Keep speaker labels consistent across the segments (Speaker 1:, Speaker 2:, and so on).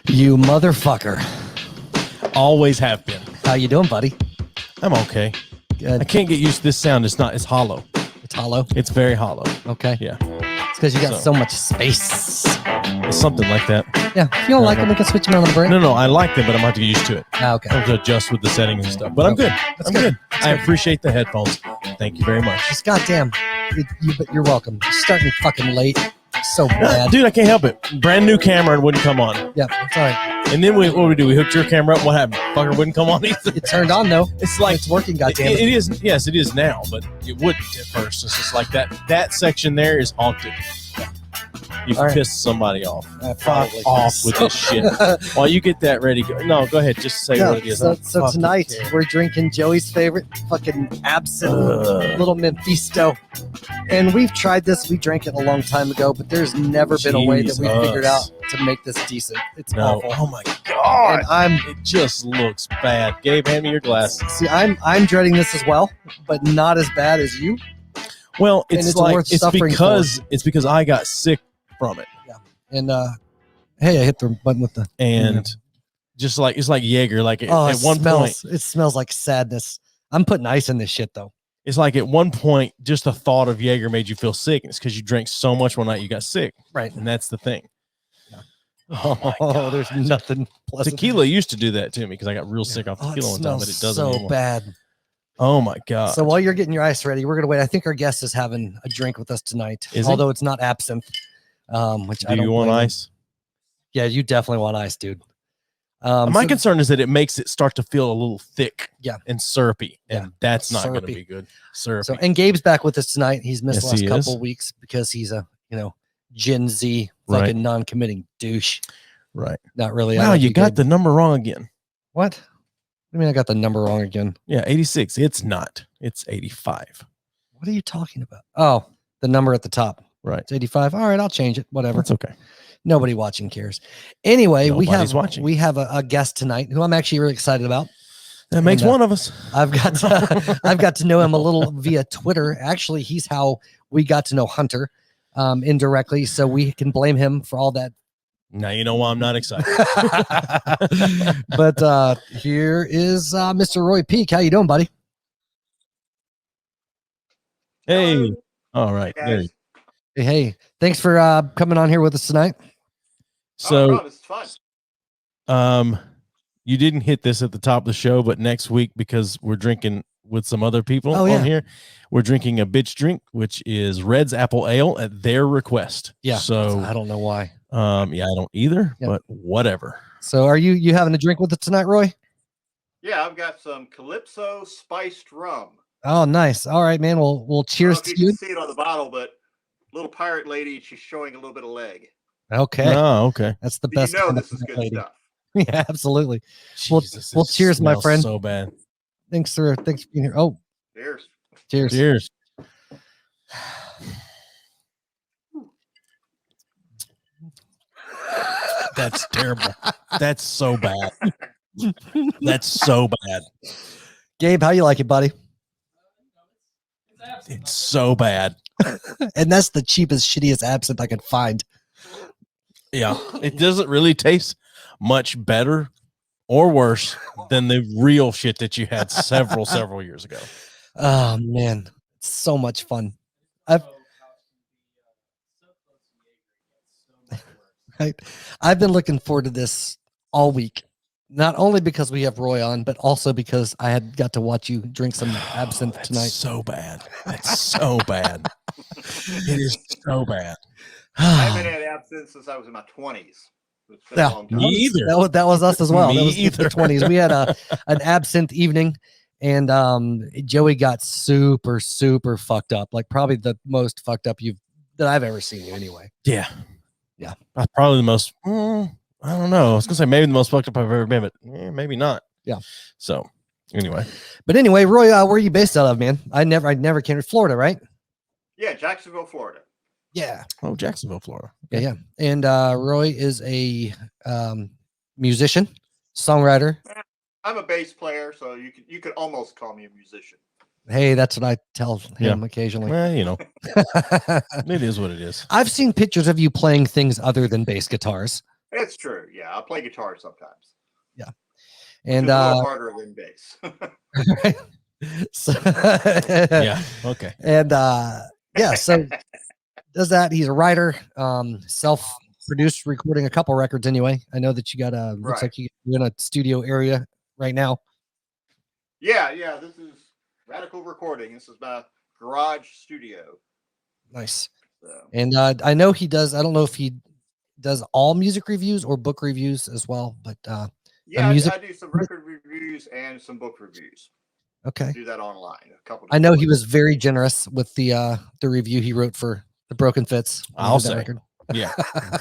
Speaker 1: You motherfucker.
Speaker 2: Always have been.
Speaker 1: How you doing, buddy?
Speaker 2: I'm okay.
Speaker 1: Good.
Speaker 2: I can't get used to this sound. It's hollow.
Speaker 1: It's hollow.
Speaker 2: It's very hollow.
Speaker 1: Okay.
Speaker 2: Yeah.
Speaker 1: It's because you got so much space.
Speaker 2: It's something like that.
Speaker 1: Yeah. If you don't like them, we can switch them on the break.
Speaker 2: No, I like them, but I'm going to have to get used to it.
Speaker 1: Ah, okay.
Speaker 2: I have to adjust with the settings and stuff. But I'm good. I'm good. I appreciate the headphones. Thank you very much.
Speaker 1: Just goddamn. You're welcome. You're starting fucking late. So bad.
Speaker 2: Dude, I can't help it. Brand new camera and wouldn't come on.
Speaker 1: Yeah, it's all right.
Speaker 2: And then what we do? We hooked your camera up. What happened? Fucker wouldn't come on either.
Speaker 1: It turned on though.
Speaker 2: It's like
Speaker 1: it's working. Goddamn.
Speaker 2: It is. Yes, it is now, but it wouldn't at first. It's just like that. That section there is haunted. You've pissed somebody off. Fuck off with this shit. While you get that ready, go ahead. Just say what it is.
Speaker 1: So tonight we're drinking Joey's favorite fucking absinthe, little Mephisto. And we've tried this. We drank it a long time ago, but there's never been a way that we figured out to make this decent. It's awful.
Speaker 2: Oh my god!
Speaker 1: And
Speaker 2: it just looks bad. Gabe, hand me your glass.
Speaker 1: See, I'm dreading this as well, but not as bad as you.
Speaker 2: Well, it's because I got sick from it.
Speaker 1: Yeah. And hey, I hit the button with the
Speaker 2: just like it's like Jaeger. Like at one point,
Speaker 1: it smells like sadness. I'm putting ice in this shit though.
Speaker 2: It's like at one point, just the thought of Jaeger made you feel sick. And it's because you drank so much one night you got sick.
Speaker 1: Right.
Speaker 2: And that's the thing.
Speaker 1: Yeah. Oh, there's nothing pleasant.
Speaker 2: Tequila used to do that to me because I got real sick off tequila one time, but it doesn't anymore.
Speaker 1: Bad.
Speaker 2: Oh my god!
Speaker 1: So while you're getting your ice ready, we're gonna wait. I think our guest is having a drink with us tonight, although it's not absinthe. Which I don't.
Speaker 2: You want ice?
Speaker 1: Yeah, you definitely want ice, dude.
Speaker 2: My concern is that it makes it start to feel a little thick,
Speaker 1: and
Speaker 2: syrupy, and that's not going to be good. Syrupy.
Speaker 1: So, and Gabe's back with us tonight. He's missed the last couple of weeks because he's a Gen Z fucking non-committing douche.
Speaker 2: Right.
Speaker 1: Not really.
Speaker 2: Wow, you got the number wrong again.
Speaker 1: What? I mean, I got the number wrong again.
Speaker 2: Yeah, 86. It's not. It's 85.
Speaker 1: What are you talking about? Oh, the number at the top.
Speaker 2: Right.
Speaker 1: It's 85. All right, I'll change it. Whatever.
Speaker 2: It's okay.
Speaker 1: Nobody watching cares. Anyway, we have a guest tonight who I'm actually really excited about.
Speaker 2: That makes one of us.
Speaker 1: I've got to know him a little via Twitter. Actually, he's how we got to know Hunter indirectly, so we can blame him for all that.
Speaker 2: Now you know why I'm not excited.
Speaker 1: But here is Mr. Roy Peak. How you doing, buddy?
Speaker 2: Hey. All right.
Speaker 1: Hey, thanks for coming on here with us tonight.
Speaker 2: So,
Speaker 3: it's fun.
Speaker 2: You didn't hit this at the top of the show, but next week, because we're drinking with some other people on here, we're drinking a bitch drink, which is Red's Apple Ale at their request.
Speaker 1: Yeah.
Speaker 2: So
Speaker 1: I don't know why.
Speaker 2: I don't either, but whatever.
Speaker 1: So are you having a drink with us tonight, Roy?
Speaker 3: Yeah, I've got some Calypso spiced rum.
Speaker 1: Oh, nice. All right, man. We'll cheers to you.
Speaker 3: You can see it on the bottle, but little pirate lady, she's showing a little bit of leg.
Speaker 1: Okay.
Speaker 2: Oh, okay.
Speaker 1: That's the best.
Speaker 3: This is good stuff.
Speaker 1: Yeah, absolutely.
Speaker 2: Jesus,
Speaker 1: well, cheers, my friend.
Speaker 2: So bad.
Speaker 1: Thanks for being here. Oh, cheers.
Speaker 2: That's terrible. That's so bad. That's so bad.
Speaker 1: Gabe, how you like it, buddy?
Speaker 2: It's so bad.
Speaker 1: And that's the cheapest, shittiest absinthe I could find.
Speaker 2: Yeah. It doesn't really taste much better or worse than the real shit that you had several years ago.
Speaker 1: Oh, man. It's so much fun. I've been looking forward to this all week. Not only because we have Roy on, but also because I had got to watch you drink some absinthe tonight.
Speaker 2: So bad. That's so bad. It is so bad.
Speaker 3: I haven't had absinthe since I was in my 20s.
Speaker 1: Yeah,
Speaker 2: me either.
Speaker 1: That was us as well.
Speaker 2: Me
Speaker 1: that was
Speaker 2: either.
Speaker 1: The 20s. We had an absinthe evening, and Joey got super fucked up. Like probably the most fucked up that I've ever seen you anyway.
Speaker 2: Yeah.
Speaker 1: Probably
Speaker 2: the most. I don't know. I was gonna say maybe the most fucked up I've ever been, but maybe not.
Speaker 1: Yeah.
Speaker 2: So anyway.
Speaker 1: Roy, where are you based out of, man? I never came to Florida, right?
Speaker 3: Yeah, Jacksonville, Florida.
Speaker 1: Yeah.
Speaker 2: Oh, Jacksonville, Florida.
Speaker 1: Okay. Yeah. And Roy is a musician, songwriter.
Speaker 3: I'm a bass player, so you could almost call me a musician.
Speaker 1: Hey, that's what I tell him occasionally.
Speaker 2: Well, it is what it is.
Speaker 1: I've seen pictures of you playing things other than bass guitars.
Speaker 3: It's true. Yeah, I play guitar sometimes.
Speaker 1: Yeah, and
Speaker 3: it's a little harder than bass.
Speaker 1: So,
Speaker 2: yeah. Okay.
Speaker 1: And yeah, so does that. He's a writer, self-produced, recording a couple records anyway. I know that you got a looks like you're in a studio area right now.
Speaker 3: Yeah. This is Radical Recording. This is my garage studio.
Speaker 1: Nice.
Speaker 3: So.
Speaker 1: And I know he does. I don't know if he does all music reviews or book reviews as well, but
Speaker 3: yeah, I do some record reviews and some book reviews.
Speaker 1: Okay.
Speaker 3: I do that online. A couple.
Speaker 1: I know he was very generous with the review he wrote for The Broken Fits.
Speaker 2: I'll say. Yeah,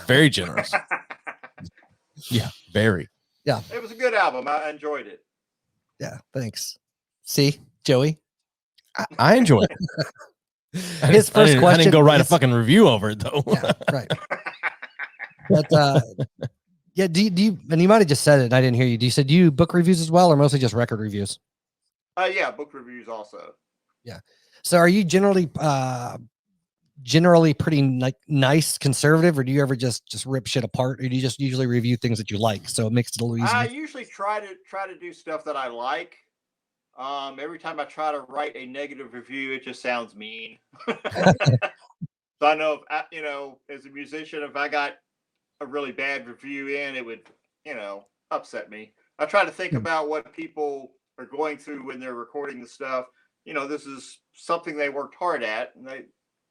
Speaker 2: very generous. Yeah, very.
Speaker 1: Yeah.
Speaker 3: It was a good album. I enjoyed it.
Speaker 1: Yeah, thanks. See, Joey?
Speaker 2: I enjoyed it. His first question. I didn't go write a fucking review over it, though.
Speaker 1: Yeah, right. But, yeah, do you, and you might have just said it, and I didn't hear you. Do you book reviews as well, or mostly just record reviews?
Speaker 3: Yeah, book reviews also.
Speaker 1: Yeah. So are you generally pretty nice conservative, or do you ever just rip shit apart, or do you just usually review things that you like, so it makes it a little easier?
Speaker 3: I usually try to do stuff that I like. Every time I try to write a negative review, it just sounds mean. So I know, as a musician, if I got a really bad review in, it would, upset me. I try to think about what people are going through when they're recording the stuff. This is something they worked hard at, and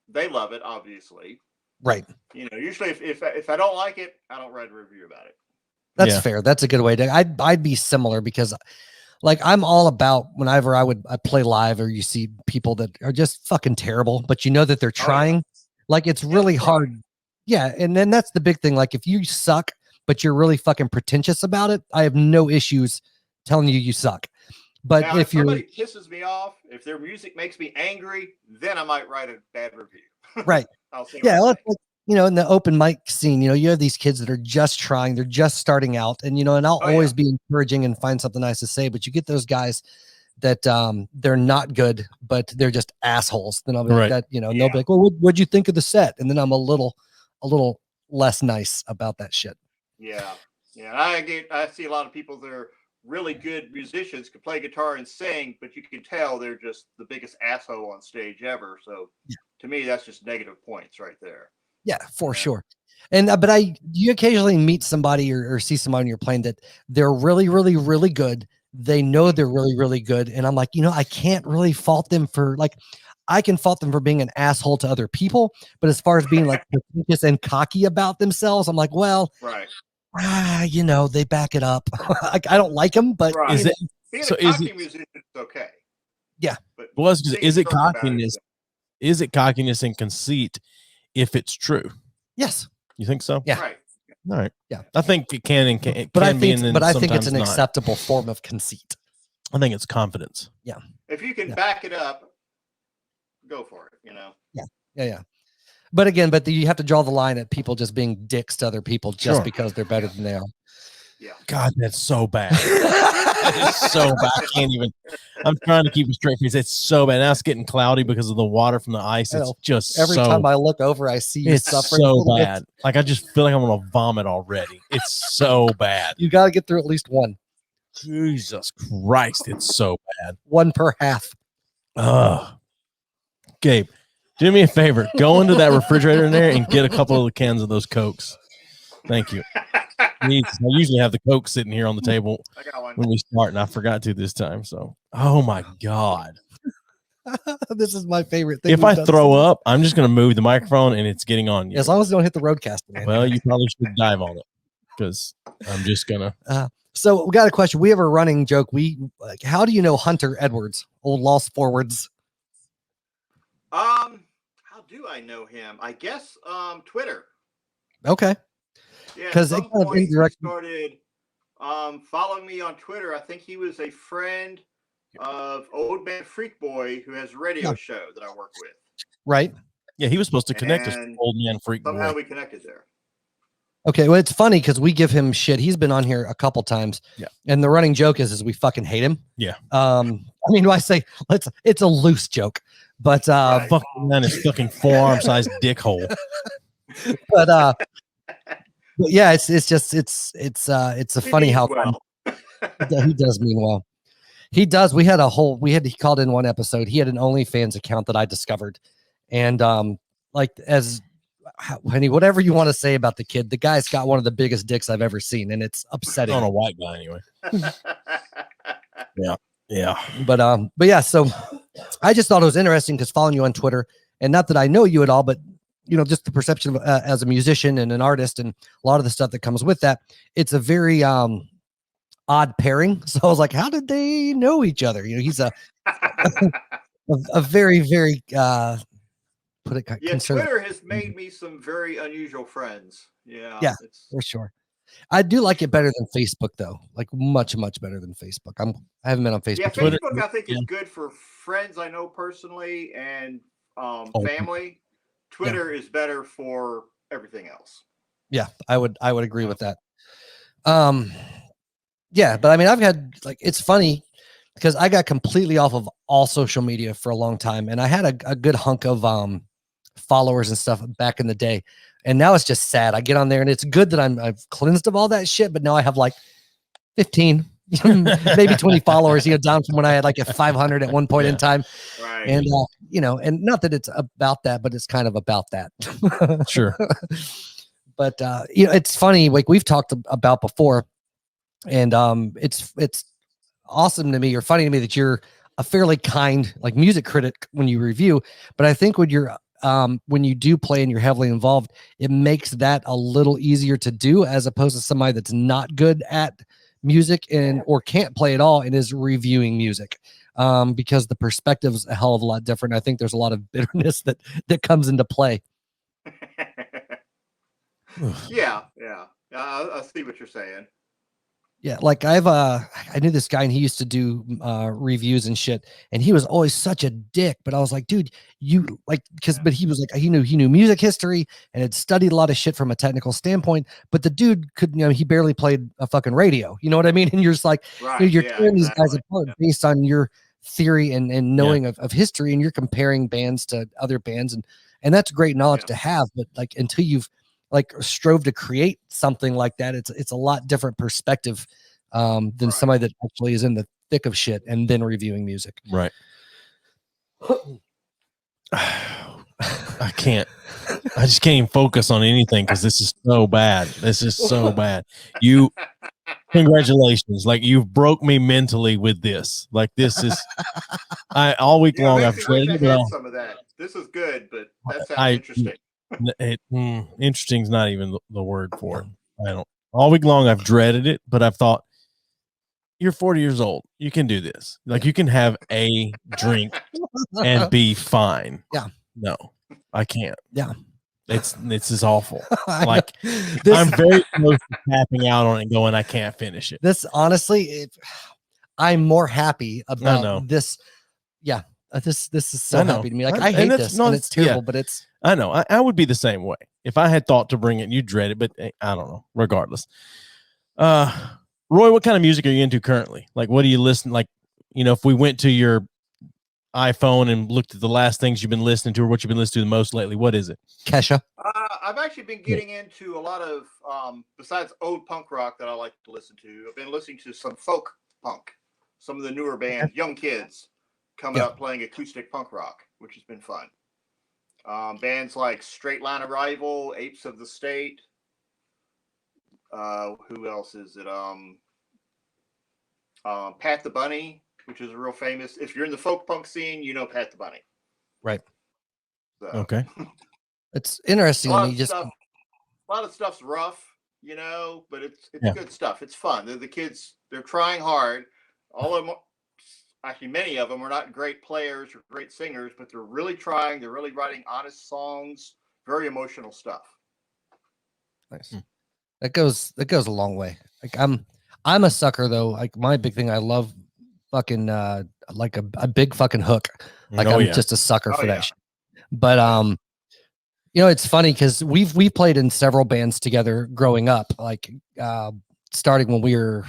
Speaker 3: they love it, obviously.
Speaker 1: Right.
Speaker 3: Usually if I don't like it, I don't write a review about it.
Speaker 1: That's fair. That's a good way to. I'd be similar, because like I'm all about whenever I play live, or you see people that are just fucking terrible, but you know that they're trying. Like it's really hard. Yeah, and then that's the big thing. Like if you suck, but you're really fucking pretentious about it, I have no issues telling you suck. But
Speaker 3: now,
Speaker 1: if
Speaker 3: somebody pisses me off, if their music makes me angry, then I might write a bad review.
Speaker 1: Right. Yeah. Like, in the open mic scene, you have these kids that are just trying, they're just starting out, and and I'll always be encouraging and find something nice to say. But you get those guys that they're not good, but they're just assholes. Then I'll be like that, they'll be like, well, what'd you think of the set? And then I'm a little less nice about that shit.
Speaker 3: Yeah. I see a lot of people that are really good musicians, can play guitar and sing, but you can tell they're just the biggest asshole on stage ever. So to me, that's just negative points right there.
Speaker 1: Yeah, for sure. And but you occasionally meet somebody or see somebody you're playing that they're really, really, really good. They know they're really, really good. And I'm like, I can't really fault them for I can fault them for being an asshole to other people. But as far as being like pretentious and cocky about themselves, I'm like, well, they back it up. I don't like them, but
Speaker 3: is it musician, it's okay.
Speaker 1: Yeah.
Speaker 3: But
Speaker 2: is it cockiness? Is it cockiness and conceit if it's true?
Speaker 1: Yes.
Speaker 2: You think so?
Speaker 3: Yeah. Right.
Speaker 2: All right.
Speaker 1: Yeah.
Speaker 2: I think it can and can.
Speaker 1: But I think it's an acceptable form of conceit.
Speaker 2: I think it's confidence.
Speaker 1: Yeah.
Speaker 3: If you can back it up, go for it.
Speaker 1: Yeah. But again, you have to draw the line at people just being dicks to other people just because they're better than they are.
Speaker 3: Yeah.
Speaker 2: God, that's so bad. That is so bad. I can't even. I'm trying to keep a straight face. It's so bad. Now it's getting cloudy because of the water from the ice. It's just
Speaker 1: every time I look over, I see you suffering.
Speaker 2: So bad. Like I just feel like I'm gonna vomit already. It's so bad.
Speaker 1: You got to get through at least one.
Speaker 2: Jesus Christ, it's so bad.
Speaker 1: One per half.
Speaker 2: Gabe, do me a favor. Go into that refrigerator in there and get a couple of the cans of those Cokes. Thank you. I usually have the Coke sitting here on the table when we start, and I forgot to this time. So, oh my God.
Speaker 1: This is my favorite thing.
Speaker 2: If I throw up, I'm just going to move the microphone and it's getting on you.
Speaker 1: As long as you don't hit the roadcaster.
Speaker 2: Well, you probably should dive on it because I'm just going to.
Speaker 1: So we got a question. We have a running joke. How do you know Hunter Edwards, old Lost Forwards?
Speaker 3: How do I know him? I guess Twitter.
Speaker 1: Okay.
Speaker 3: Yeah, because at some point he started following me on Twitter. I think he was a friend of Old Man Freak Boy, who has a radio show that I work with.
Speaker 1: Right.
Speaker 2: Yeah, he was supposed to connect us to Old Man Freak Boy.
Speaker 3: Somehow we connected there.
Speaker 1: Okay, well, it's funny because we give him shit. He's been on here a couple times. Yeah. And the running joke is we fucking hate him.
Speaker 2: Yeah.
Speaker 1: I mean, I say it's a loose joke, but
Speaker 2: fucking man, his fucking forearm sized dick hole.
Speaker 1: But But yeah, it's a funny how
Speaker 3: well.
Speaker 1: he does mean well. He does. He called in one episode. He had an OnlyFans account that I discovered. And Henny, whatever you want to say about the kid, the guy's got one of the biggest dicks I've ever seen, and it's upsetting.
Speaker 2: On a white guy anyway. Yeah.
Speaker 1: But yeah, so I just thought it was interesting because following you on Twitter, and not that I know you at all, but just the perception of as a musician and an artist and a lot of the stuff that comes with that, it's a very odd pairing. So I was like, how did they know each other? He's a very, very
Speaker 3: Twitter has made me some very unusual friends.
Speaker 1: Yeah, for sure. I do like it better than Facebook, though. Like much, much better than Facebook. I haven't been on Facebook.
Speaker 3: Yeah, Facebook I think is good for friends I know personally and family. Twitter is better for everything else.
Speaker 1: Yeah, I would agree with that. Yeah, but I mean, I've had it's funny because I got completely off of all social media for a long time, and I had a good hunk of followers and stuff back in the day, and now it's just sad. I get on there, and it's good that I've cleansed of all that shit, but now I have 15, maybe 20 followers. Down from when I had 500 at one point in time.
Speaker 3: Right.
Speaker 1: And and not that it's about that, but it's kind of about that.
Speaker 2: Sure.
Speaker 1: But it's funny, we've talked about before, and it's awesome to me or funny to me that you're a fairly kind music critic when you review, but I think when you're when you do play and you're heavily involved, it makes that a little easier to do as opposed to somebody that's not good at music or can't play at all and is reviewing music, because the perspective is a hell of a lot different. I think there's a lot of bitterness that comes into play.
Speaker 3: Yeah. I see what you're saying.
Speaker 1: Yeah, I knew this guy and he used to do reviews and shit, and he was always such a dick. But I was like, dude, but he was he knew music history and had studied a lot of shit from a technical standpoint. But the dude he barely played a fucking radio. You know what I mean? And you're just like,
Speaker 3: right,
Speaker 1: dude, you're tearing these guys apart based on your theory and knowing of history, and you're comparing bands to other bands, and that's great knowledge to have. But until you've strove to create something like that, it's a lot different perspective than somebody that actually is in the thick of shit and then reviewing music.
Speaker 2: Right. I just can't even focus on anything because this is so bad. This is so bad. Congratulations. You've broke me mentally with this. This is all week long I've tried
Speaker 3: some of that. This is good, but that sounds interesting.
Speaker 2: Interesting is not even the word for it. All week long I've dreaded it, but I've thought, you're 40 years old. You can do this. You can have a drink and be fine.
Speaker 1: Yeah.
Speaker 2: No, I can't.
Speaker 1: Yeah.
Speaker 2: It's just awful. I'm very close to tapping out on it and going, I can't finish it.
Speaker 1: This honestly, I'm more happy about this. Yeah. This is so happy to me. I hate this, and it's terrible, but it's.
Speaker 2: I know. I would be the same way if I had thought to bring it. You dread it, but I don't know. Regardless, Roy, what kind of music are you into currently? What do you listen? If we went to your iPhone and looked at the last things you've been listening to, or what you've been listening to the most lately, what is it?
Speaker 1: Kesha.
Speaker 3: I've actually been getting into a lot of besides old punk rock that I like to listen to. I've been listening to some folk punk, some of the newer bands, young kids coming up playing acoustic punk rock, which has been fun. Bands like Straight Line Arrival, Apes of the State. Who else is it? Pat the Bunny, which is a real famous. If you're in the folk punk scene, you know Pat the Bunny.
Speaker 1: Right.
Speaker 3: So.
Speaker 2: Okay.
Speaker 1: It's interesting to me.
Speaker 3: A lot of stuff's rough, but it's good stuff. It's fun. The kids, they're trying hard. All of them. Actually, many of them are not great players or great singers, but they're really trying. They're really writing honest songs, very emotional stuff.
Speaker 1: Nice. That goes a long way. I'm a sucker though. My big thing, I love fucking a big fucking hook. I'm just a sucker for that shit. But it's funny because we played in several bands together growing up. Starting when we were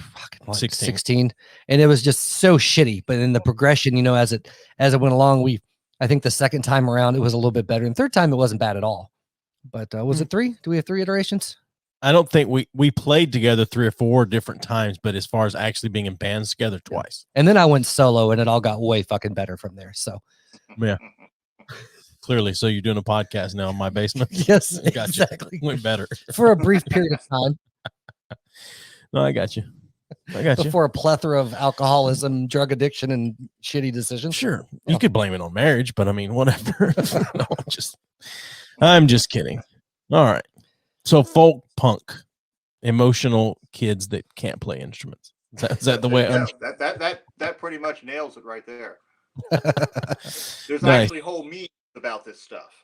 Speaker 1: 16, and it was just so shitty. But in the progression, as it went along, I think the second time around it was a little bit better, and third time it wasn't bad at all. But was it 3? Do we have 3 iterations?
Speaker 2: I don't think we played together 3 or 4 different times, but as far as actually being in bands together, twice.
Speaker 1: And then I went solo, and it all got way fucking better from there. So
Speaker 2: yeah, clearly. So you're doing a podcast now in my basement.
Speaker 1: Yes,
Speaker 2: Gotcha.
Speaker 1: exactly.
Speaker 2: Went better
Speaker 1: for a brief period of time.
Speaker 2: No, I got you.
Speaker 1: Before a plethora of alcoholism, drug addiction, and shitty decisions.
Speaker 2: Sure, you could blame it on marriage, but I mean, whatever. No, I'm just kidding. All right. So folk punk, emotional kids that can't play instruments. Is that the way?
Speaker 3: That pretty much nails it right there. There's
Speaker 2: Nice.
Speaker 3: actually whole memes about this stuff.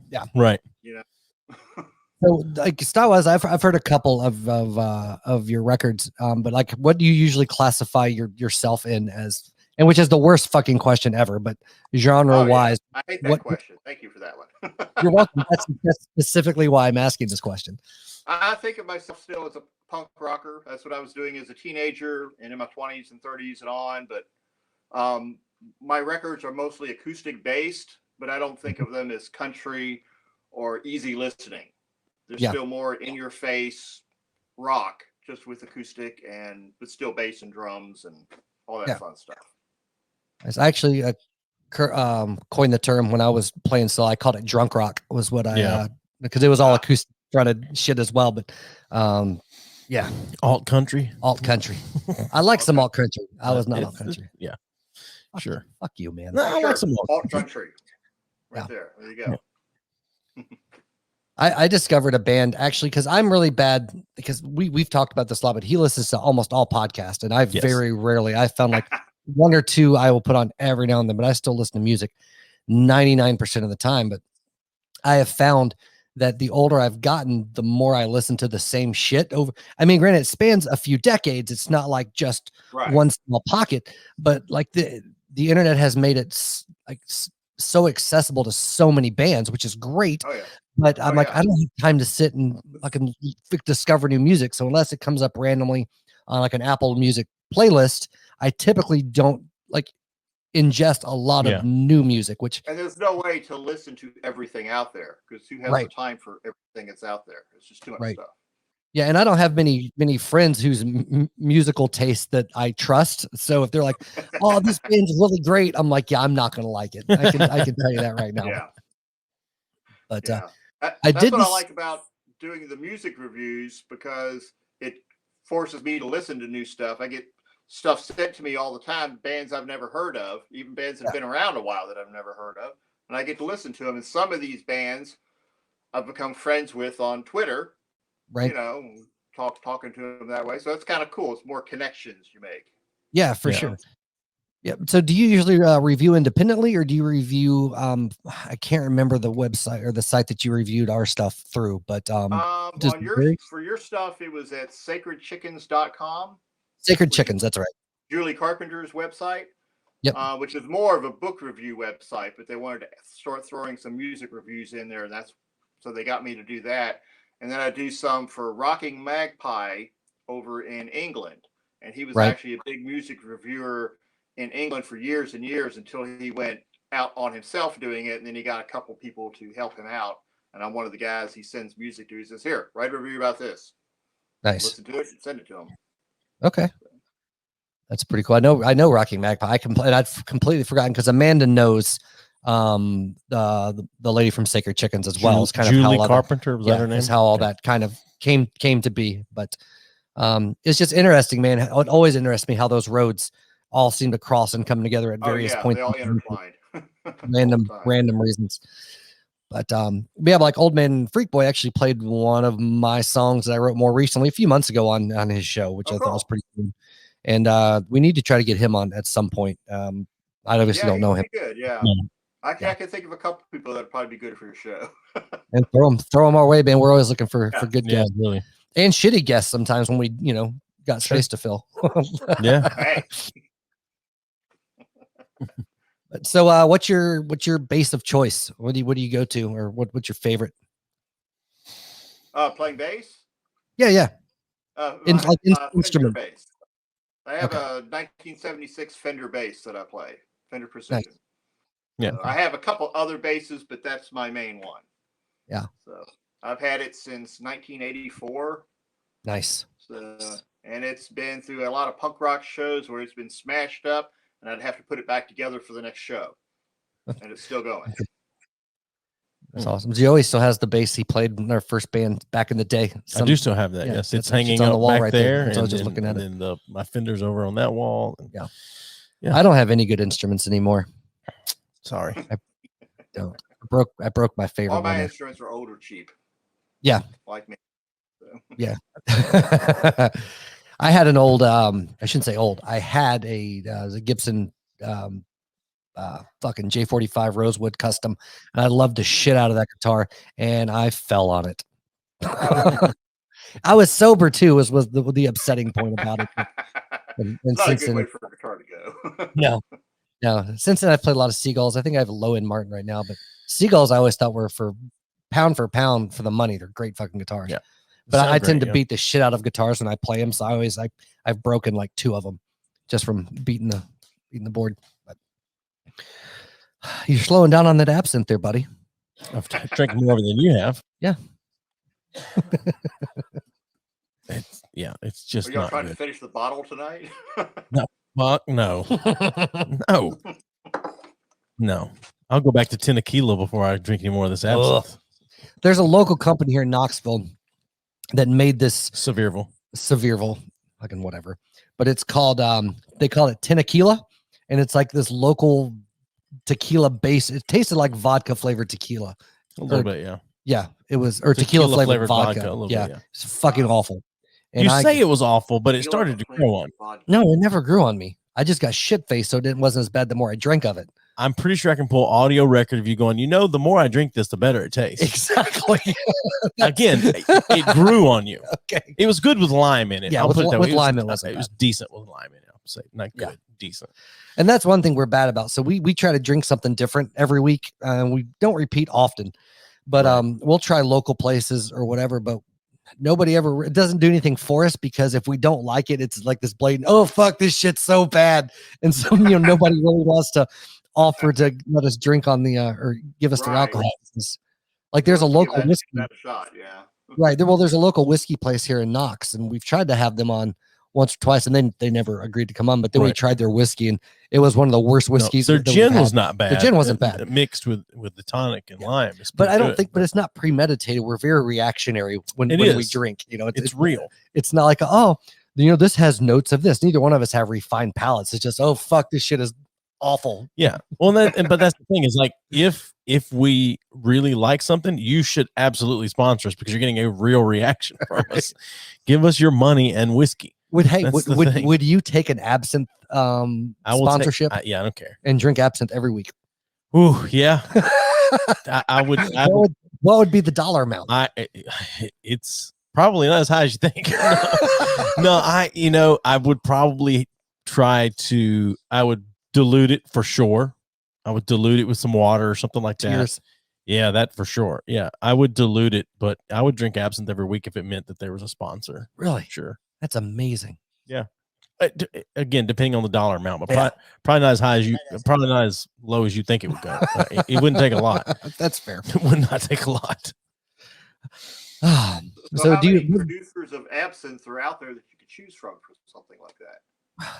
Speaker 1: Yeah.
Speaker 2: Right.
Speaker 3: You know.
Speaker 1: So, like style-wise, I've heard a couple of your records, but like, what do you usually classify yourself in as? And which is the worst fucking question ever, but genre-wise,
Speaker 3: I hate that question. Thank you for that one.
Speaker 1: You're welcome. That's specifically why I'm asking this question.
Speaker 3: I think of myself still as a punk rocker. That's what I was doing as a teenager and in my 20s and 30s and on. But my records are mostly acoustic based, but I don't think of them as country or easy listening. They're still more in your face rock, just with acoustic but still bass and drums and all that fun stuff.
Speaker 1: I actually coined the term when I was playing, so I called it drunk rock. Was what I because it was all acoustic fronted shit as well. But
Speaker 2: alt country.
Speaker 1: I like some alt country. I was not alt country.
Speaker 2: Yeah, sure.
Speaker 1: Fuck you, man.
Speaker 2: No, I like some
Speaker 3: alt country. Right there. There you go.
Speaker 1: Yeah. I discovered a band actually because I'm really bad because we've talked about this a lot, but he listens to almost all podcasts, and I very rarely. I found like 1 or 2 I will put on every now and then, but I still listen to music 99% of the time. But I have found that the older I've gotten, the more I listen to the same shit over. I mean, granted, it spans a few decades. It's not like just one small pocket, but like the internet has made it like so accessible to so many bands, which is great. But I'm I don't have time to sit and fucking discover new music. So unless it comes up randomly on like an Apple Music playlist, I typically don't like ingest a lot of new music.
Speaker 3: And there's no way to listen to everything out there because who has the time for everything that's out there? It's just too much stuff.
Speaker 1: Yeah, and I don't have many friends whose musical taste that I trust. So if they're like, "Oh, this band's really great," I'm like, "Yeah, I'm not gonna like it." I can tell you that right now.
Speaker 3: Yeah.
Speaker 1: But
Speaker 3: that's what I like about doing the music reviews because it forces me to listen to new stuff. I get stuff sent to me all the time, bands I've never heard of, even bands that have been around a while that I've never heard of, and I get to listen to them. And some of these bands I've become friends with on Twitter.
Speaker 1: Right.
Speaker 3: You know, talking to them that way. So it's kind of cool. It's more connections you make.
Speaker 1: Yeah, for sure. Yeah. So do you usually review independently or do you review, I can't remember the website or the site that you reviewed our stuff through, but
Speaker 3: for your stuff, it was at sacredchickens.com.
Speaker 1: Sacred Chickens. That's right.
Speaker 3: Julie Carpenter's website.
Speaker 1: Yep.
Speaker 3: Which is more of a book review website, but they wanted to start throwing some music reviews in there. And so they got me to do that. And then I do some for Rocking Magpie over in England. And he was actually a big music reviewer in England for years and years until he went out on himself doing it. And then he got a couple people to help him out. And I'm one of the guys he sends music to. He says, "Here, write a review about this."
Speaker 1: Nice.
Speaker 3: Listen to it and send it to him.
Speaker 1: Okay. That's pretty cool. I know Rocking Magpie. I've completely forgotten because Amanda knows the lady from Sacred Chickens as well. It's kind
Speaker 2: Julie
Speaker 1: of how
Speaker 2: Carpenter, was that her name?
Speaker 1: Is how all that kind of came to be. But it's just interesting, man. It always interests me how those roads all seem to cross and come together at various points.
Speaker 3: They all intertwined.
Speaker 1: random reasons. But we have like Old Man Freak Boy actually played one of my songs that I wrote more recently, a few months ago on his show, which I thought was pretty cool. And we need to try to get him on at some point. I obviously don't know him.
Speaker 3: Good, yeah. I can think of a couple people that would probably be good for your show.
Speaker 1: And throw them our way, man. We're always looking for good guests,
Speaker 2: really,
Speaker 1: and shitty guests sometimes when we got space to fill.
Speaker 3: Hey.
Speaker 1: So, what's your bass of choice? What do you go to, or what's your favorite?
Speaker 3: Playing bass.
Speaker 1: Yeah.
Speaker 3: Instrument bass. I have a 1976 Fender bass that I play, Fender Precision.
Speaker 1: Nice.
Speaker 3: Yeah, I have a couple other basses, but that's my main one.
Speaker 1: Yeah.
Speaker 3: So I've had it since 1984.
Speaker 1: Nice.
Speaker 3: So, and it's been through a lot of punk rock shows where it's been smashed up, and I'd have to put it back together for the next show, and it's still going.
Speaker 1: That's awesome. Joey still has the bass he played in our first band back in the day.
Speaker 2: I do still have that.
Speaker 1: Yeah,
Speaker 2: yes, it's hanging
Speaker 1: on
Speaker 2: up
Speaker 1: the wall
Speaker 2: back
Speaker 1: right
Speaker 2: there.
Speaker 1: So I was just looking at it.
Speaker 2: And then my Fender's over on that wall.
Speaker 1: Yeah.
Speaker 2: Yeah.
Speaker 1: I don't have any good instruments anymore.
Speaker 2: Sorry.
Speaker 1: I don't. I broke my favorite
Speaker 3: All my
Speaker 1: one.
Speaker 3: instruments are old or cheap.
Speaker 1: Yeah.
Speaker 3: Like me. So.
Speaker 1: Yeah. I had an old, I shouldn't say old. I had a Gibson fucking J45 Rosewood Custom, and I loved the shit out of that guitar, and I fell on it. I was sober too, was the upsetting point about it. And
Speaker 3: not a good way for a guitar to go.
Speaker 1: No. Since then, I've played a lot of Seagulls. I think I have a low-end Martin right now, but Seagulls I always thought were for pound for the money. They're great fucking guitars.
Speaker 2: Yeah.
Speaker 1: But I tend to beat the shit out of guitars when I play them, so I've broken like 2 of them just from beating the board. But you're slowing down on that absinthe there, buddy.
Speaker 2: I've drank more of it than you have.
Speaker 1: Yeah.
Speaker 2: It's just
Speaker 3: Are y'all
Speaker 2: not
Speaker 3: trying
Speaker 2: good.
Speaker 3: to finish the bottle tonight?
Speaker 2: Fuck no. No. I'll go back to tequila before I drink any more of this absinthe.
Speaker 1: There's a local company here in Knoxville that made this Sevierville, fucking whatever. But it's called they call it tequila, and it's like this local tequila base. It tasted like vodka flavored tequila.
Speaker 2: A little bit, yeah.
Speaker 1: Yeah, it was, or tequila flavored vodka.
Speaker 2: A little
Speaker 1: yeah,
Speaker 2: bit,
Speaker 1: it's fucking awful. And
Speaker 2: you say it was awful, but it started to grow on.
Speaker 1: No, it never grew on me. I just got shit faced, so it wasn't as bad the more I drank of it.
Speaker 2: I'm pretty sure I can pull audio record of you going, the more I drink this, the better it tastes.
Speaker 1: Exactly.
Speaker 2: Again, it grew on you.
Speaker 1: Okay.
Speaker 2: It was good with lime in it.
Speaker 1: Yeah,
Speaker 2: I'll put it that way.
Speaker 1: with lime, it
Speaker 2: was decent with lime in it. I'll say not good, decent.
Speaker 1: And that's one thing we're bad about. So we try to drink something different every week. We don't repeat often, but we'll try local places or whatever. But it doesn't do anything for us, because if we don't like it, it's like this blatant, oh fuck, this shit's so bad, and so nobody really wants to offer to let us drink on the or give us their alcohol. Like there's a local whiskey.
Speaker 3: That shot, yeah.
Speaker 1: Right. Well, there's a local whiskey place here in Knox, and we've tried to have them on once or twice, and then they never agreed to come on. But then we tried their whiskey, and it was one of the worst whiskeys.
Speaker 2: Their gin was not bad.
Speaker 1: The gin wasn't bad.
Speaker 2: Mixed with the tonic and lime.
Speaker 1: But I don't think, but it's not premeditated. We're very reactionary when we drink. It's
Speaker 2: real.
Speaker 1: It's not like, this has notes of this. Neither one of us have refined palates. It's just, oh fuck, this shit is awful.
Speaker 2: Yeah. Well, but that's the thing is, like, if we really like something, you should absolutely sponsor us, because you're getting a real reaction from us. Give us your money and whiskey. Would you take an absinthe sponsorship? I don't care.
Speaker 1: And drink absinthe every week.
Speaker 2: Ooh, yeah. I would.
Speaker 1: What would be the dollar amount?
Speaker 2: It's probably not as high as you think. I would probably I would dilute it for sure. I would dilute it with some water or something like that. Yeah, that for sure. Yeah, I would dilute it, but I would drink absinthe every week if it meant that there was a sponsor.
Speaker 1: Really?
Speaker 2: Sure.
Speaker 1: That's amazing.
Speaker 2: Yeah. Again, depending on the dollar amount, but probably not as high as probably not as low as you think it would go. It wouldn't take a lot.
Speaker 1: That's fair.
Speaker 2: It would not take a lot.
Speaker 3: So how many producers of absinthe are out there that you could choose from for something like that?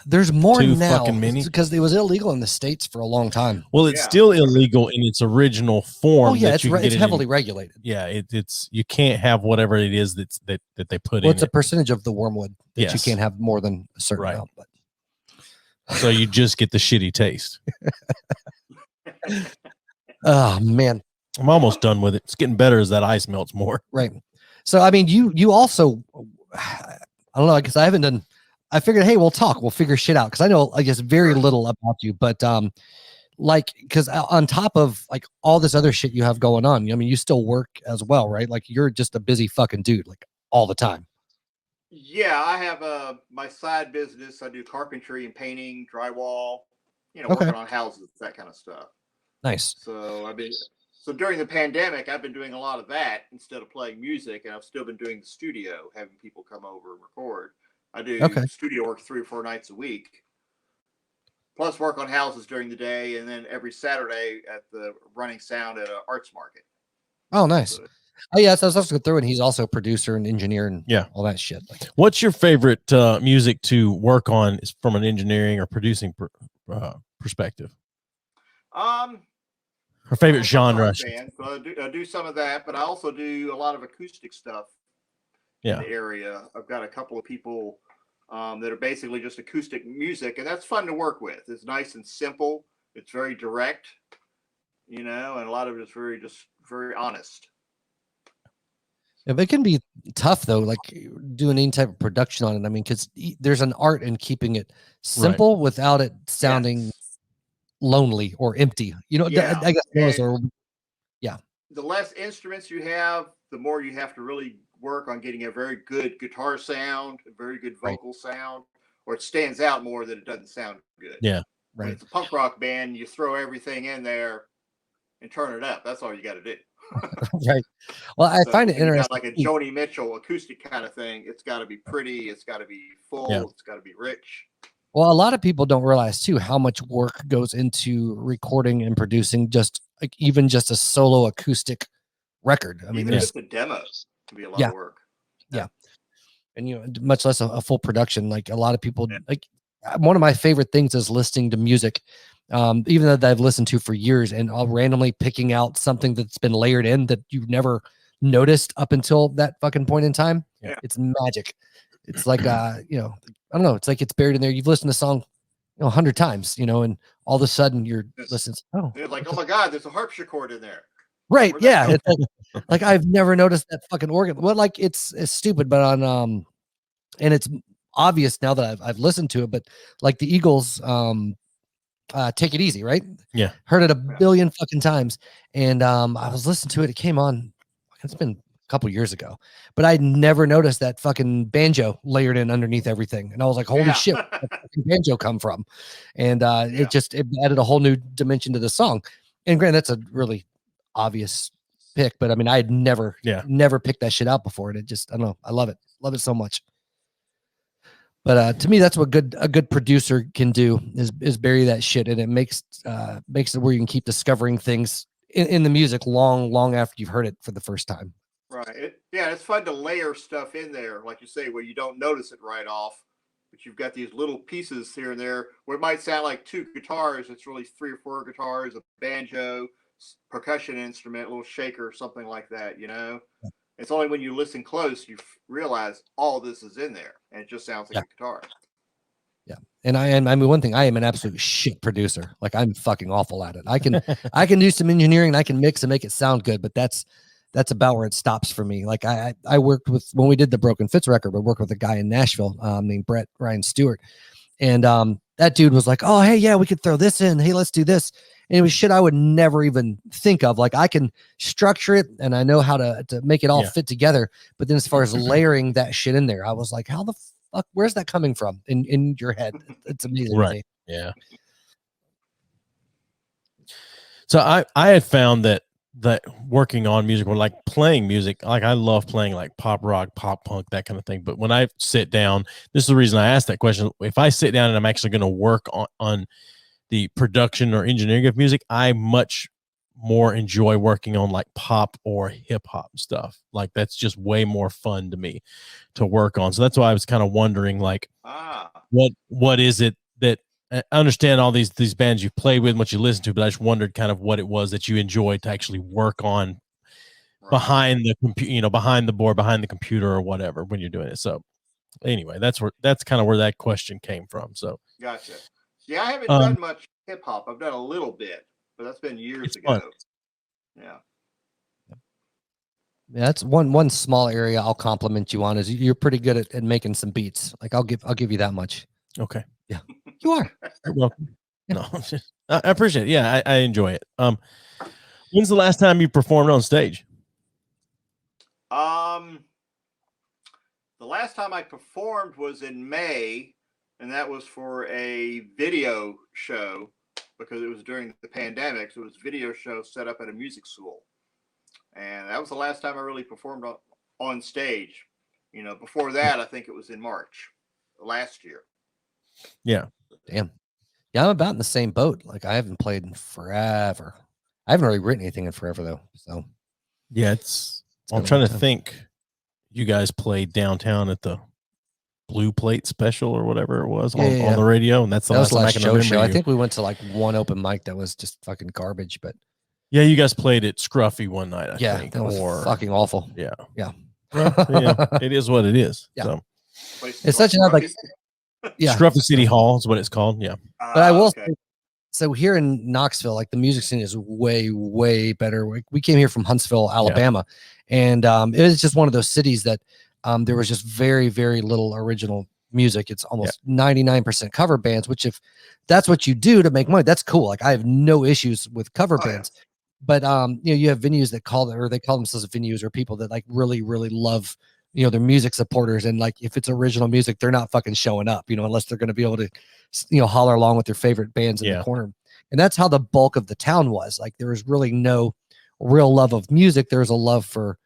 Speaker 1: There's more now,
Speaker 2: many,
Speaker 1: because it was illegal in the States for a long time.
Speaker 2: Well, it's still illegal in its original form.
Speaker 1: Oh yeah, it's heavily regulated.
Speaker 2: Yeah, it's you can't have whatever it is that they put in.
Speaker 1: Well, it's a percentage of the wormwood that you can't have more than a certain amount. But
Speaker 2: so you just get the shitty taste.
Speaker 1: Oh man,
Speaker 2: I'm almost done with it. It's getting better as that ice melts more.
Speaker 1: Right. So I mean, you also, I don't know, because I haven't done. I figured, hey, we'll figure shit out, because I know, I guess, very little about you, but because on top of like all this other shit you have going on, I mean, you still work as well, right? Like you're just a busy fucking dude, like all the time.
Speaker 3: Yeah, I have my side business. I do carpentry and painting, drywall, working on houses, that kind of stuff.
Speaker 1: Nice.
Speaker 3: So during the pandemic, I've been doing a lot of that instead of playing music, and I've still been doing the studio, having people come over and record. I do studio work 3 or 4 nights a week, plus work on houses during the day, and then every Saturday at the running sound at an arts market.
Speaker 1: Oh, nice. Oh yeah, so I was also going through, and he's also a producer and engineer and all that shit. Like,
Speaker 2: what's your favorite music to work on from an engineering or producing perspective? Her favorite genre.
Speaker 3: Band, so I do some of that, but I also do a lot of acoustic stuff in the area. I've got a couple of people that are basically just acoustic music, and that's fun to work with. It's nice and simple. It's very direct, you know, and a lot of it is very honest.
Speaker 1: It can be tough though, like doing any type of production on it. I mean, because there's an art in keeping it simple without it sounding lonely or empty. You know, I guess those are. Yeah.
Speaker 3: The less instruments you have, the more you have to really work on getting a very good guitar sound, a very good vocal sound, or it stands out more than it doesn't sound good.
Speaker 2: Yeah.
Speaker 3: When it's a punk rock band, you throw everything in there and turn it up. That's all you got to do.
Speaker 1: Right. Well, I find it interesting.
Speaker 3: Like a Joni Mitchell acoustic kind of thing. It's got to be pretty. It's got to be full. It's got to be rich.
Speaker 1: Well, a lot of people don't realize too how much work goes into recording and producing even just a solo acoustic record. I mean,
Speaker 3: even just the demos can be a lot of work.
Speaker 1: Yeah. And you know, much less a full production. Like a lot of people, like one of my favorite things is listening to music, even though that I've listened to for years, and I'll randomly picking out something that's been layered in that you've never noticed up until that fucking point in time.
Speaker 3: Yeah.
Speaker 1: It's magic. It's like you know, I don't know. It's like it's buried in there. You've listened to a song, 100 times, and all of a sudden you're listening.
Speaker 3: You're like, oh my God, there's a harpsichord in there.
Speaker 1: Right? Yeah. It's like I've never noticed that fucking organ. Well, like it's stupid, but on and it's obvious now that I've listened to it. But like the Eagles, Take It Easy, right?
Speaker 2: Yeah,
Speaker 1: heard it a billion fucking times, and I was listening to it. It came on. It's been couple years ago, but I'd never noticed that fucking banjo layered in underneath everything, and I was like, holy shit, where did the banjo come from? And it added a whole new dimension to the song. And granted, that's a really obvious pick, but I mean, I had never picked that shit out before, and it just, I don't know, I love it so much. But to me, that's what a good producer can do is bury that shit, and it makes it where you can keep discovering things in the music long after you've heard it for the first time.
Speaker 3: Right. It's fun to layer stuff in there, like you say, where you don't notice it right off, but you've got these little pieces here and there where it might sound like two guitars. It's really 3 or 4 guitars, a banjo, percussion instrument, a little shaker, something like that, you know? It's only when you listen close, you realize all this is in there, and it just sounds like a guitar.
Speaker 1: Yeah. And I mean, one thing, I am an absolute shit producer. Like, I'm fucking awful at it. I can do some engineering, and I can mix and make it sound good, but that's about where it stops for me. Like I worked with, when we did the Broken Fits record, we worked with a guy in Nashville named Brett Ryan Stewart. And that dude was like, oh, hey, yeah, we could throw this in. Hey, let's do this. And it was shit I would never even think of. Like, I can structure it and I know how to make it all fit together. But then as far as layering that shit in there, I was like, how the fuck, where's that coming from in your head? It's amazing.
Speaker 2: Right. Yeah. So I had found that working on music, or like playing music, like I love playing like pop rock, pop punk, that kind of thing. But when I sit down, this is the reason I asked that question. If I sit down and I'm actually going to work on the production or engineering of music, I much more enjoy working on like pop or hip hop stuff. Like that's just way more fun to me to work on. So that's why I was kind of wondering, like, what is it that, I understand all these bands you play with, what you listen to, but I just wondered kind of what it was that you enjoyed to actually work on behind the computer, behind the board, behind the computer or whatever when you're doing it. So anyway, that's kind of where that question came from. So
Speaker 3: gotcha. Yeah, I haven't done much hip hop. I've done a little bit, but that's been years ago.
Speaker 2: Fun.
Speaker 3: Yeah.
Speaker 1: Yeah, that's one small area I'll compliment you on, is you're pretty good at making some beats. Like I'll give you that much.
Speaker 2: Okay.
Speaker 1: Yeah, you are.
Speaker 2: You're welcome. No, I appreciate it. Yeah, I enjoy it. When's the last time you performed on stage?
Speaker 3: The last time I performed was in May, and that was for a video show because it was during the pandemic. So it was a video show set up at a music school, and that was the last time I really performed on stage. You know, before that, I think it was in March last year.
Speaker 2: Yeah.
Speaker 1: Damn. Yeah, I'm about in the same boat. Like I haven't played in forever. I haven't really written anything in forever though. So
Speaker 2: yeah, it's I'm trying to think. You guys played downtown at the Blue Plate special or whatever it was on the radio, and that's the last time I can remember
Speaker 1: show.
Speaker 2: you.
Speaker 1: I think we went to like one open mic that was just fucking garbage, but
Speaker 2: yeah, you guys played at Scruffy one night. I think
Speaker 1: that was fucking awful.
Speaker 2: Yeah.
Speaker 1: Well,
Speaker 2: it is what it is.
Speaker 1: Yeah.
Speaker 2: So.
Speaker 1: It's such an
Speaker 2: Scruffy City Hall is what it's called. Yeah.
Speaker 1: But I will say, so here in Knoxville, like the music scene is way, way better. We came here from Huntsville, Alabama, and it was just one of those cities that there was just very, very little original music. It's almost 99% cover bands, which if that's what you do to make money, that's cool. Like I have no issues with cover bands. But you have venues that call themselves venues, or people that like really, really love their music supporters, and like if it's original music, they're not fucking showing up, unless they're going to be able to holler along with their favorite bands in the corner. And that's how the bulk of the town was. Like there was really no real love of music. There was a love for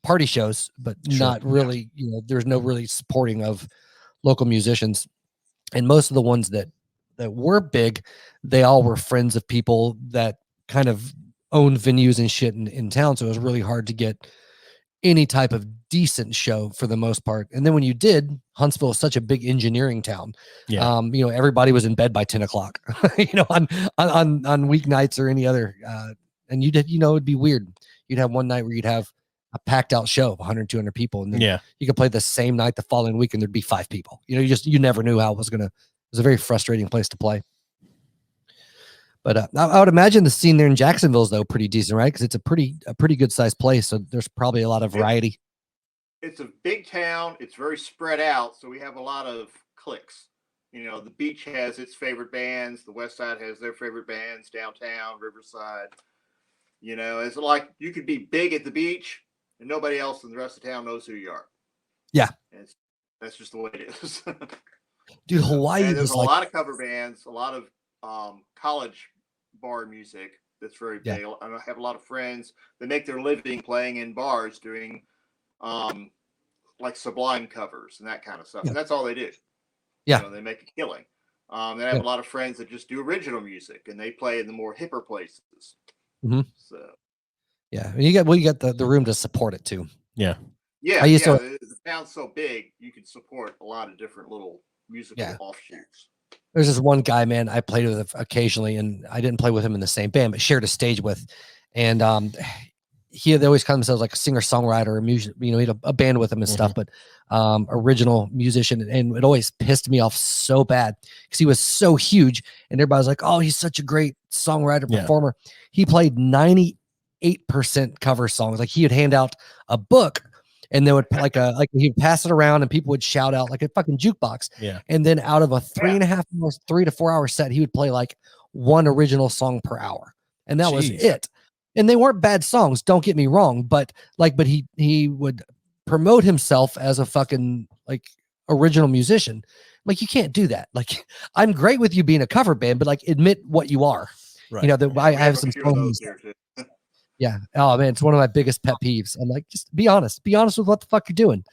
Speaker 1: party shows, but not really, there's no really supporting of local musicians. And most of the ones that were big, they all were friends of people that kind of owned venues and shit in town. So it was really hard to get any type of decent show for the most part. And then when you did, Huntsville is such a big engineering town. Yeah. Everybody was in bed by 10 o'clock, on weeknights or any other. And you did, it'd be weird. You'd have one night where you'd have a packed out show of 100, 200 people. And then you could play the same night the following week and there'd be 5 people. You never knew how it was a very frustrating place to play. But I would imagine the scene there in Jacksonville is though pretty decent, right? Because it's a pretty good sized place, so there's probably a lot of variety.
Speaker 3: It's a big town. It's very spread out, so we have a lot of cliques. The beach has its favorite bands. The West Side has their favorite bands. Downtown, Riverside. It's like you could be big at the beach, and nobody else in the rest of town knows who you are.
Speaker 1: Yeah,
Speaker 3: that's just the way it is.
Speaker 1: Dude, Hawaii.
Speaker 3: And there's a lot of cover bands, a lot of college bar music that's very big. I have a lot of friends that make their living playing in bars doing like Sublime covers and that kind of stuff. And that's all they do. Yeah. They make a killing. They have a lot of friends that just do original music and they play in the more hipper places.
Speaker 1: Mm-hmm.
Speaker 3: So
Speaker 1: you got the room to support it too.
Speaker 3: Yeah. The town's so big you can support a lot of different little musical offshoots.
Speaker 1: There's this one guy, man, I played with occasionally, and I didn't play with him in the same band, but shared a stage with. And they always call themselves like a singer-songwriter or music, he had a band with him and stuff, but original musician. And it always pissed me off so bad because he was so huge, and everybody was like, oh, he's such a great songwriter, performer. He played 98% cover songs. Like he would hand out a book, and they would he'd pass it around and people would shout out like a fucking jukebox. Yeah. And then out of a 3 to 4 hour set, he would play like one original song per hour. And that was it. And they weren't bad songs. Don't get me wrong. But he would promote himself as a fucking like original musician. Like you can't do that. Like I'm great with you being a cover band, but like admit what you are. Right. I have some songs. Yeah. Oh man, it's one of my biggest pet peeves. I'm like, just be honest. Be honest with what the fuck you're doing.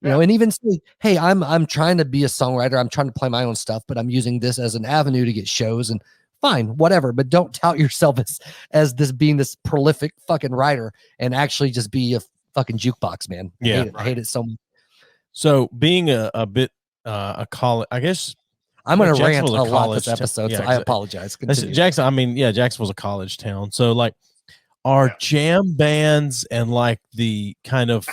Speaker 1: And even say, hey, I'm trying to be a songwriter. I'm trying to play my own stuff, but I'm using this as an avenue to get shows and fine, whatever. But don't tout yourself as this being this prolific fucking writer and actually just be a fucking jukebox, man.
Speaker 2: Yeah.
Speaker 1: I hate it so much.
Speaker 2: So being a bit a college, I guess
Speaker 1: I'm going to rant a lot this episode, so I apologize.
Speaker 2: Jacksonville's a college town. So like, are jam bands and like the kind of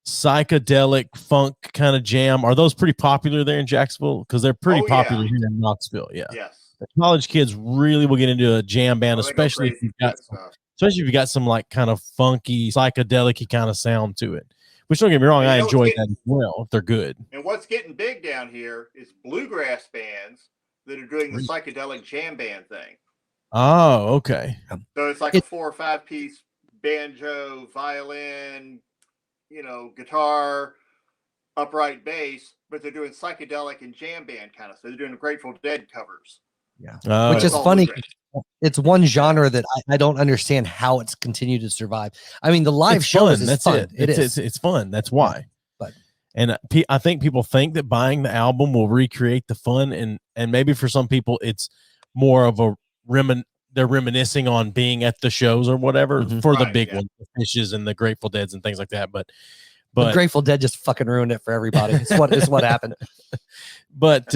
Speaker 2: psychedelic funk kind of jam, are those pretty popular there in Jacksonville? Because they're pretty popular here in Knoxville. Yeah. Yes. The college kids really will get into a jam band, especially if you've got some like kind of funky, psychedelic kind of sound to it. Which don't get me wrong, I enjoy that as well if they're good.
Speaker 3: And what's getting big down here is bluegrass bands that are doing the psychedelic jam band thing.
Speaker 2: Oh, okay.
Speaker 3: So it's like a 4 or 5 piece banjo, violin, guitar, upright bass, but they're doing psychedelic and jam band kind of stuff. They're doing Grateful Dead covers.
Speaker 1: Yeah. Which is funny. It's one genre that I don't understand how it's continued to survive. I mean, the live shows is fun.
Speaker 2: It's fun. That's why. And I think people think that buying the album will recreate the fun, and maybe for some people it's more of a they're reminiscing on being at the shows or whatever for the big ones, the Fishes and the Grateful Deads and things like that. But
Speaker 1: the Grateful Dead just fucking ruined it for everybody. It's what happened.
Speaker 2: But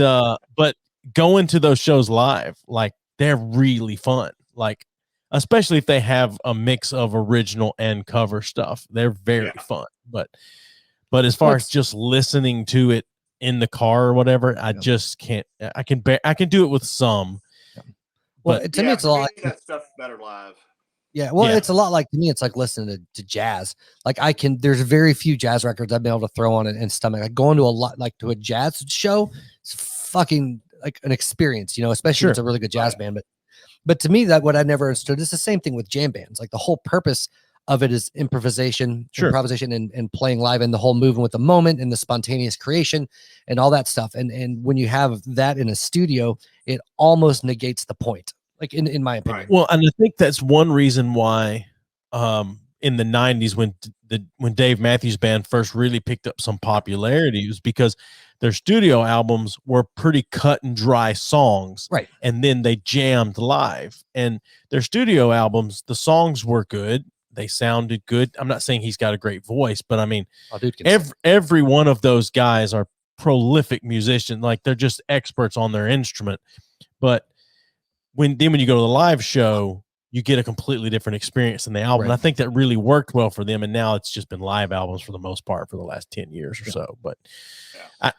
Speaker 2: going to those shows live, like, they're really fun. Like, especially if they have a mix of original and cover stuff, they're very fun. But as far as just listening to it in the car or whatever, I just can't. I can do it with some.
Speaker 1: Well, to me, it's a lot.
Speaker 3: That stuff's better live.
Speaker 1: Yeah, well, it's a lot like, to me, it's like listening to jazz. Like, there's very few jazz records I've been able to throw on and stomach. Like, going to a jazz show, it's fucking like an experience, especially if it's a really good jazz band. But to me, that what I never understood is the same thing with jam bands. Like, the whole purpose of it is improvisation and playing live, and the whole moving with the moment and the spontaneous creation and all that stuff. And when you have that in a studio, it almost negates the point, like in my opinion.
Speaker 3: Right.
Speaker 2: Well, and I think that's one reason why in the 90s when Dave Matthews Band first really picked up some popularity was because their studio albums were pretty cut and dry songs.
Speaker 1: Right.
Speaker 2: And then they jammed live. And their studio albums, the songs were good. They sounded good. I'm not saying he's got a great voice, but I mean, every one of those guys are prolific musicians. Like, they're just experts on their instrument. But when you go to the live show, you get a completely different experience than the album.
Speaker 1: Right.
Speaker 2: And I think that really worked well for them. And now it's just been live albums for the most part for the last 10 years or so. But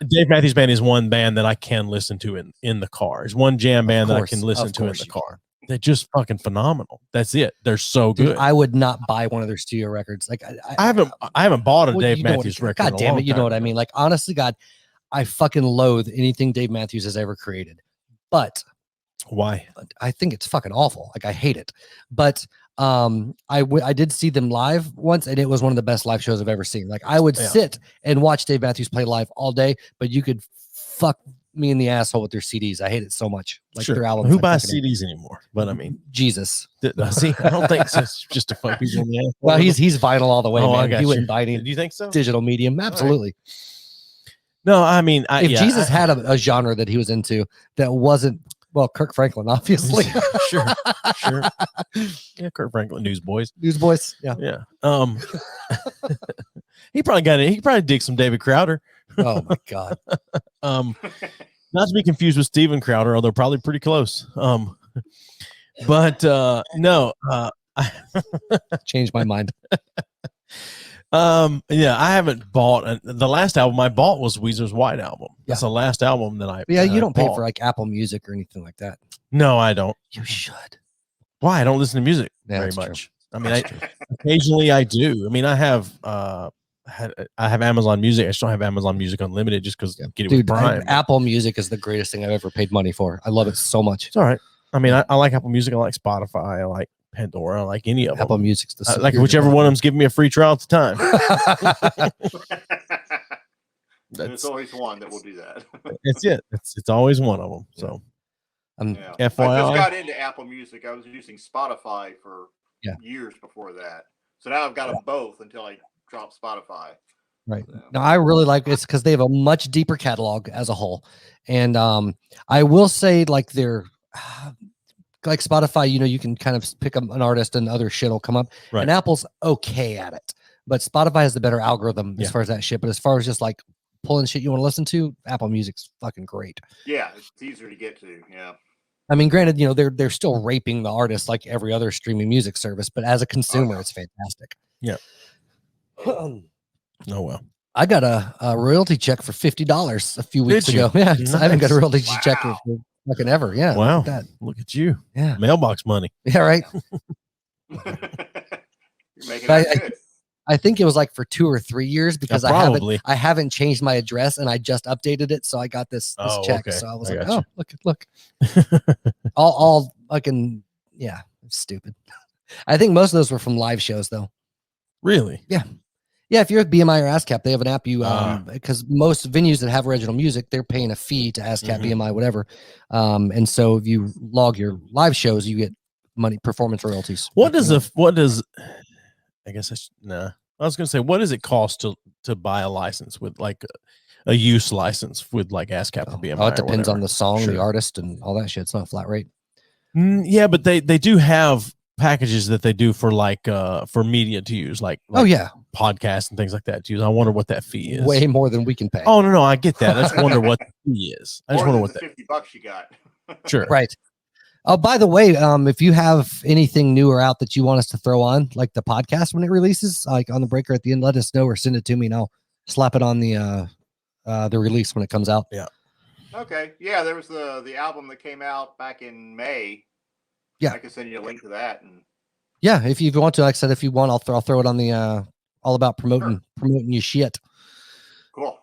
Speaker 2: Dave Matthews Band is one band that I can listen to in the car. It's one jam band that I can listen to in the car. They're just fucking phenomenal. That's it. They're so good.
Speaker 1: Dude, I would not buy one of their studio records. Like, I
Speaker 2: haven't bought a Dave Matthews record.
Speaker 1: God damn it, you know what I mean? Like, honestly, God, I fucking loathe anything Dave Matthews has ever created. But
Speaker 2: why?
Speaker 1: I think it's fucking awful. Like, I hate it. But I did see them live once, and it was one of the best live shows I've ever seen. Like, I would sit and watch Dave Matthews play live all day, but you could fuck me in the asshole with their CDs. I hate it so much. Like, their albums.
Speaker 2: Who buys CDs anymore? But I mean,
Speaker 1: Jesus.
Speaker 2: See, I don't think so. It's just to fuck people in the asshole.
Speaker 1: Well, he's vinyl all the way, man. He wouldn't buy any.
Speaker 2: Do you think so?
Speaker 1: Digital medium, absolutely.
Speaker 2: Right. No, I mean,
Speaker 1: if Jesus had a genre that he was into that wasn't, well, Kirk Franklin, obviously.
Speaker 2: Sure. Yeah, Kirk Franklin, Newsboys. Yeah. He probably digs some David Crowder.
Speaker 1: Oh my God.
Speaker 2: Not to be confused with Steven Crowder, although probably pretty close. But no,
Speaker 1: changed my mind.
Speaker 2: Yeah, I haven't bought the last album I bought was Weezer's White Album. That's the last album that I.
Speaker 1: Yeah, you don't pay for like Apple Music or anything like that.
Speaker 2: No, I don't.
Speaker 1: You should.
Speaker 2: Why? I don't listen to music very much. True. I mean, occasionally I do. I mean, I have Amazon Music. I still have Amazon Music Unlimited just because get it with Prime.
Speaker 1: Apple Music is the greatest thing I've ever paid money for. I love it so much.
Speaker 2: It's all right. I mean, I like Apple Music. I like Spotify. I like Pandora. I like any of them.
Speaker 1: Apple Music's the
Speaker 2: like whichever one of them's giving me a free trial at the time.
Speaker 3: There's always one that will do that.
Speaker 2: That's it. It's always one of them. So,
Speaker 3: FYI, I just got into Apple Music. I was using Spotify for years before that. So now I've got them both until I drop Spotify.
Speaker 1: Right. Now I really like it's because they have a much deeper catalog as a whole, and I will say like they're. Like Spotify, you can kind of pick up an artist and other shit will come up. Right. And Apple's okay at it, but Spotify has the better algorithm as far as that shit. But as far as just like pulling shit you want to listen to, Apple Music's fucking great.
Speaker 3: Yeah, it's easier to get to. Yeah.
Speaker 1: I mean, granted, they're still raping the artist like every other streaming music service, but as a consumer, it's fantastic.
Speaker 2: Yeah. Oh well.
Speaker 1: I got a royalty check for $50 a few weeks ago. Yeah, nice. I haven't got a royalty check for fucking ever. Yeah.
Speaker 2: Wow. Look at you.
Speaker 1: Yeah.
Speaker 2: Mailbox money.
Speaker 1: Yeah. Right.
Speaker 3: You're making it good.
Speaker 1: I think it was like for 2 or 3 years because I haven't changed my address and I just updated it. So I got this check. Okay. So I was like, look. all fucking, yeah, it's stupid. I think most of those were from live shows though.
Speaker 2: Really?
Speaker 1: Yeah. Yeah, if you're at BMI or ASCAP, they have an app because most venues that have original music, they're paying a fee to ASCAP, BMI, whatever. And so if you log your live shows, you get money, performance royalties.
Speaker 2: I was going to say, what does it cost to buy a license with like a use license with like ASCAP or BMI?
Speaker 1: It depends on the song, the artist, and all that shit. It's not a flat rate.
Speaker 2: Yeah, but they do have packages that they do for like for media to use, like podcasts and things like that to use. I wonder what that fee is.
Speaker 1: Way more than we can pay.
Speaker 2: Oh no, I get that. I just wonder what the fee is. I just wonder what
Speaker 3: the $50 you got.
Speaker 2: Sure.
Speaker 1: Right. Oh, by the way, if you have anything new or out that you want us to throw on, like the podcast when it releases, like on the breaker at the end, let us know or send it to me, and I'll slap it on the release when it comes out.
Speaker 2: Yeah.
Speaker 3: Okay. Yeah, there was the album that came out back in May.
Speaker 1: Yeah,
Speaker 3: I can send you a link to that. And
Speaker 1: yeah, if you want to, like I said, if you want, I'll throw it on the all about promoting your shit.
Speaker 3: Cool.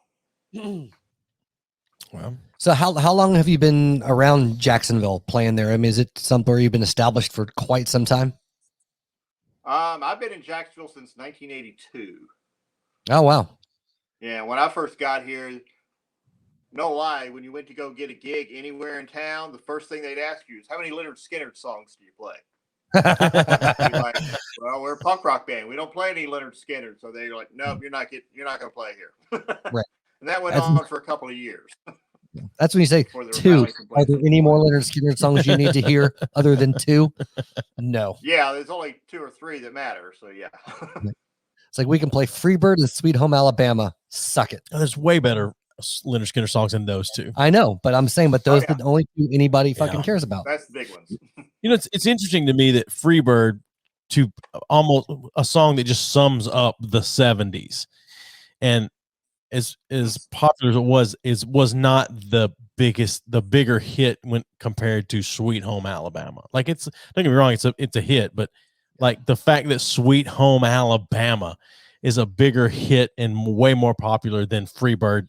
Speaker 2: Well,
Speaker 1: so how long have you been around Jacksonville playing there? I mean, is it somewhere you've been established for quite some time?
Speaker 3: I've been in Jacksonville since 1982.
Speaker 1: Oh wow.
Speaker 3: Yeah, when I first got here, no lie, when you went to go get a gig anywhere in town, the first thing they'd ask you is, how many Leonard Skinner songs do you play? You're like, well, we're a punk rock band. We don't play any Leonard Skinner. So they're like, nope, you're not going to play here.
Speaker 1: Right.
Speaker 3: And that went on for a couple of years.
Speaker 1: That's when you say two. Are there any more Leonard Skinner songs you need to hear other than two? No.
Speaker 3: Yeah, there's only 2 or 3 that matter. So yeah.
Speaker 1: It's like we can play Freebird and Sweet Home Alabama. Suck it.
Speaker 2: Oh, there's way better Leonard Skinner songs than those two.
Speaker 1: I know, but I'm saying, but those are the only two anybody fucking cares about.
Speaker 3: That's the big ones.
Speaker 2: You know, it's interesting to me that Freebird, to almost a song that just sums up the 70s, and as popular as it was not the bigger hit when compared to Sweet Home Alabama. Like, don't get me wrong, it's a hit, but like the fact that Sweet Home Alabama is a bigger hit and way more popular than Freebird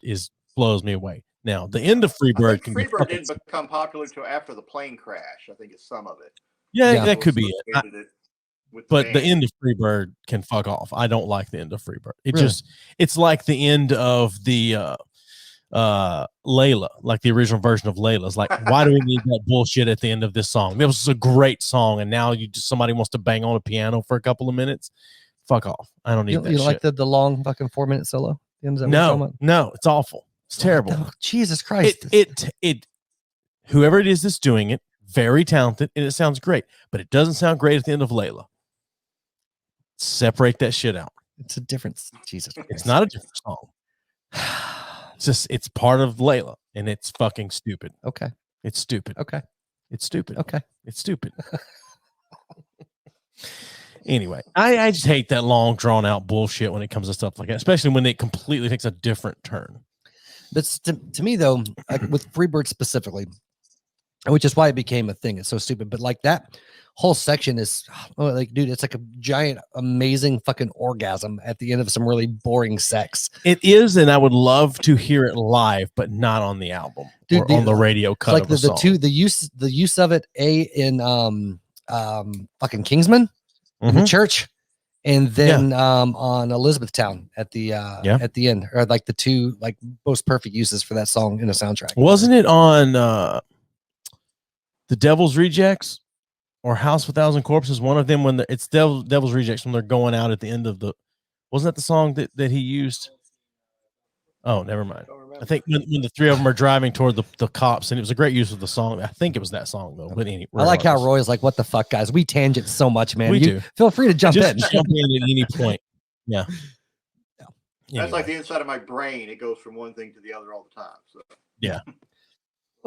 Speaker 2: blows me away. Now, the end of Freebird
Speaker 3: Freebird didn't become popular until after the plane crash. I think it's some of it.
Speaker 2: Yeah. That could be it. But the end of Freebird can fuck off. I don't like the end of Freebird. It's like the end of the Layla, like the original version of Layla. It's like, why do we need that bullshit at the end of this song? It was a great song, and now somebody wants to bang on a piano for a couple of minutes. Fuck off. I don't need that shit.
Speaker 1: You like the long fucking 4-minute solo?
Speaker 2: No, it's awful. It's terrible.
Speaker 1: Oh, Jesus Christ.
Speaker 2: It whoever it is that's doing it, very talented, and it sounds great, but it doesn't sound great at the end of Layla. Separate that shit out.
Speaker 1: It's a difference. Jesus Christ.
Speaker 2: It's not a different song. It's part of Layla, and it's fucking stupid.
Speaker 1: Okay.
Speaker 2: It's stupid.
Speaker 1: Okay.
Speaker 2: It's stupid.
Speaker 1: Okay.
Speaker 2: It's stupid. Anyway, I just hate that long, drawn out bullshit when it comes to stuff like that, especially when it completely takes a different turn.
Speaker 1: But to me, though, like with Freebird specifically, which is why it became a thing. It's so stupid. But like that whole section is like, dude, it's like a giant, amazing fucking orgasm at the end of some really boring sex.
Speaker 2: It is, and I would love to hear it live, but not on the album, dude, or on the radio cut.
Speaker 1: Like the use of it in fucking Kingsman. In the church, and then on Elizabethtown at the end, or like the two like most perfect uses for that song in a soundtrack.
Speaker 2: Wasn't it on The Devil's Rejects or House of 1,000 Corpses? One of them, when it's Devil's Rejects, when they're going out at the end of wasn't that the song that he used? Oh, never mind. I think when the three of them are driving toward the cops, and it was a great use of the song. I think it was that song though. But anyway,
Speaker 1: I like how Roy's like, "What the fuck, guys? We tangent so much, man.
Speaker 2: We do.
Speaker 1: Feel free to jump in.
Speaker 2: Jump in at any point." Yeah.
Speaker 3: That's like the inside of my brain. It goes from one thing to the other all the time. So
Speaker 2: yeah,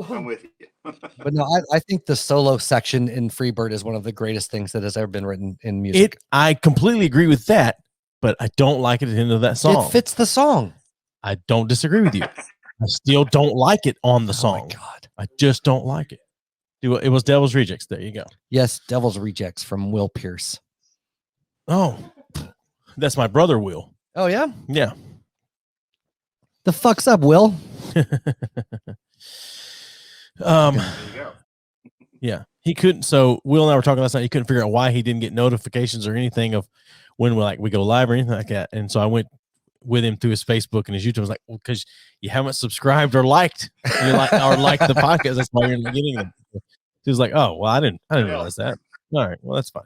Speaker 3: I'm with you.
Speaker 1: But no, I think the solo section in Freebird is one of the greatest things that has ever been written in music.
Speaker 2: I completely agree with that, but I don't like it at the end of that song.
Speaker 1: It fits the song.
Speaker 2: I don't disagree with you. I still don't like it on the song.
Speaker 1: Oh my God.
Speaker 2: I just don't like it. It was Devil's Rejects. There you go.
Speaker 1: Yes, Devil's Rejects from Will Pierce.
Speaker 2: Oh, that's my brother, Will.
Speaker 1: Oh, yeah?
Speaker 2: Yeah.
Speaker 1: The fuck's up, Will?
Speaker 2: Yeah. He couldn't. So Will and I were talking last night. He couldn't figure out why he didn't get notifications or anything of when we go live or anything like that. And so I went with him through his Facebook and his YouTube. I was like, well, because you haven't subscribed or liked the podcast. That's why you're not getting them. He was like, oh, well, I didn't realize that. All right, well, that's fine.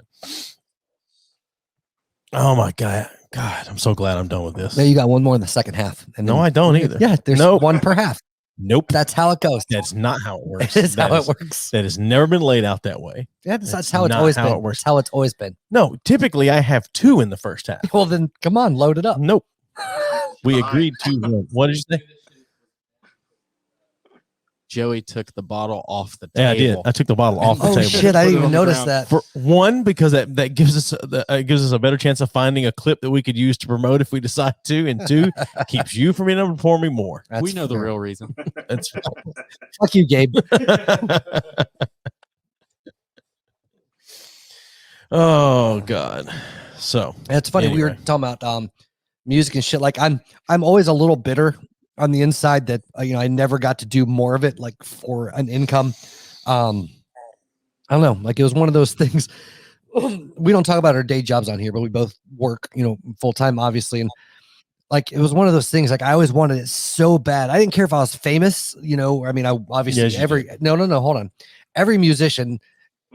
Speaker 2: Oh my God, I'm so glad I'm done with this.
Speaker 1: No, you got one more in the second half.
Speaker 2: And no, I don't either.
Speaker 1: Yeah, there's one per half.
Speaker 2: Nope.
Speaker 1: That's how it goes.
Speaker 2: That's not how it works.
Speaker 1: That is how it works.
Speaker 2: That has never been laid out that way.
Speaker 1: Yeah, that's how it's always been. That's how it's always been.
Speaker 2: No, typically I have 2 in the first half.
Speaker 1: Well, then come on, load it up.
Speaker 2: Nope. We agreed to 1. What did you say?
Speaker 4: Joey took the bottle off the table.
Speaker 2: Yeah, I did. I took the bottle off the table.
Speaker 1: Oh shit! I didn't even notice that.
Speaker 2: For 1, because that gives us a better chance of finding a clip that we could use to promote if we decide to, and 2, keeps you from being able to pour me more.
Speaker 4: We know the real reason.
Speaker 2: That's
Speaker 1: fuck you, Gabe.
Speaker 2: Oh God. So
Speaker 1: it's funny.
Speaker 2: anyway.
Speaker 1: We were talking about music and shit. Like I'm always a little bitter on the inside that I never got to do more of it, like for an income. I don't know. Like it was one of those things. We don't talk about our day jobs on here, but we both work, full time, obviously. And like it was one of those things. Like I always wanted it so bad. I didn't care if I was famous. I mean, I obviously no, hold on. Every musician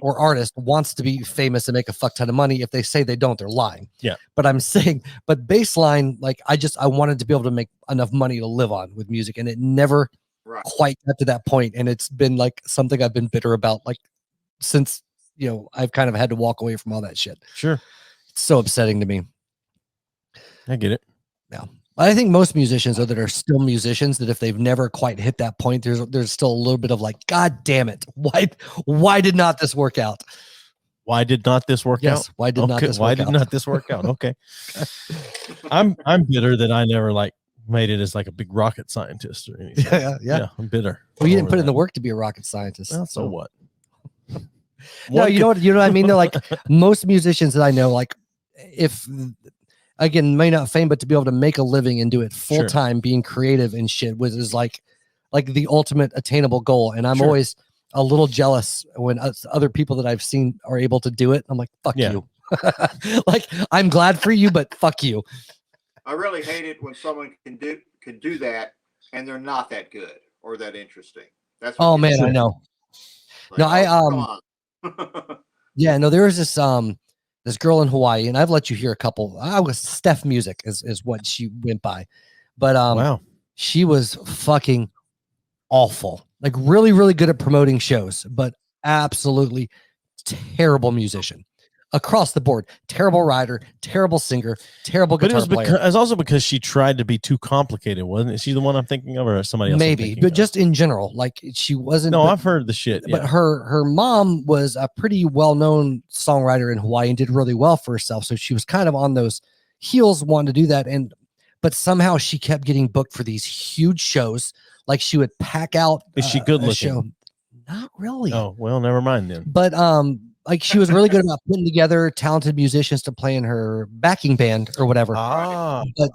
Speaker 1: or artist wants to be famous and make a fuck ton of money. If they say they don't, they're lying.
Speaker 2: Yeah.
Speaker 1: But I'm saying, baseline, like I wanted to be able to make enough money to live on with music, and it never quite got to that point. And it's been like something I've been bitter about, like since I've kind of had to walk away from all that shit.
Speaker 2: Sure.
Speaker 1: It's so upsetting to me.
Speaker 2: I get it.
Speaker 1: Yeah. I think most musicians that are still musicians, that if they've never quite hit that point, there's still a little bit of like, God damn it. Why did not this work out?
Speaker 2: Why did not this work out?
Speaker 1: Why did not this work out?
Speaker 2: Why did not this work out? Okay. I'm bitter that I never made it as like a big rocket scientist or anything.
Speaker 1: Yeah.
Speaker 2: I'm bitter.
Speaker 1: Well, you didn't put in the work to be a rocket scientist.
Speaker 2: Well, so what?
Speaker 1: No, you know what I mean? They're like most musicians that I know, like if again, may not fame, but to be able to make a living and do it full time, being creative and shit is like the ultimate attainable goal. And I'm always a little jealous when other people that I've seen are able to do it. I'm like, fuck you. Like, I'm glad for you, but fuck you.
Speaker 3: I really hate it when someone can do that and they're not that good or that interesting. That's
Speaker 1: I know.
Speaker 3: Like,
Speaker 1: no, yeah, no, there was this girl in Hawaii, and I've let you hear a couple. I was Steph Music is what she went by, but
Speaker 2: wow,
Speaker 1: she was fucking awful. Like really, really good at promoting shows, but absolutely terrible musician across the board. Terrible writer, terrible singer, terrible guitar player.
Speaker 2: It was also because she tried to be too complicated, wasn't it? Is she the one I'm thinking of, or somebody else?
Speaker 1: Maybe, but just in general, like she wasn't.
Speaker 2: No, I've heard the shit.
Speaker 1: But her mom was a pretty well-known songwriter in Hawaii and did really well for herself. So she was kind of on those heels wanting to do that. But somehow she kept getting booked for these huge shows. Like she would pack out.
Speaker 2: Is she good looking?
Speaker 1: Show. Not really.
Speaker 2: Oh, well, never mind then.
Speaker 1: But like she was really good about putting together talented musicians to play in her backing band or whatever.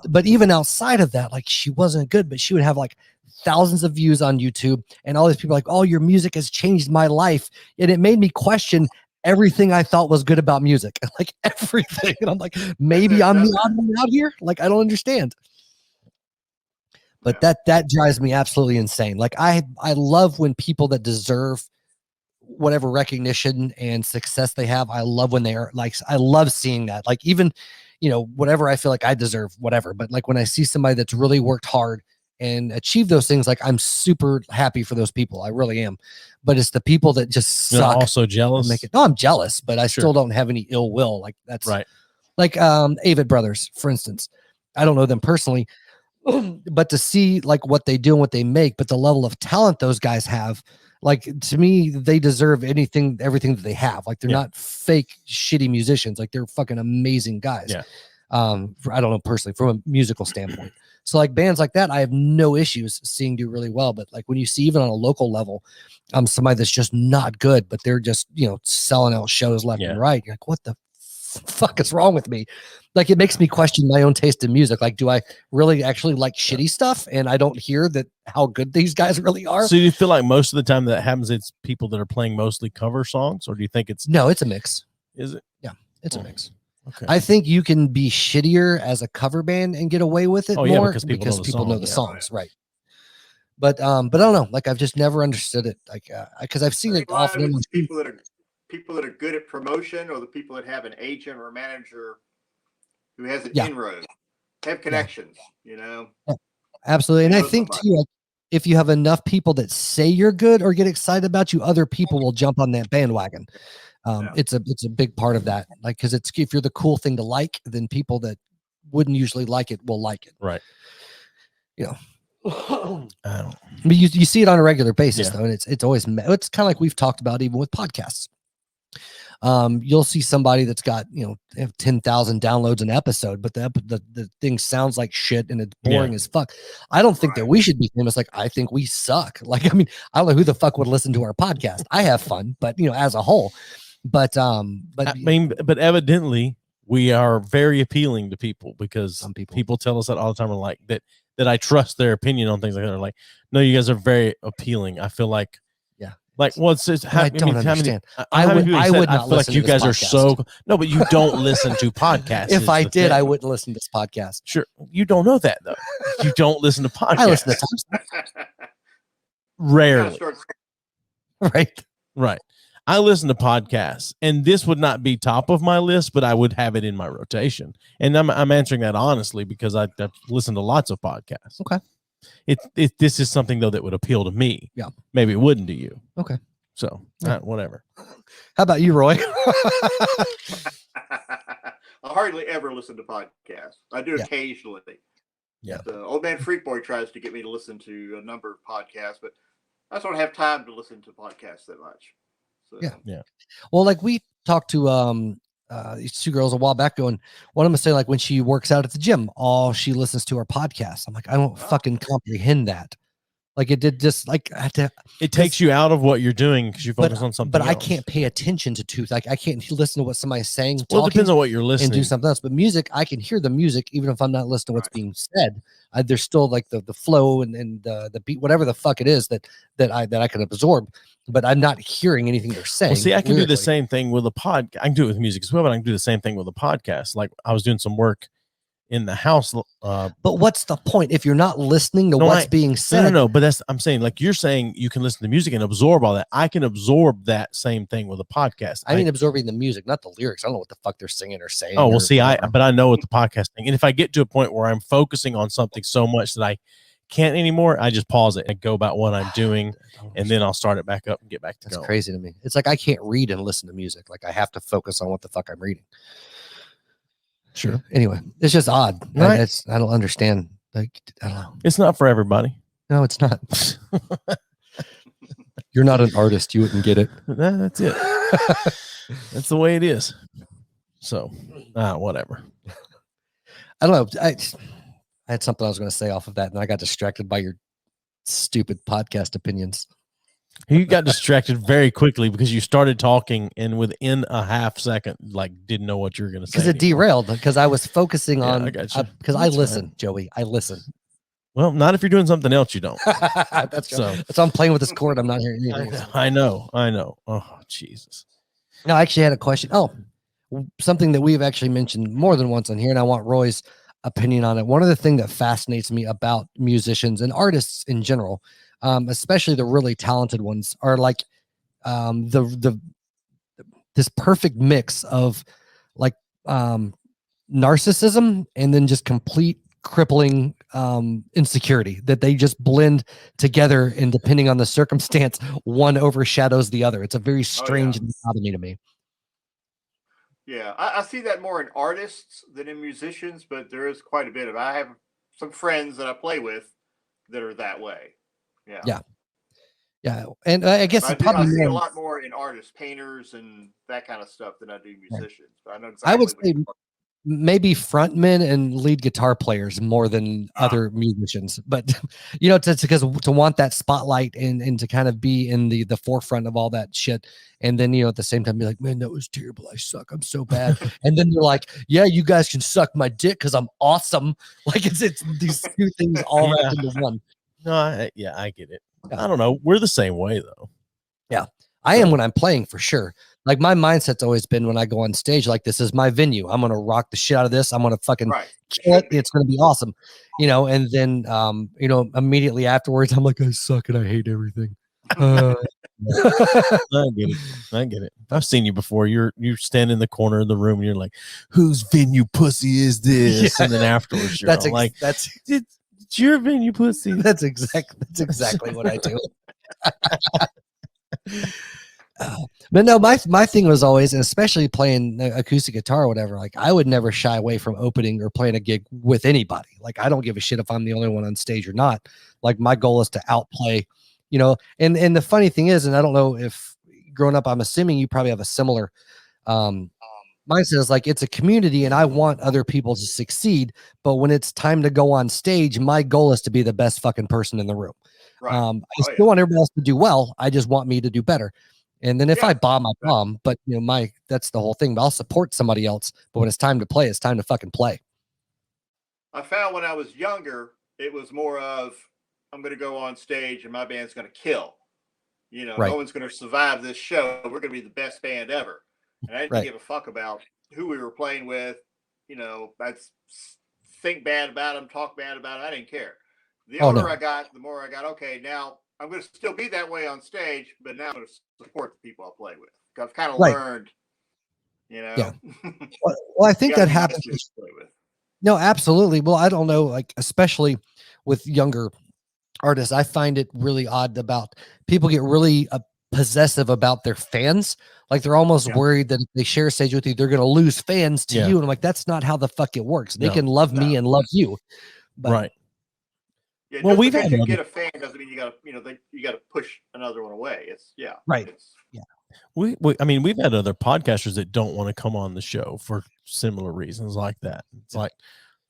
Speaker 1: But even outside of that, like she wasn't good, but she would have like thousands of views on YouTube, and all these people are like, oh, your music has changed my life. And it made me question everything I thought was good about music, like everything. And I'm like, maybe I'm the odd one out here. Like, I don't understand. But that drives me absolutely insane. Like I love when people that deserve whatever recognition and success they have, I love when they are like, I love seeing that. Like even, whatever I feel like I deserve, whatever. But like when I see somebody that's really worked hard and achieved those things, like I'm super happy for those people. I really am. But it's the people that just suck.
Speaker 2: You're also jealous.
Speaker 1: No, I'm jealous, but I still don't have any ill will. Like that's
Speaker 2: right.
Speaker 1: Like Avid Brothers, for instance. I don't know them personally, but to see like what they do and what they make, but the level of talent those guys have, like to me, they deserve everything that they have. Like they're not fake shitty musicians. Like they're fucking amazing guys.
Speaker 2: Yeah.
Speaker 1: I don't know personally from a musical standpoint. So like bands like that, I have no issues seeing do really well. But like when you see even on a local level, somebody that's just not good, but they're just, selling out shows left and right. You're like, what the fuck is wrong with me? Like it makes me question my own taste in music. Like, do I really actually like shitty stuff? And I don't hear that how good these guys really are.
Speaker 2: So do you feel like most of the time that happens, it's people that are playing mostly cover songs, or do you think it's
Speaker 1: no, it's a mix.
Speaker 2: Is it?
Speaker 1: Yeah, it's a mix.
Speaker 2: Okay.
Speaker 1: I think you can be shittier as a cover band and get away with it more because people know the songs, right? But I don't know. Like I've just never understood it. Like because I've seen it often.
Speaker 3: People that are good at promotion, or the people that have an agent or a manager who has an inroad, have connections.
Speaker 1: Absolutely, and I think too. if you have enough people that say you're good or get excited about you, other people will jump on that bandwagon. It's a big part of that. Like, because it's if you're the cool thing to like, then people that wouldn't usually like it will like it.
Speaker 2: Right.
Speaker 1: You know. I mean, you see it on a regular basis though, and it's always kind of like we've talked about even with podcasts. You'll see somebody that's got 10,000 downloads an episode, but the thing sounds like shit and it's boring as fuck. I don't think that we should be famous. Like, I think we suck. Like, I mean, I don't know who the fuck would listen to our podcast. I have fun, but as a whole, but
Speaker 2: evidently we are very appealing to people, because
Speaker 1: some
Speaker 2: people tell us that all the time. And like that I trust their opinion on things like that. They're like, no, you guys are very appealing. I feel like, like, well,
Speaker 1: I don't understand.
Speaker 2: I would not. I feel like you guys are so no, but you don't listen to podcasts.
Speaker 1: If I did, I wouldn't listen to this podcast.
Speaker 2: Sure, you don't know that though. You don't listen to podcasts.
Speaker 1: I listen to
Speaker 2: rarely.
Speaker 1: Right.
Speaker 2: I listen to podcasts, and this would not be top of my list, but I would have it in my rotation. And I'm answering that honestly because I've listened to lots of podcasts.
Speaker 1: Okay.
Speaker 2: This is something though that would appeal to me.
Speaker 1: Yeah.
Speaker 2: Maybe it wouldn't to you.
Speaker 1: Okay.
Speaker 2: So whatever.
Speaker 1: How about you, Roy?
Speaker 3: I hardly ever listen to podcasts. I do occasionally.
Speaker 2: Yeah.
Speaker 3: The Old Man Freak Boy tries to get me to listen to a number of podcasts, but I just don't have time to listen to podcasts that much. So.
Speaker 2: Yeah.
Speaker 1: Well, like we talked to these two girls a while back ago, and one of them was saying like when she works out at the gym, all she listens to are podcasts. I'm like, I don't fucking comprehend that. Like it did just like I had to.
Speaker 2: It takes you out of what you're doing because you focus on something.
Speaker 1: But
Speaker 2: else.
Speaker 1: I can't pay attention to two. Like I can't listen to what somebody's saying.
Speaker 2: Well, it depends on what you're listening
Speaker 1: and do something else. But music, I can hear the music even if I'm not listening to what's being said. There's still like the flow and the beat, whatever the fuck it is that I can absorb. But I'm not hearing anything they're saying.
Speaker 2: Well, see, I can do the same thing with a podcast. I can do it with music as well, but I can do the same thing with a podcast. Like I was doing some work in the house.
Speaker 1: But what's the point if you're not listening to what's being said?
Speaker 2: No. But I'm saying, like you're saying, you can listen to music and absorb all that. I can absorb that same thing with a podcast.
Speaker 1: I mean, absorbing the music, not the lyrics. I don't know what the fuck they're singing or saying.
Speaker 2: Oh, well, see, but I know what the podcast thing. And if I get to a point where I'm focusing on something so much that I can't anymore, I just pause it and go about what I'm doing, and then I'll start it back up and get back to going.
Speaker 1: That's crazy to me. It's like I can't read and listen to music. Like I have to focus on what the fuck I'm reading. Sure. Anyway, it's just odd. Right? I don't understand. Like I don't know.
Speaker 2: It's not for everybody.
Speaker 1: No, it's not. You're not an artist. You wouldn't get it.
Speaker 2: That's it. That's the way it is. So, whatever.
Speaker 1: I don't know. I had something I was going to say off of that, and I got distracted by your stupid podcast opinions.
Speaker 2: You got distracted very quickly because you started talking, and within a half second, like didn't know what you were going to say.
Speaker 1: Because it derailed. Because I was focusing on. Because I listen,
Speaker 2: fine.
Speaker 1: Joey. I listen.
Speaker 2: Well, not if you're doing something else. You don't.
Speaker 1: That's so. That's why I'm playing with this cord. I'm not hearing anything.
Speaker 2: I know. Oh, Jesus.
Speaker 1: No, I actually had a question. Oh, something that we've actually mentioned more than once on here, and I want Roy's opinion on it. One of the things that fascinates me about musicians and artists in general, especially the really talented ones, are like this perfect mix of like narcissism and then just complete crippling insecurity that they just blend together, and depending on the circumstance, one overshadows the other. It's a very strange dichotomy to me.
Speaker 3: Yeah, I see that more in artists than in musicians, but there is quite a bit of. I have some friends that I play with that are that way. Yeah, and I guess I see a lot more in artists, painters, and that kind of stuff than I do musicians. But I know exactly.
Speaker 1: I would say maybe frontmen and lead guitar players more than other musicians, but to want that spotlight and to kind of be in the forefront of all that shit, and then at the same time be like, man, that was terrible, I suck, I'm so bad. And then you're like, yeah, you guys can suck my dick because I'm awesome. Like it's these two things all wrapped into one.
Speaker 2: No, I get it. I don't know, we're the same way though.
Speaker 1: Yeah, I am when I'm playing, for sure. Like my mindset's always been when I go on stage, like this is my venue. I'm going to rock the shit out of this. I'm going to fucking kill it. It's going to be awesome. And then, immediately afterwards, I'm like, I suck and I hate everything.
Speaker 2: I get it. I've seen you before. You stand in the corner of the room and you're like, whose venue pussy is this? Yeah. And then afterwards, you're It's your venue, pussy.
Speaker 1: That's exactly what I do. But no, my thing was always, and especially playing acoustic guitar or whatever, like I would never shy away from opening or playing a gig with anybody. Like I don't give a shit if I'm the only one on stage or not. Like my goal is to outplay, you know. And the funny thing is, and I don't know if growing up, I'm assuming you probably have a similar mindset. Is like it's a community, and I want other people to succeed. But when it's time to go on stage, my goal is to be the best fucking person in the room.
Speaker 3: Right.
Speaker 1: I still want everybody else to do well. I just want me to do better. And then if I bomb, I bomb. But you know, that's the whole thing. But I'll support somebody else. But when it's time to play, it's time to fucking play.
Speaker 3: I found when I was younger, it was more of I'm going to go on stage and my band's going to kill. You know, no one's going to survive this show. We're going to be the best band ever. And I didn't give a fuck about who we were playing with. You know, I'd think bad about them, talk bad about them. I didn't care. The older I got, the more I got, okay, now I'm going to still be that way on stage, but now I'm going to support the people I play with. I've kind of learned, you know.
Speaker 1: Yeah. Well, I think that happens. No, absolutely. Well, I don't know, like, especially with younger artists, I find it really odd about people get really possessive about their fans. Like they're almost worried that if they share a stage with you, they're going to lose fans to you. And I'm like, that's not how the fuck it works. They can love me and love you. But,
Speaker 3: yeah, well, we've had to get a fan doesn't mean you got to, you know, you got to push another one away. It's
Speaker 2: I mean, we've had other podcasters that don't want to come on the show for similar reasons like that. It's like,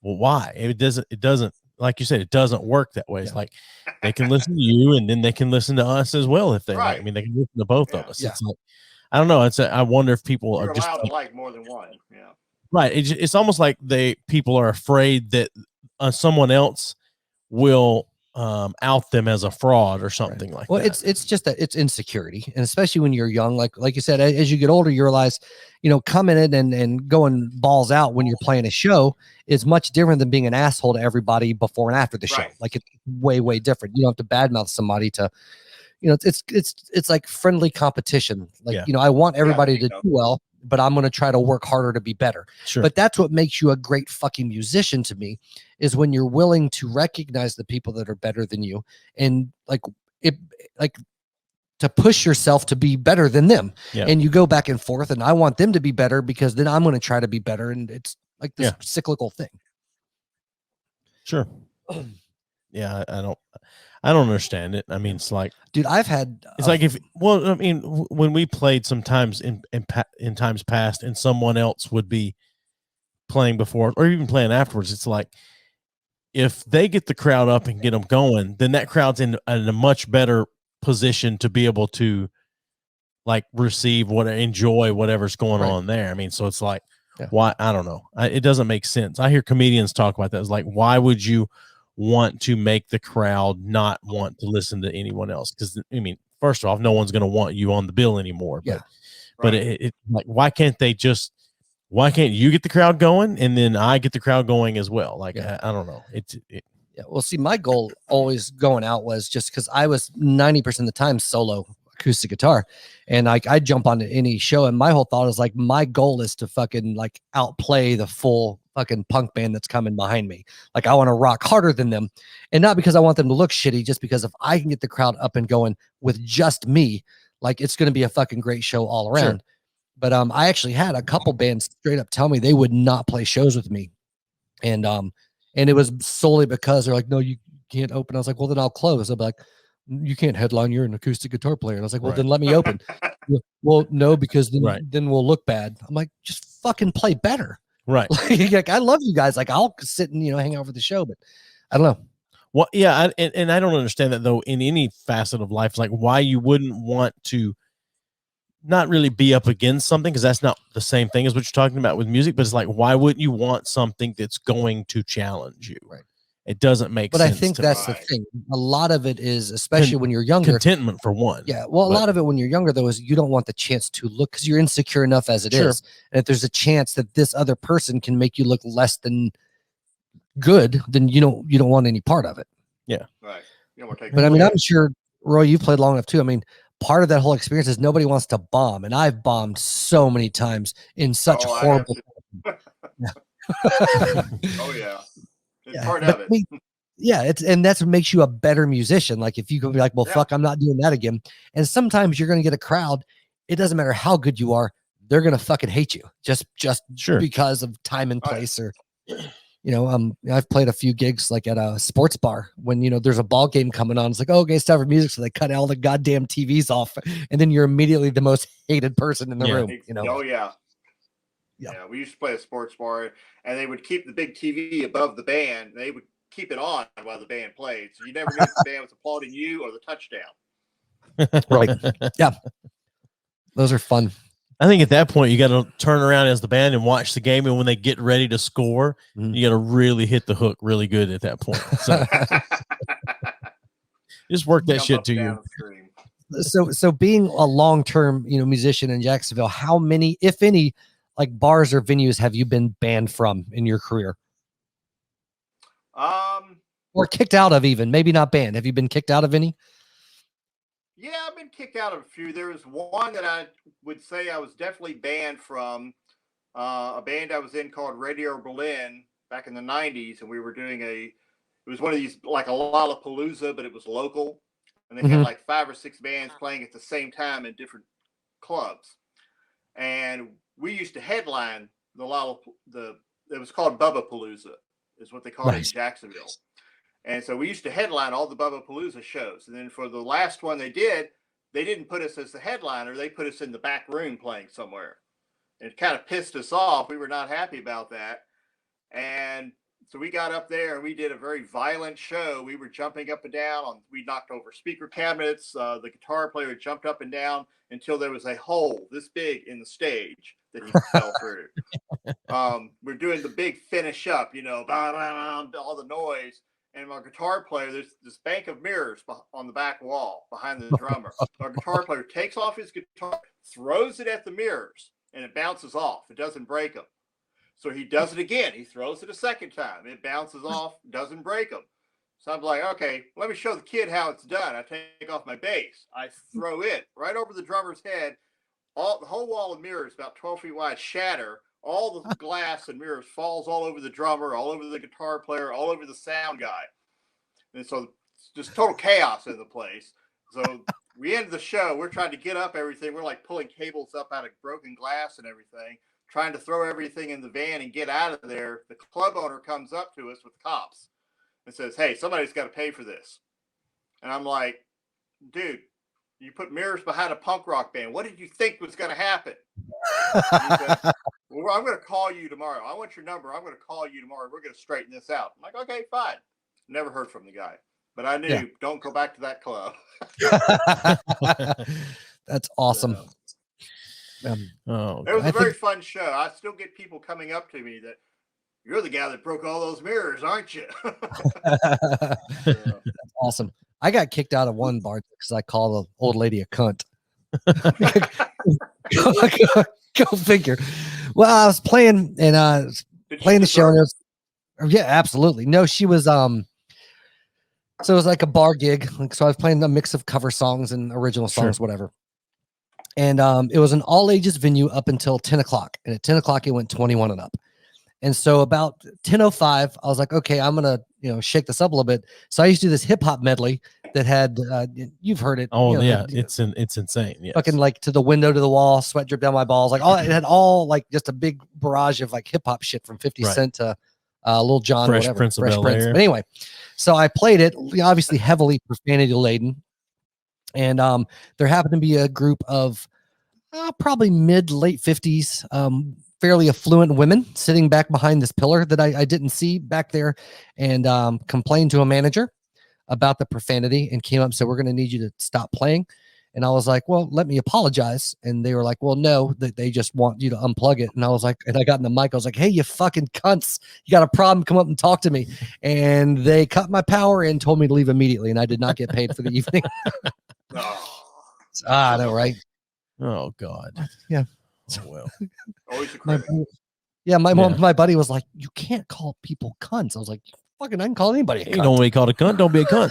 Speaker 2: well, why? It doesn't, like you said, it doesn't work that way. It's like they can listen to you and then they can listen to us as well if they like. I mean, they can listen to both of us. It's like, I don't know. I wonder if people are just
Speaker 3: allowed to like more than one. Yeah.
Speaker 2: Right. It's almost like people are afraid that someone else will out them as a fraud or something like that.
Speaker 1: Well, it's just that it's insecurity, and especially when you're young, like you said, as you get older, you realize, you know, coming in and going balls out when you're playing a show is much different than being an asshole to everybody before and after the show. Like it's way different. You don't have to badmouth somebody to, you know, it's like friendly competition. Like, you know, I want everybody to do well, but I'm going to try to work harder to be better.
Speaker 2: Sure.
Speaker 1: But that's what makes you a great fucking musician to me, is when you're willing to recognize the people that are better than you and like to push yourself to be better than them. And you go back and forth, and I want them to be better because then I'm going to try to be better. And it's like this cyclical thing.
Speaker 2: Sure. Yeah. I don't understand it. I mean, it's like,
Speaker 1: dude, I've had,
Speaker 2: it's like I mean, when we played sometimes in times past and someone else would be playing before or even playing afterwards, it's like, if they get the crowd up and get them going, then that crowd's in a much better position to be able to like enjoy whatever's going on there. I mean, so it's like, why? I don't know. It doesn't make sense. I hear comedians talk about that. It's like, why would you want to make the crowd not want to listen to anyone else? Because I mean, first off, no one's going to want you on the bill anymore. But it like, why can't you get the crowd going and then I get the crowd going as well? Like I don't know.
Speaker 1: Well, see, my goal always going out was just because I was 90% of the time solo acoustic guitar, and I jump onto any show, and my whole thought is like, my goal is to fucking like outplay the full fucking punk band that's coming behind me. Like I want to rock harder than them, and not because I want them to look shitty, just because if I can get the crowd up and going with just me, like it's going to be a fucking great show all around. Sure. But I actually had a couple bands straight up tell me they would not play shows with me, and it was solely because they're like, no, you can't open. I was like, well, then I'll close. I'll be like, you can't headline, you're an acoustic guitar player. And I was like, well, then let me open. Well, no, because then we'll look bad. I'm like, just fucking play better.
Speaker 2: Right.
Speaker 1: Like, I love you guys. Like I'll sit and, you know, hang out for the show, but I don't know.
Speaker 2: Well, yeah. And I don't understand that though, in any facet of life, like why you wouldn't want to not really be up against something, because that's not the same thing as what you're talking about with music, but it's like, why wouldn't you want something that's going to challenge you?
Speaker 1: Right.
Speaker 2: It doesn't make sense.
Speaker 1: But I think that's the thing. A lot of it is, especially when you're younger,
Speaker 2: contentment for one.
Speaker 1: Yeah. Well, a lot of it when you're younger, though, is you don't want the chance to look, because you're insecure enough as it is. And if there's a chance that this other person can make you look less than good, then you don't want any part of it.
Speaker 2: Yeah.
Speaker 3: Right.
Speaker 1: But I mean, I'm sure, Roy, you've played long enough too. I mean, part of that whole experience is nobody wants to bomb. And I've bombed so many times in such horrible.
Speaker 3: Oh, yeah. It's part of it.
Speaker 1: Yeah, and that's what makes you a better musician. Like if you can be like, well, fuck, I'm not doing that again. And sometimes you're gonna get a crowd. It doesn't matter how good you are, they're gonna fucking hate you just because of time and place. Or I've played a few gigs like at a sports bar when there's a ball game coming on. It's like, oh, okay, it's time for music, so they cut all the goddamn TVs off, and then you're immediately the most hated person in the room.
Speaker 3: Oh yeah. We used to play a sports bar, and they would keep the big TV above the band. They would keep it on while the band played, so you never knew if the band was applauding you or the touchdown.
Speaker 1: Right. Yeah. Those are fun.
Speaker 2: I think at that point you got to turn around as the band and watch the game, and when they get ready to score, you got to really hit the hook really good at that point. So just work that shit to you.
Speaker 1: So being a long-term, musician in Jacksonville, how many, if any, like bars or venues have you been banned from in your career?
Speaker 3: Or
Speaker 1: kicked out of, even maybe not banned. Have you been kicked out of any?
Speaker 3: Yeah, I've been kicked out of a few. There was one that I would say I was definitely banned from, a band I was in called Radio Berlin back in the 90s. And we were doing it was one of these, like a Lollapalooza, but it was local. And they had like 5 or 6 bands playing at the same time in different clubs. And we used to headline it was called Bubba Palooza, is what they called it in Jacksonville. And so we used to headline all the Bubba Palooza shows. And then for the last one they didn't put us as the headliner. They put us in the back room playing somewhere. And it kind of pissed us off. We were not happy about that. And so we got up there and we did a very violent show. We were jumping up and down. We knocked over speaker cabinets. The guitar player jumped up and down until there was a hole this big in the stage that he fell through. We're doing the big finish up, all the noise. And my guitar player, there's this bank of mirrors on the back wall behind the drummer. Our guitar player takes off his guitar, throws it at the mirrors, and it bounces off. It doesn't break them. So he does it again. He throws it a second time. It bounces off, doesn't break them. So I'm like, okay, let me show the kid how it's done. I take off my bass. I throw it right over the drummer's head. The whole wall of mirrors, about 12 feet wide, shatter. All the glass and mirrors falls all over the drummer, all over the guitar player, all over the sound guy. And so it's just total chaos in the place. So we ended the show. We're trying to get up everything. We're like pulling cables up out of broken glass and everything, trying to throw everything in the van and get out of there. The club owner comes up to us with cops and says, hey, somebody's got to pay for this. And I'm like, dude, you put mirrors behind a punk rock band. What did you think was going to happen? Said, well, I'm going to call you tomorrow. I want your number. I'm going to call you tomorrow. We're going to straighten this out. I'm like, okay, fine. Never heard from the guy, but I knew don't go back to that club.
Speaker 1: That's awesome.
Speaker 3: It was a very fun show. I still get people coming up to me that you're the guy that broke all those mirrors, aren't you?
Speaker 1: That's awesome. I got kicked out of one bar because I called an old lady a cunt. Go figure. Well, I was playing and playing the show. And it was, yeah, absolutely. No, she was so it was like a bar gig. So I was playing a mix of cover songs and original songs, whatever. And it was an all ages venue up until 10 o'clock. And at 10 o'clock, it went 21 and up. And so about 10:05, I was like, okay, I'm gonna shake this up a little bit. So I used to do this hip hop medley that had you've heard it.
Speaker 2: Oh yeah, it's insane. Yes.
Speaker 1: Fucking like To the Window to the Wall, Sweat Drip Down My Balls, like all it had all like just a big barrage of like hip hop shit from 50 Cent to Lil Jon,
Speaker 2: Fresh
Speaker 1: whatever.
Speaker 2: Prince of Bel-Air.
Speaker 1: But anyway, so I played it, obviously heavily profanity laden, and there happened to be a group of probably late 50s. Fairly affluent women sitting back behind this pillar that I didn't see back there, and complained to a manager about the profanity and came up and said, we're going to need you to stop playing. And I was like, well, let me apologize. And they were like, well, no, they just want you to unplug it. And I was like, and I got in the mic. I was like, hey, you fucking cunts, you got a problem? Come up and talk to me. And they cut my power and told me to leave immediately. And I did not get paid for the evening. I know, right?
Speaker 2: Oh God.
Speaker 1: Yeah.
Speaker 2: Oh, well.
Speaker 3: Always a credit.
Speaker 1: My buddy was like, you can't call people cunts. I was like, fucking, I can call anybody a cunt.
Speaker 2: You don't want to be called a cunt, don't be a cunt.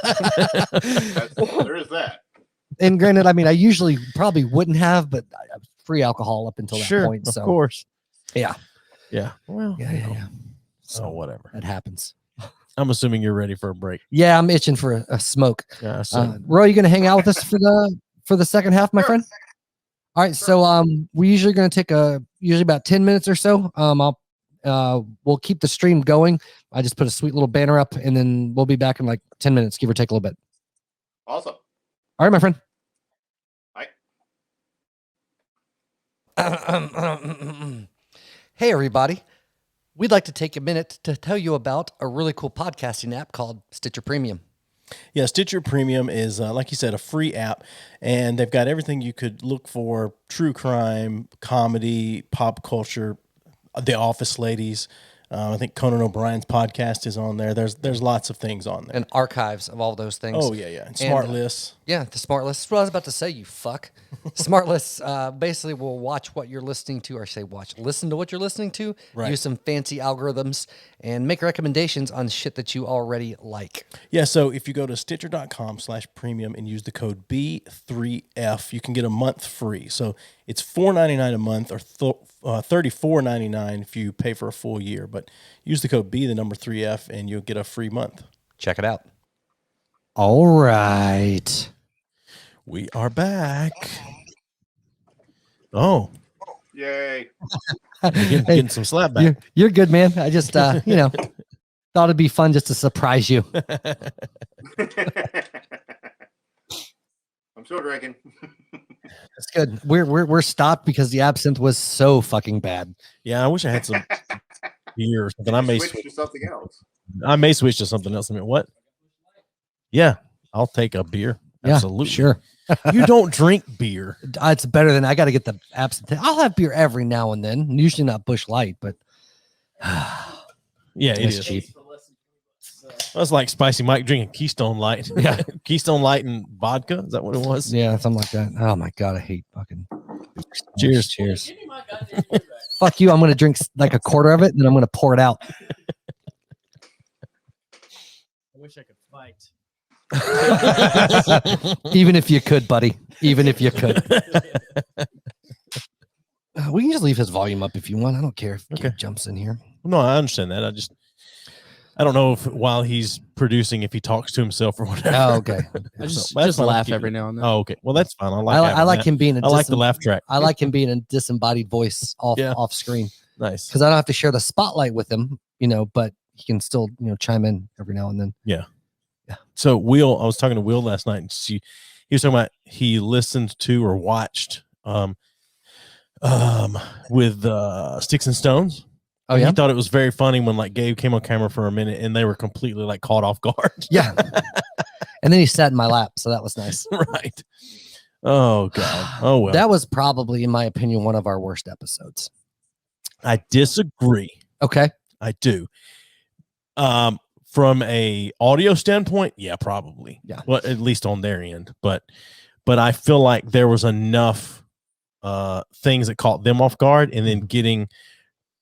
Speaker 3: There is that.
Speaker 1: And granted, I mean, I usually probably wouldn't have, but I was free alcohol up until that point. So,
Speaker 2: of course.
Speaker 1: Yeah.
Speaker 2: Yeah. Well,
Speaker 1: yeah.
Speaker 2: So whatever.
Speaker 1: That happens.
Speaker 2: I'm assuming you're ready for a break.
Speaker 1: Yeah, I'm itching for a smoke.
Speaker 2: Yeah, so
Speaker 1: Roy, you gonna hang out with us for the second half, my friend? All right, so we're usually gonna take usually about 10 minutes or so. We'll keep the stream going. I just put a sweet little banner up, and then we'll be back in like 10 minutes, give or take a little bit.
Speaker 3: Awesome.
Speaker 1: All right, my friend.
Speaker 3: Bye.
Speaker 1: Hey, everybody. We'd like to take a minute to tell you about a really cool podcasting app called Stitcher Premium.
Speaker 2: Yeah, Stitcher Premium is, like you said, a free app, and they've got everything you could look for: true crime, comedy, pop culture, The Office ladies. I think Conan O'Brien's podcast is on there. There's lots of things on there.
Speaker 1: And archives of all those things.
Speaker 2: Oh, yeah. And smart lists.
Speaker 1: Yeah, the smart lists. That's what I was about to say, you fuck. Smart lists basically will watch what you're listening to, or listen to what you're listening to, use some fancy algorithms, and make recommendations on shit that you already like.
Speaker 2: Yeah, so if you go to Stitcher.com/premium and use the code B3F, you can get a month free. So it's $4.99 a month, or $34.99 if you pay for a full year. But use the code B3F, and you'll get a free month.
Speaker 1: Check it out. All right.
Speaker 2: We are back. Oh.
Speaker 3: Yay.
Speaker 2: Getting some slap back.
Speaker 1: You're good, man. I just, thought it'd be fun just to surprise you.
Speaker 3: I'm still drinking.
Speaker 1: That's good. We're stopped because the absinthe was so fucking bad.
Speaker 2: Yeah, I wish I had some beer or something. I may
Speaker 3: switch to something else.
Speaker 2: I may switch to something else. I mean, what? Yeah, I'll take a beer. Absolutely.
Speaker 1: Yeah, sure.
Speaker 2: You don't drink beer.
Speaker 1: It's better than I got to get the absinthe. I'll have beer every now and then. Usually not Busch Light, but
Speaker 2: yeah, it is
Speaker 1: cheap.
Speaker 2: That's like Spicy Mike drinking Keystone Light.
Speaker 1: Yeah,
Speaker 2: Keystone Light and vodka. Is that what it was?
Speaker 1: Yeah, something like that. Oh my god, I hate fucking.
Speaker 2: Cheers.
Speaker 1: Fuck you. I'm gonna drink like a quarter of it, and then I'm gonna pour it out.
Speaker 2: I wish I could fight.
Speaker 1: Even if you could, buddy. Even if you could. We can just leave his volume up if you want. I don't care if Gabe jumps in here.
Speaker 2: No, I understand that. I don't know if while he's producing, if he talks to himself or whatever.
Speaker 1: Oh, okay.
Speaker 4: I just laugh every now and then.
Speaker 2: Oh, okay. Well, that's fine. I
Speaker 1: like him being.
Speaker 2: I like the laugh track.
Speaker 1: I like him being a disembodied voice off screen.
Speaker 2: Nice.
Speaker 1: Because I don't have to share the spotlight with him, but he can still chime in every now and then.
Speaker 2: Yeah. So I was talking to Will last night, and he was talking about he listened to or watched with Sticks and Stones.
Speaker 1: Oh yeah,
Speaker 2: he thought it was very funny when like Gabe came on camera for a minute and they were completely like caught off guard.
Speaker 1: Yeah, and then he sat in my lap, so that was nice.
Speaker 2: Right. Oh god. Oh well.
Speaker 1: That was probably, in my opinion, one of our worst episodes.
Speaker 2: I disagree.
Speaker 1: Okay,
Speaker 2: I do. From a audio standpoint, yeah, probably.
Speaker 1: Yeah.
Speaker 2: Well, at least on their end. But I feel like there was enough things that caught them off guard, and then getting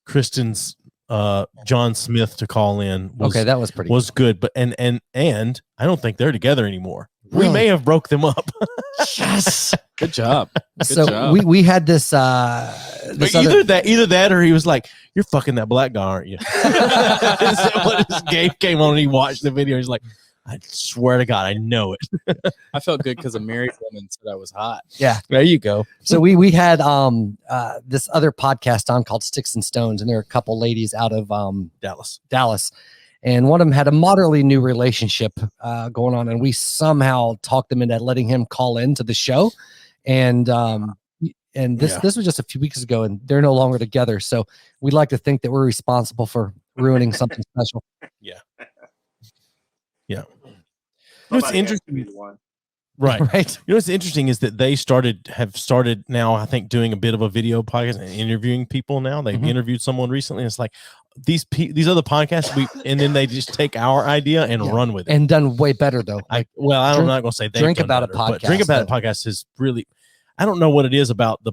Speaker 2: Kristen's John Smith to call in
Speaker 1: that was
Speaker 2: good. But and I don't think they're together anymore.
Speaker 1: Really?
Speaker 2: We may have broke them up.
Speaker 1: Yes.
Speaker 4: Good job.
Speaker 1: So we had this
Speaker 2: either that or he was like, "You're fucking that black guy, aren't you?" Gabe came on and he watched the video. He's like, "I swear to God, I know it."
Speaker 4: I felt good because a married woman said I was hot.
Speaker 1: Yeah,
Speaker 2: there you go.
Speaker 1: So we had this other podcast on called Sticks and Stones, and there are a couple ladies out of Dallas. And one of them had a moderately new relationship going on, and we somehow talked them into letting him call into the show. And this was just a few weeks ago, and they're no longer together. So we'd like to think that we're responsible for ruining something special.
Speaker 2: Yeah. Yeah. What's interesting? Right.
Speaker 1: Right.
Speaker 2: You know what's interesting is that they have started now, I think, doing a bit of a video podcast and interviewing people now. They've interviewed someone recently, and it's like these other podcasts, and then they just take our idea and run with it.
Speaker 1: And done way better, though.
Speaker 2: I'm not going to say they
Speaker 1: Drink About It podcast.
Speaker 2: Drink About It podcast is really, I don't know what it is about the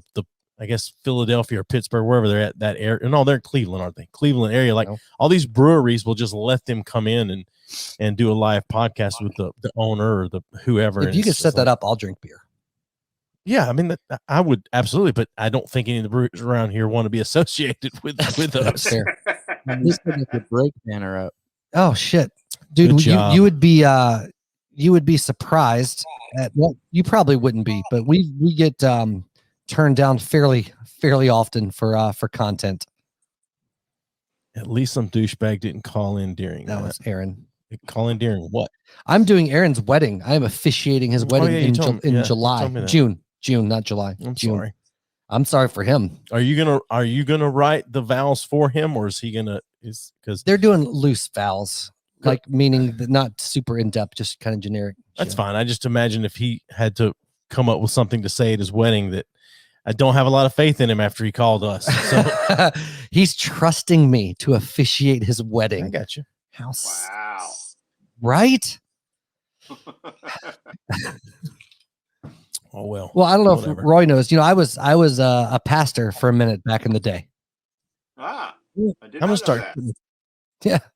Speaker 2: I guess Philadelphia or Pittsburgh, wherever they're at that area. No, they're in Cleveland, aren't they? Cleveland area. Like all these breweries will just let them come in and do a live podcast with the owner or the whoever.
Speaker 1: If you could set that up, I'll drink beer.
Speaker 2: Yeah, I mean, I would absolutely, but I don't think any of the brewers around here want to be associated with us.
Speaker 1: Fair.
Speaker 4: This could make a break banner up.
Speaker 1: Oh shit! Dude, you would be surprised at, well, you probably wouldn't be, but we get turned down fairly often for content.
Speaker 2: At least some douchebag didn't call in during that.
Speaker 1: That was Aaron.
Speaker 2: Call in during what?
Speaker 1: I'm doing Aaron's wedding. I am officiating his wedding in July. June, not July.
Speaker 2: Sorry.
Speaker 1: I'm sorry for him.
Speaker 2: Are you gonna write the vows for him, or is he gonna? Because
Speaker 1: they're doing loose vows, like meaning that not super in depth, just kind of generic.
Speaker 2: That's fine. I just imagine if he had to come up with something to say at his wedding, that I don't have a lot of faith in him after he called us. So
Speaker 1: he's trusting me to officiate his wedding.
Speaker 2: I got you.
Speaker 3: Wow.
Speaker 1: Right?
Speaker 2: Oh well.
Speaker 1: Well, I don't know if Roy knows. I was a pastor for a minute back in the day.
Speaker 3: I did
Speaker 2: I'm gonna
Speaker 3: start.
Speaker 1: I'm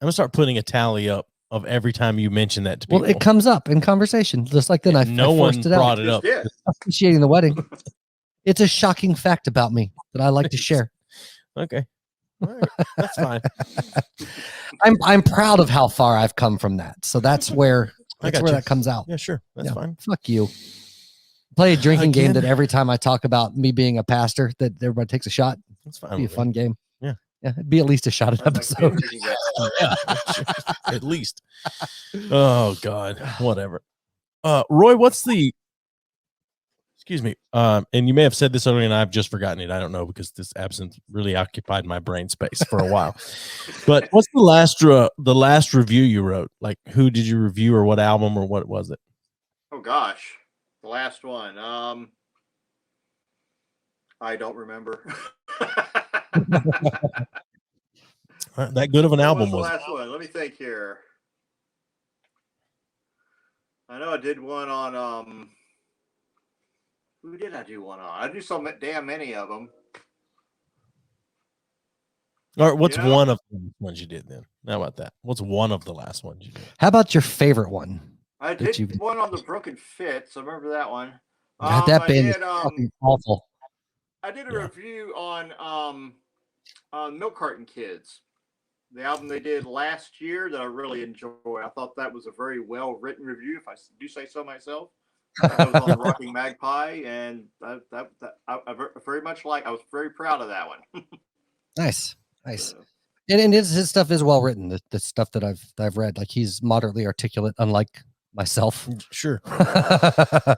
Speaker 2: gonna start putting a tally up of every time you mention that to people.
Speaker 1: Well, it comes up in conversation, just like then I
Speaker 2: one brought it up.
Speaker 1: Officiating the wedding. It's a shocking fact about me that I like to share.
Speaker 2: Okay. All right. That's fine.
Speaker 1: I'm proud of how far I've come from that. So that's where that comes out.
Speaker 2: Yeah, sure. That's fine.
Speaker 1: Fuck you. Play a drinking game that every time I talk about me being a pastor, that everybody takes a shot.
Speaker 2: That's fine.
Speaker 1: It'd be a fun game.
Speaker 2: Yeah.
Speaker 1: Yeah. It'd be at least a shot an episode.
Speaker 2: Yeah. At least. Oh God. Whatever. Roy, what's the excuse me. And you may have said this earlier and I've just forgotten it. I don't know, because this absinthe really occupied my brain space for a while. But what's the last review you wrote? Like, who did you review, or what album, or what was it?
Speaker 3: Oh gosh. The last one. I don't remember.
Speaker 2: That good of an album was
Speaker 3: the last one? Let me think here. I know I did one on who did I do one on? I do so damn many of them.
Speaker 2: All right, what's one of the ones you did then? How about that? What's one of the last ones you did?
Speaker 1: How about your favorite one?
Speaker 3: I did one on the Broken Fits. I remember that one.
Speaker 1: God, that band is fucking awful.
Speaker 3: I did a review on Milk Carton Kids, the album they did last year that I really enjoyed. I thought that was a very well written review, if I do say so myself. That was on Rocking Magpie, and I very much like. I was very proud of that one. Nice.
Speaker 1: And his stuff is well written. The stuff that I've read, like, he's moderately articulate, unlike myself.
Speaker 2: Sure.
Speaker 3: I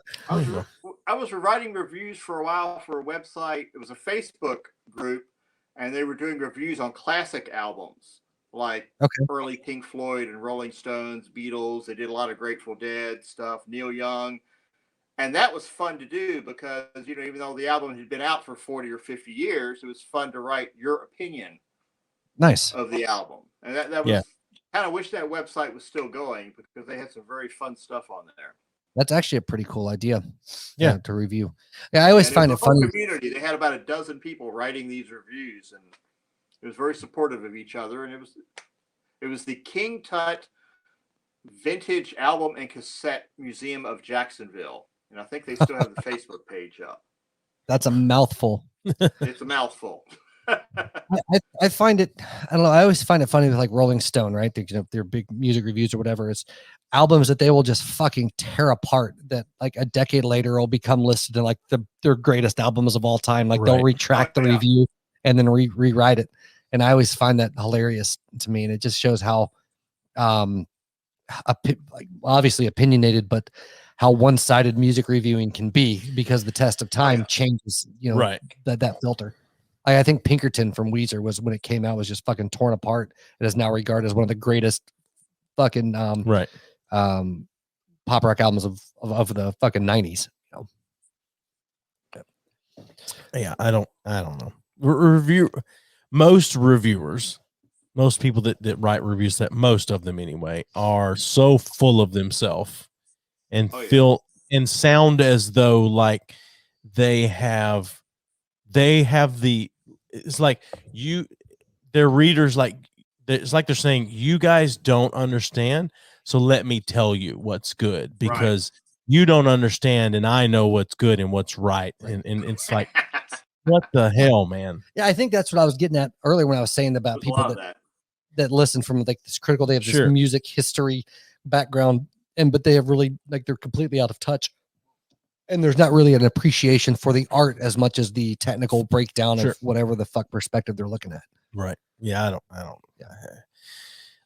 Speaker 3: was writing reviews for a while for a website. It was a Facebook group, and they were doing reviews on classic albums, like early Pink Floyd and Rolling Stones, Beatles. They did a lot of Grateful Dead stuff, Neil Young. And that was fun to do because, even though the album had been out for 40 or 50 years, it was fun to write your opinion of the album. And that was kind of wish that website was still going, because they had some very fun stuff on there.
Speaker 1: That's actually a pretty cool idea. To review. Yeah, I always find it funny.
Speaker 3: Community. They had about a dozen people writing these reviews, and it was very supportive of each other. And it was the King Tut Vintage Album and Cassette Museum of Jacksonville. And I think they still have the Facebook page up.
Speaker 1: That's a mouthful.
Speaker 3: It's a mouthful.
Speaker 1: I find it, I don't know, I always find it funny with like Rolling Stone, right? Their big music reviews or whatever. It's albums that they will just fucking tear apart that like a decade later will become listed in like their greatest albums of all time. Like they'll retract the review and then rewrite it. And I always find that hilarious to me. And it just shows how, like obviously opinionated, but how one-sided music reviewing can be, because the test of time changes, that filter. I think Pinkerton from Weezer was, when it came out, was just fucking torn apart. It is now regarded as one of the greatest fucking pop rock albums of the fucking 90s.
Speaker 2: Yeah, I don't know. Most reviewers, most people that write reviews, that most of them anyway, are so full of themselves and feel and sound as though like they have it's like their readers, like it's like they're saying, you guys don't understand, so let me tell you what's good, because you don't understand and I know what's good and what's right. And it's like, what the hell, man?
Speaker 1: Yeah, I think that's what I was getting at earlier when I was saying about people that that listen from like this critical. They have this
Speaker 2: Sure.
Speaker 1: music history background, but they have really like they're completely out of touch. And there's not really an appreciation for the art as much as the technical breakdown
Speaker 2: Sure.
Speaker 1: of whatever the fuck perspective they're looking at.
Speaker 2: Right. Yeah.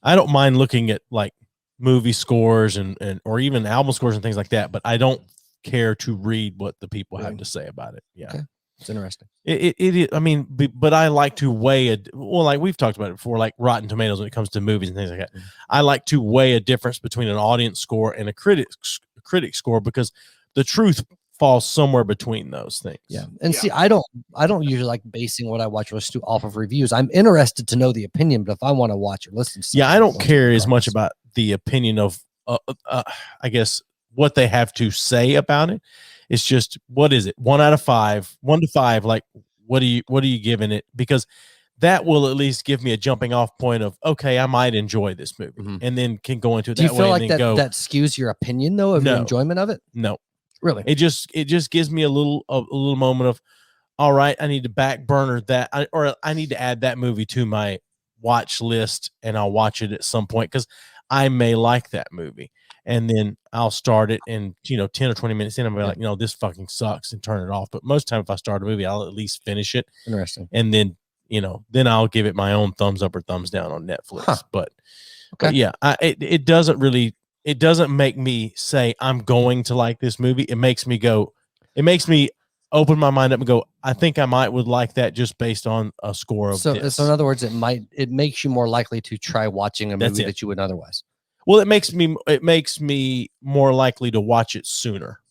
Speaker 2: I don't mind looking at like movie scores and or even album scores and things like that, but I don't care to read what the people have to say about it. Yeah.
Speaker 1: Okay. It's interesting.
Speaker 2: I mean, but I like to weigh like we've talked about it before, like Rotten Tomatoes when it comes to movies and things like that. I like to weigh a difference between an audience score and a critic score because the truth falls somewhere between those things.
Speaker 1: Yeah. And see, I don't usually like basing what I watch or listen to off of reviews. I'm interested to know the opinion, but if I want to watch or listen to
Speaker 2: I don't care as much about the opinion of I guess what they have to say about it. It's just, what is it? 1 to 5, like what are you giving it? Because that will at least give me a jumping off point of, okay, I might enjoy this movie, and then can go into it.
Speaker 1: Do you feel like that skews your opinion though of your enjoyment of it?
Speaker 2: No,
Speaker 1: really.
Speaker 2: It just gives me a little moment of, all right, I need to back burner that, or I need to add that movie to my watch list, and I'll watch it at some point because I may like that movie, and then I'll start it, and 10 or 20 minutes in, I'll be like, this fucking sucks, and turn it off. But most time, if I start a movie, I'll at least finish it.
Speaker 1: Interesting.
Speaker 2: And then then I'll give it my own thumbs up or thumbs down on Netflix. But yeah, it doesn't make me say I'm going to like this movie. It makes me open my mind up and go, I think I would like that just based on a score of this.
Speaker 1: So in other words, it makes you more likely to try watching a movie that you wouldn't otherwise.
Speaker 2: Well, it makes me more likely to watch it sooner.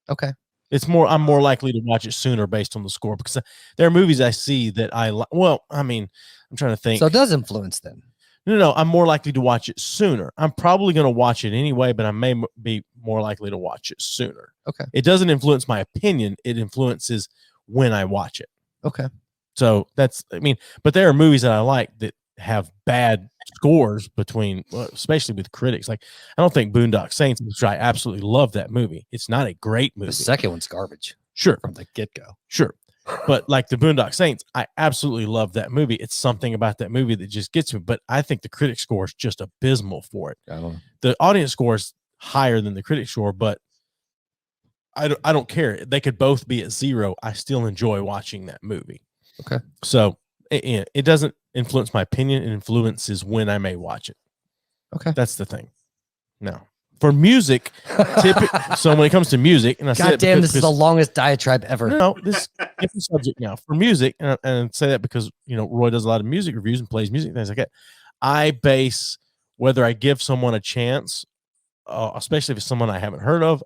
Speaker 1: Okay.
Speaker 2: I'm more likely to watch it sooner based on the score, because there are movies I see that I like. Well, I mean, I'm trying to think.
Speaker 1: So it does influence then.
Speaker 2: No, I'm more likely to watch it sooner. I'm probably going to watch it anyway, but I may be more likely to watch it sooner.
Speaker 1: Okay.
Speaker 2: It doesn't influence my opinion. It influences when I watch it.
Speaker 1: Okay.
Speaker 2: So but there are movies that I like that have bad scores especially with critics. Like, I don't think Boondock Saints, which I absolutely love that movie. It's not a great movie.
Speaker 1: The second one's garbage.
Speaker 2: Sure.
Speaker 1: From the get-go.
Speaker 2: Sure. But like the Boondock Saints, I absolutely love that movie. It's something about that movie that just gets me. But I think the critic score is just abysmal for it. The audience score is higher than the critic score, but I don't care. They could both be at 0. I still enjoy watching that movie.
Speaker 1: Okay.
Speaker 2: So it doesn't influence my opinion. It influences when I may watch it.
Speaker 1: Okay.
Speaker 2: That's the thing. Now, for music, so when it comes to music, and
Speaker 1: God damn, this is the longest diatribe ever.
Speaker 2: No, this different subject now. For music, and say that because Roy does a lot of music reviews and plays music, things like that. I base whether I give someone a chance, especially if it's someone I haven't heard of,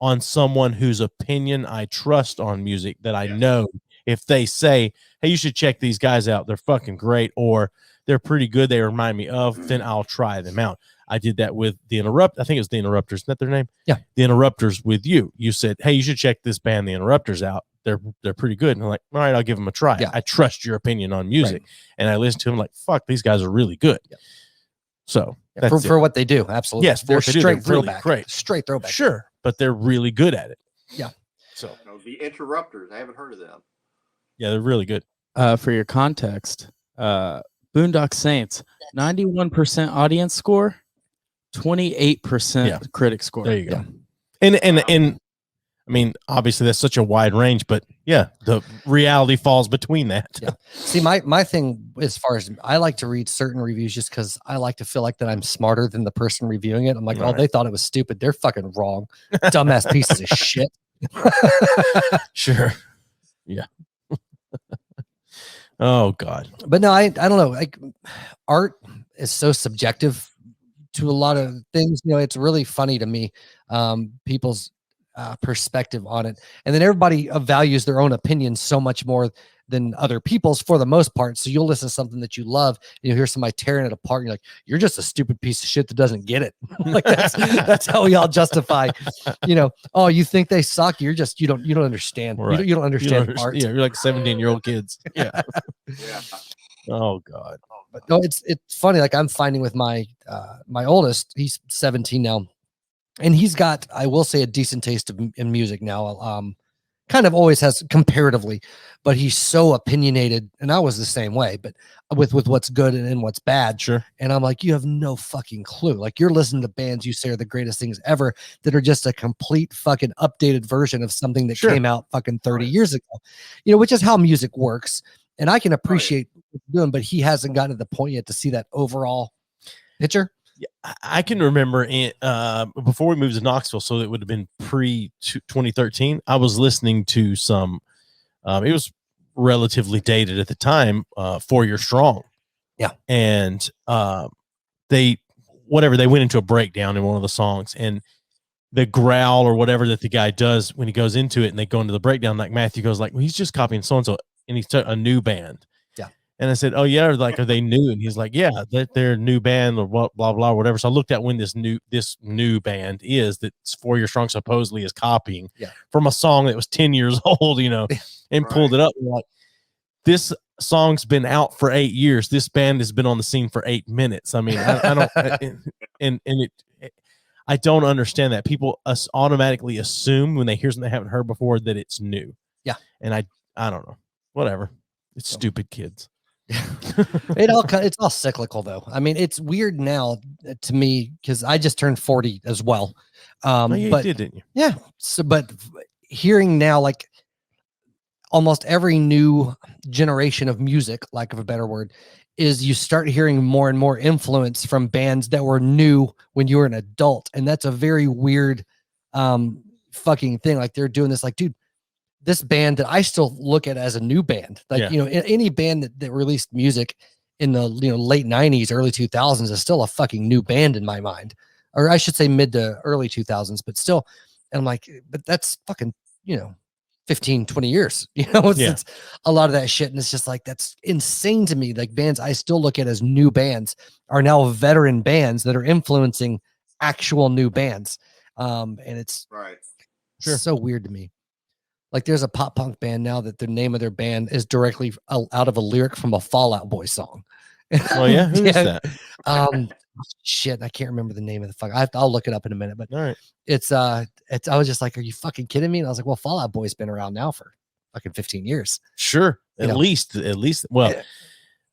Speaker 2: on someone whose opinion I trust on music, that I know if they say, hey, you should check these guys out, they're fucking great, or they're pretty good, they remind me of, then I'll try them out. I did that with the I think it was the Interrupters. Isn't that their name?
Speaker 1: Yeah.
Speaker 2: The Interrupters with you. You said, hey, you should check this band, the Interrupters, out. They're pretty good. And I'm like, all right, I'll give them a try. Yeah. I trust your opinion on music. Right. And I listened to them like, fuck, these guys are really good. Yeah. So
Speaker 1: for what they do, absolutely.
Speaker 2: Yes,
Speaker 1: they're straight
Speaker 2: throwback.
Speaker 1: Really straight throwback.
Speaker 2: Sure, but they're really good at it.
Speaker 1: Yeah.
Speaker 2: So
Speaker 3: the Interrupters, I haven't heard of them.
Speaker 2: Yeah, they're really good.
Speaker 4: For your context, Boondock Saints, 91% audience score, 28% critic score.
Speaker 2: There you go. Yeah. And I mean, obviously that's such a wide range, but yeah, the reality falls between that.
Speaker 1: Yeah. See, my thing, as far as I like to read certain reviews just because I like to feel like that I'm smarter than the person reviewing it. I'm like, they thought it was stupid. They're fucking wrong. Dumbass pieces of shit.
Speaker 2: Sure. Yeah. Oh God.
Speaker 1: But no, I don't know. Like, art is so subjective to a lot of things. It's really funny to me, people's perspective on it, and then everybody values their own opinion so much more than other people's for the most part. So you'll listen to something that you love, and you'll hear somebody tearing it apart, and you're like, you're just a stupid piece of shit that doesn't get it. Like that's how we all justify, oh, you think they suck, you don't understand. Right. You don't understand art.
Speaker 2: Yeah, you're like 17-year-old kids. Yeah. Yeah. Oh God.
Speaker 1: But no, it's funny. Like, I'm finding with my oldest, he's 17 now, and he's got, I will say, a decent taste in music now. kind of always has comparatively, but he's so opinionated, and I was the same way, but with what's good and what's bad.
Speaker 2: Sure.
Speaker 1: And I'm like, you have no fucking clue. Like, you're listening to bands you say are the greatest things ever that are just a complete fucking updated version of something that
Speaker 2: Sure.
Speaker 1: came out fucking 30 years ago, which is how music works. And I can appreciate what you're doing, but he hasn't gotten to the point yet to see that overall picture.
Speaker 2: Yeah, I can remember before we moved to Knoxville, so it would have been pre 2013. I was listening to some. It was relatively dated at the time. 4 Year Strong.
Speaker 1: Yeah,
Speaker 2: and they went into a breakdown in one of the songs, and the growl or whatever that the guy does when he goes into it, and they go into the breakdown. Like Matthew goes, like, well, he's just copying so and so, and he's a new band. And I said, oh, yeah, like, are they new? And he's like, yeah, they're a new band or blah, blah, blah, whatever. So I looked at when this new band is that's 4 Year Strong supposedly is copying from a song that was 10 years old, and pulled it up. And like, this song's been out for 8 years. This band has been on the scene for 8 minutes. I mean, I don't, I don't understand that. People automatically assume when they hear something they haven't heard before that it's new.
Speaker 1: Yeah.
Speaker 2: And I don't know, whatever. It's stupid kids.
Speaker 1: It's all cyclical though. I mean, it's weird now to me because I just turned 40 as well.
Speaker 2: You
Speaker 1: but
Speaker 2: did, didn't you?
Speaker 1: Yeah. So, but hearing now, like almost every new generation of music, lack of a better word, is you start hearing more and more influence from bands that were new when you were an adult, and that's a very weird, fucking thing. Like they're doing this, like, dude. This band that I still look at as a new band, like, any band that released music in the, late 90s, early 2000s is still a fucking new band in my mind, or I should say mid to early 2000s, but still. And I'm like, but that's fucking, 15, 20 years, it's a lot of that shit. And it's just like, that's insane to me. Like bands I still look at as new bands are now veteran bands that are influencing actual new bands. And it's so weird to me. Like there's a pop punk band now that the name of their band is directly out of a lyric from a Fall Out Boy song.
Speaker 2: Oh yeah, who is that?
Speaker 1: Shit, I can't remember the name of the fuck. I'll look it up in a minute. But
Speaker 2: all right,
Speaker 1: it's I was just like, are you fucking kidding me? And I was like, well, Fall Out Boy's been around now for fucking 15 years.
Speaker 2: Sure, at least. Well,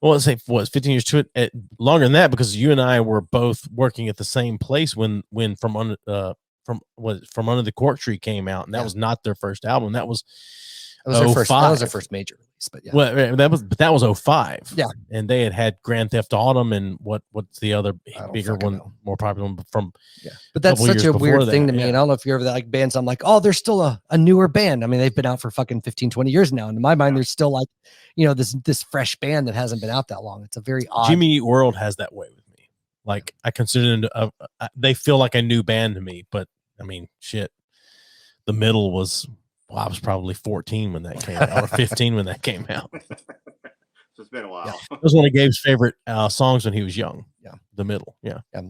Speaker 2: let's say 15 years to it, longer than that, because you and I were both working at the same place when From Under the Cork Tree came out, and that was not their first album. That was
Speaker 1: their first major release. But yeah,
Speaker 2: well, that was 05.
Speaker 1: Yeah,
Speaker 2: and they had Grand Theft Autumn and what's the other bigger one, more popular one from. Yeah,
Speaker 1: but that's such a weird thing to me, and I don't know if you're ever that, like bands. I'm like, oh, they're still a newer band. I mean, they've been out for fucking 15, 20 years now, and in my mind, they're still like, this fresh band that hasn't been out that long. It's a very odd.
Speaker 2: Jimmy Eat World has that way with me. Like I consider them they feel like a new band to me, but I mean, shit. The Middle was. Well, I was probably 14 when that came out, or 15 when that came out.
Speaker 3: So it's been a while.
Speaker 2: It was one of Gabe's favorite songs when he was young.
Speaker 1: Yeah,
Speaker 2: The Middle. Yeah.
Speaker 1: I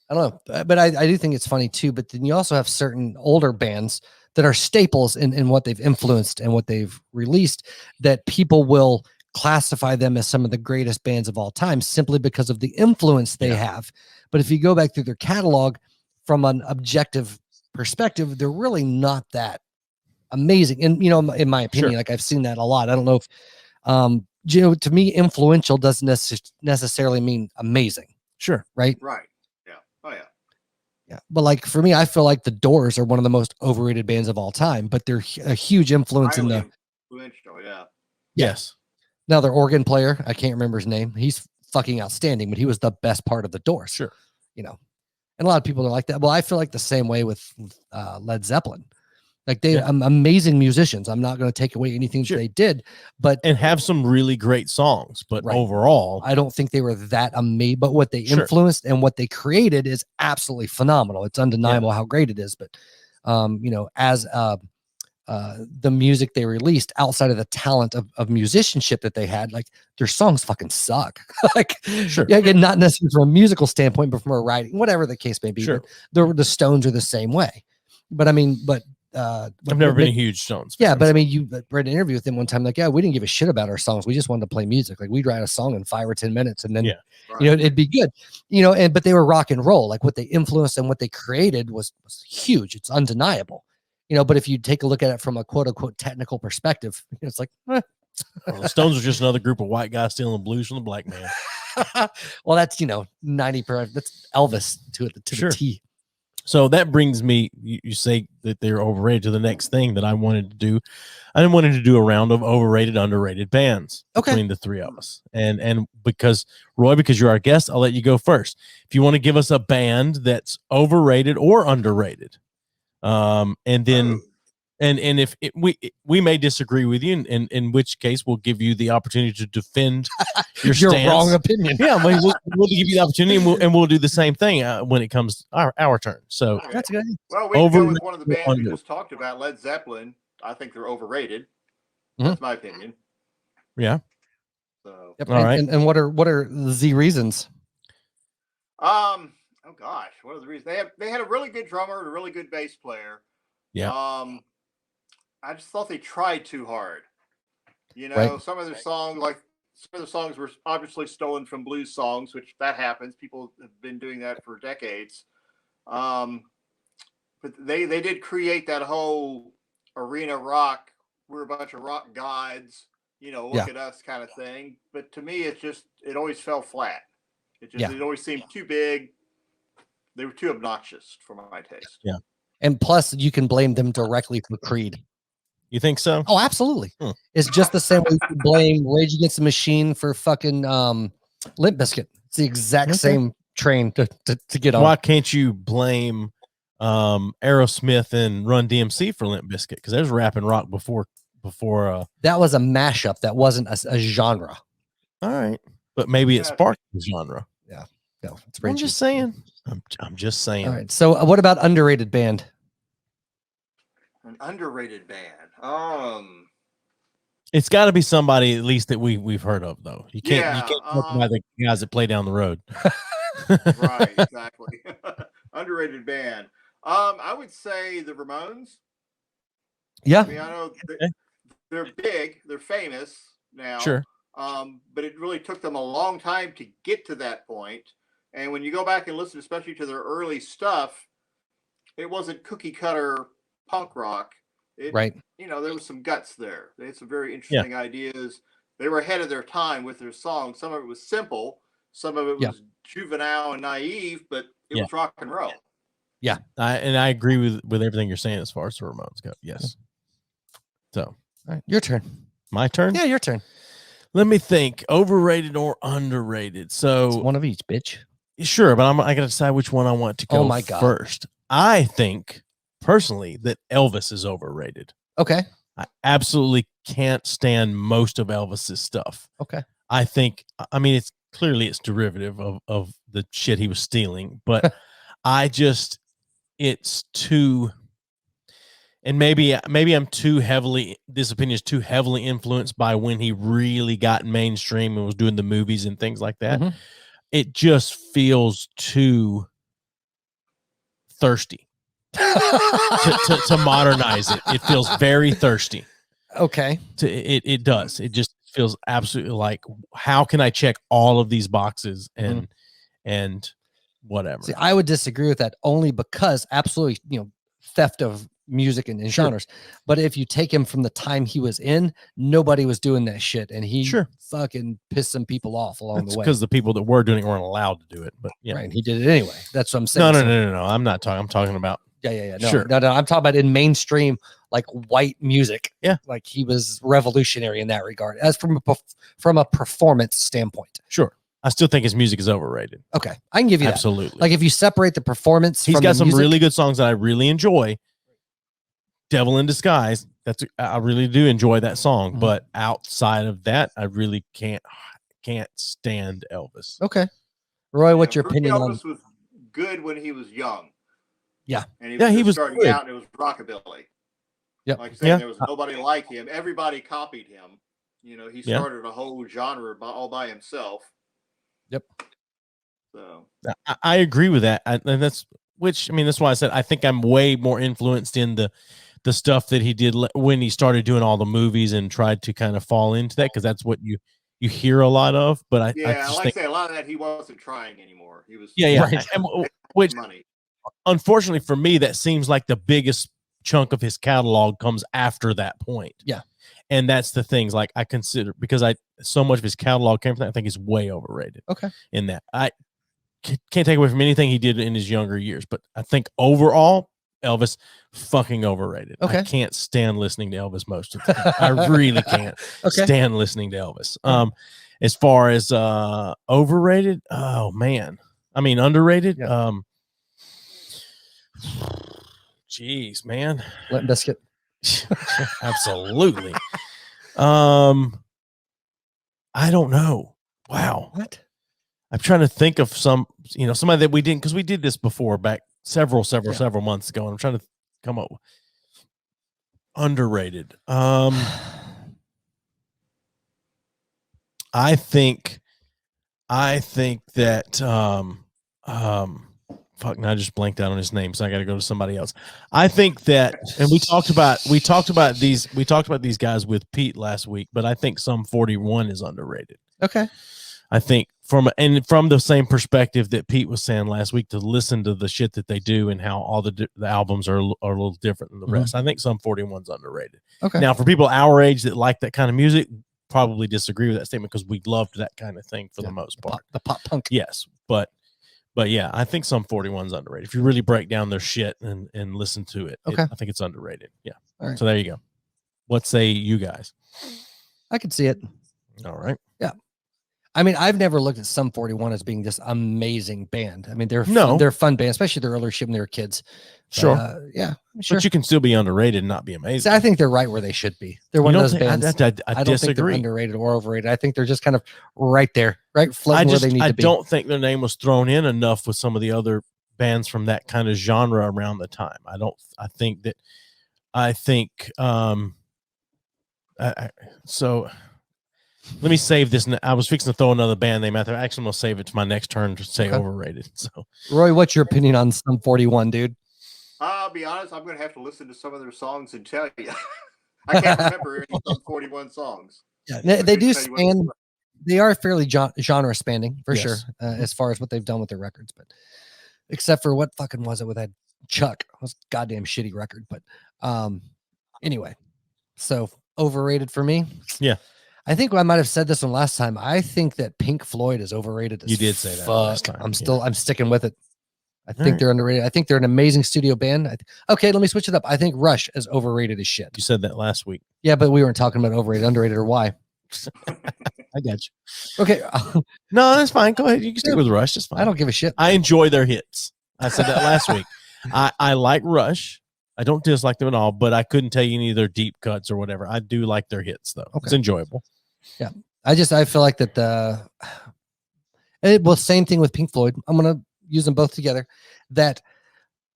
Speaker 1: don't know, but I do think it's funny too. But then you also have certain older bands that are staples in what they've influenced and what they've released that people will classify them as some of the greatest bands of all time simply because of the influence they have. But if you go back through their catalog from an objective perspective, they're really not that amazing. And in my opinion, like I've seen that a lot. I don't know if to me, influential doesn't necessarily mean amazing.
Speaker 2: Sure.
Speaker 1: Right.
Speaker 3: Yeah. Oh yeah.
Speaker 1: Yeah. But like for me, I feel like the Doors are one of the most overrated bands of all time, but they're a huge influence in the
Speaker 3: influential. Yeah.
Speaker 2: Yes.
Speaker 1: Now their organ player, I can't remember his name. He's fucking outstanding, but he was the best part of the Doors.
Speaker 2: Sure.
Speaker 1: And a lot of people are like that. Well, I feel like the same way with Led Zeppelin. Like they amazing musicians. I'm not going to take away anything that they did, and
Speaker 2: have some really great songs. But overall,
Speaker 1: I don't think they were that amazing. But what they influenced and what they created is absolutely phenomenal. It's undeniable how great it is. But as the music they released outside of the talent of musicianship that they had, like their songs fucking suck. Like, again, not necessarily from a musical standpoint, but from a writing, whatever the case may be.
Speaker 2: Sure.
Speaker 1: But the Stones are the same way. But I mean,
Speaker 2: I've never been a huge Stones fan.
Speaker 1: Yeah, but I mean, you read an interview with them one time, like, we didn't give a shit about our songs. We just wanted to play music. Like we'd write a song in 5 or 10 minutes and then, it'd be good, but they were rock and roll. Like what they influenced and what they created was huge. It's undeniable, but if you take a look at it from a quote unquote technical perspective, it's like,
Speaker 2: Well, the Stones are just another group of white guys stealing blues from the black man.
Speaker 1: well, that's 90%. That's Elvis to
Speaker 2: Sure.
Speaker 1: the T.
Speaker 2: So that brings me, you say that they're overrated, to the next thing that I wanted to do. I wanted to do a round of overrated, underrated bands between the three of us. And because, Roy, because you're our guest, I'll let you go first. If you want to give us a band that's overrated or underrated, and then and if we may disagree with you, and in which case we'll give you the opportunity to defend your stance.
Speaker 1: Wrong opinion.
Speaker 2: Yeah, we'll give you the opportunity, and we'll do the same thing when it comes our turn. So
Speaker 1: that's good.
Speaker 3: Well, we can go with one of the bands we just talked about, Led Zeppelin. I think they're overrated. That's my opinion.
Speaker 2: Yeah.
Speaker 3: So
Speaker 1: yep. All right. And what are the reasons?
Speaker 3: Oh gosh, what are the reasons? They had a really good drummer and a really good bass player.
Speaker 2: Yeah.
Speaker 3: I just thought they tried too hard.
Speaker 1: Right.
Speaker 3: Some of their songs, were obviously stolen from blues songs, which that happens. People have been doing that for decades. But they did create that whole arena rock. We're a bunch of rock gods, look at us kind of thing. But to me, it always fell flat. It always seemed too big. They were too obnoxious for my taste.
Speaker 2: Yeah.
Speaker 1: And plus, you can blame them directly for Creed.
Speaker 2: You think so?
Speaker 1: Oh, absolutely. It's just the same way you blame Rage Against the Machine for fucking Limp Bizkit. It's the exact same train to get on.
Speaker 2: Why can't you blame Aerosmith and Run DMC for Limp Bizkit? Because there's rap and rock before.
Speaker 1: That was a mashup. That wasn't a genre.
Speaker 2: All right, but maybe it sparked the genre.
Speaker 1: Yeah. No, it's
Speaker 2: I'm just saying. I'm just saying.
Speaker 1: All right. So, what about underrated band?
Speaker 3: An underrated band.
Speaker 2: It's got to be somebody at least that we've heard of, though. You can't talk about the guys that play down the road.
Speaker 3: Right, exactly. Underrated band. I would say the Ramones.
Speaker 1: Yeah.
Speaker 3: I mean, I know they're big, they're famous now.
Speaker 2: Sure.
Speaker 3: But it really took them a long time to get to that point. And when you go back and listen, especially to their early stuff, it wasn't cookie cutter punk rock.
Speaker 1: Right.
Speaker 3: There was some guts there. They had some very interesting ideas. They were ahead of their time with their songs. Some of it was simple. Some of it was juvenile and naive, but it was rock and roll.
Speaker 2: Yeah. I agree with everything you're saying as far as the Ramones go. Yes. So,
Speaker 1: all right, your turn.
Speaker 2: My turn?
Speaker 1: Yeah, your turn.
Speaker 2: Let me think. Overrated or underrated? So
Speaker 1: it's one of each, bitch.
Speaker 2: Sure, but I got to decide which one I want to go first. I think personally that Elvis is overrated.
Speaker 1: Okay.
Speaker 2: I absolutely can't stand most of Elvis's stuff.
Speaker 1: Okay.
Speaker 2: I think, it's derivative of the shit he was stealing, but it's too, and maybe I'm this opinion is too heavily influenced by when he really got mainstream and was doing the movies and things like that. Mm-hmm. It just feels too thirsty to modernize it. It feels very thirsty.
Speaker 1: Okay.
Speaker 2: It does. It just feels absolutely like, how can I check all of these boxes and whatever.
Speaker 1: See, I would disagree with that only because absolutely, theft of music and genres. But if you take him from the time he was in, nobody was doing that shit, and he fucking pissed some people off along the way.
Speaker 2: Because the people that were doing it weren't allowed to do it. But
Speaker 1: right, he did it anyway. That's what I'm saying.
Speaker 2: No. I'm not talking. I'm talking about.
Speaker 1: Yeah. No, I'm talking about in mainstream, like white music.
Speaker 2: Yeah,
Speaker 1: like he was revolutionary in that regard, as from a performance standpoint.
Speaker 2: Sure. I still think his music is overrated.
Speaker 1: Okay, I can give you
Speaker 2: absolutely.
Speaker 1: That. Like if you separate the performance,
Speaker 2: he's
Speaker 1: from
Speaker 2: got
Speaker 1: the
Speaker 2: some
Speaker 1: music,
Speaker 2: really good songs that I really enjoy. Devil in Disguise. I really do enjoy that song, but outside of that, I really can't stand Elvis.
Speaker 1: Okay, Roy, what's your opinion on?
Speaker 3: Elvis was good when he was young.
Speaker 1: Yeah,
Speaker 3: and he was starting out, and it was rockabilly.
Speaker 1: Yeah,
Speaker 3: like saying there was nobody like him. Everybody copied him. He started a whole genre all by himself.
Speaker 1: Yep.
Speaker 3: So
Speaker 2: I agree with that, and that's why I said I think I'm way more influenced in the stuff that he did when he started doing all the movies and tried to kind of fall into that, because that's what you hear a lot of. But I
Speaker 3: think a lot of that he wasn't trying anymore. He was
Speaker 2: right. Which
Speaker 3: money.
Speaker 2: Unfortunately for me, that seems like the biggest chunk of his catalog comes after that point.
Speaker 1: Yeah.
Speaker 2: And that's the things like I consider, because so much of his catalog came from that, I think he's way overrated.
Speaker 1: Okay.
Speaker 2: In that. I can't take away from anything he did in his younger years, but I think overall, Elvis fucking overrated.
Speaker 1: Okay.
Speaker 2: I can't stand listening to Elvis most of the time. I really can't stand listening to Elvis. As far as overrated, oh man. I mean underrated.
Speaker 1: Yeah.
Speaker 2: Jeez, man.
Speaker 1: Limp Bizkit.
Speaker 2: Absolutely. I don't know. Wow.
Speaker 1: What?
Speaker 2: I'm trying to think of somebody that we didn't, because we did this before back several months ago. And I'm trying to come up with underrated. I think that fuck, now I just blanked out on his name, so I got to go to somebody else. I think that, and we talked about these guys with Pete last week, but I think Sum 41 is underrated.
Speaker 1: Okay.
Speaker 2: I think from the same perspective that Pete was saying last week, to listen to the shit that they do and how all the albums are a little different than the rest. I think Sum 41's underrated.
Speaker 1: Okay.
Speaker 2: Now, for people our age that like that kind of music, probably disagree with that statement, because we loved that kind of thing for the most part.
Speaker 1: The pop punk.
Speaker 2: Yes, but yeah, I think Sum 41's underrated. If you really break down their shit and listen to it,
Speaker 1: okay,
Speaker 2: I think it's underrated. Yeah.
Speaker 1: All right.
Speaker 2: So there you go. What say you guys?
Speaker 1: I could see it.
Speaker 2: All right.
Speaker 1: Yeah. I mean, I've never looked at Sum 41 as being this amazing band. I mean, they're fun band, especially their earlier shit when they were kids.
Speaker 2: Sure.
Speaker 1: Yeah. Sure.
Speaker 2: But you can still be underrated and not be amazing.
Speaker 1: See, I think they're right where they should be. They're one of those bands.
Speaker 2: I
Speaker 1: don't
Speaker 2: disagree.
Speaker 1: think they're underrated or overrated. I think they're just kind of right there, right floating where they need to be.
Speaker 2: I don't think their name was thrown in enough with some of the other bands from that kind of genre around the time. So let me save this. I was fixing to throw another band name out there. Actually, I'm going to save it to my next turn to say overrated. So,
Speaker 1: Roy, what's your opinion on Sum 41, dude?
Speaker 3: I'll be honest, I'm going to have to listen to some of their songs and tell you. I can't remember any Sum 41 songs.
Speaker 1: Yeah, they do span. They are fairly genre spanning for sure,
Speaker 2: Mm-hmm.
Speaker 1: as far as what they've done with their records. But except for what fucking was it with that Chuck? It was a goddamn shitty record. But anyway, so overrated for me.
Speaker 2: Yeah.
Speaker 1: I think I might have said this one last time. I think that Pink Floyd is overrated.
Speaker 2: You did say that last time.
Speaker 1: I'm sticking with it. I think they're underrated. I think they're an amazing studio band. Okay, let me switch it up. I think Rush is overrated as shit.
Speaker 2: You said that last week.
Speaker 1: Yeah, but we weren't talking about overrated, underrated, or why.
Speaker 2: I got you.
Speaker 1: Okay.
Speaker 2: No, that's fine. Go ahead. You can stick with Rush. It's fine.
Speaker 1: I don't give a shit.
Speaker 2: I enjoy their hits. I said that last week. I like Rush. I don't dislike them at all, but I couldn't tell you any of their deep cuts or whatever. I do like their hits, though. Okay. It's enjoyable.
Speaker 1: Yeah. I feel like that same thing with Pink Floyd. I'm going to use them both together. That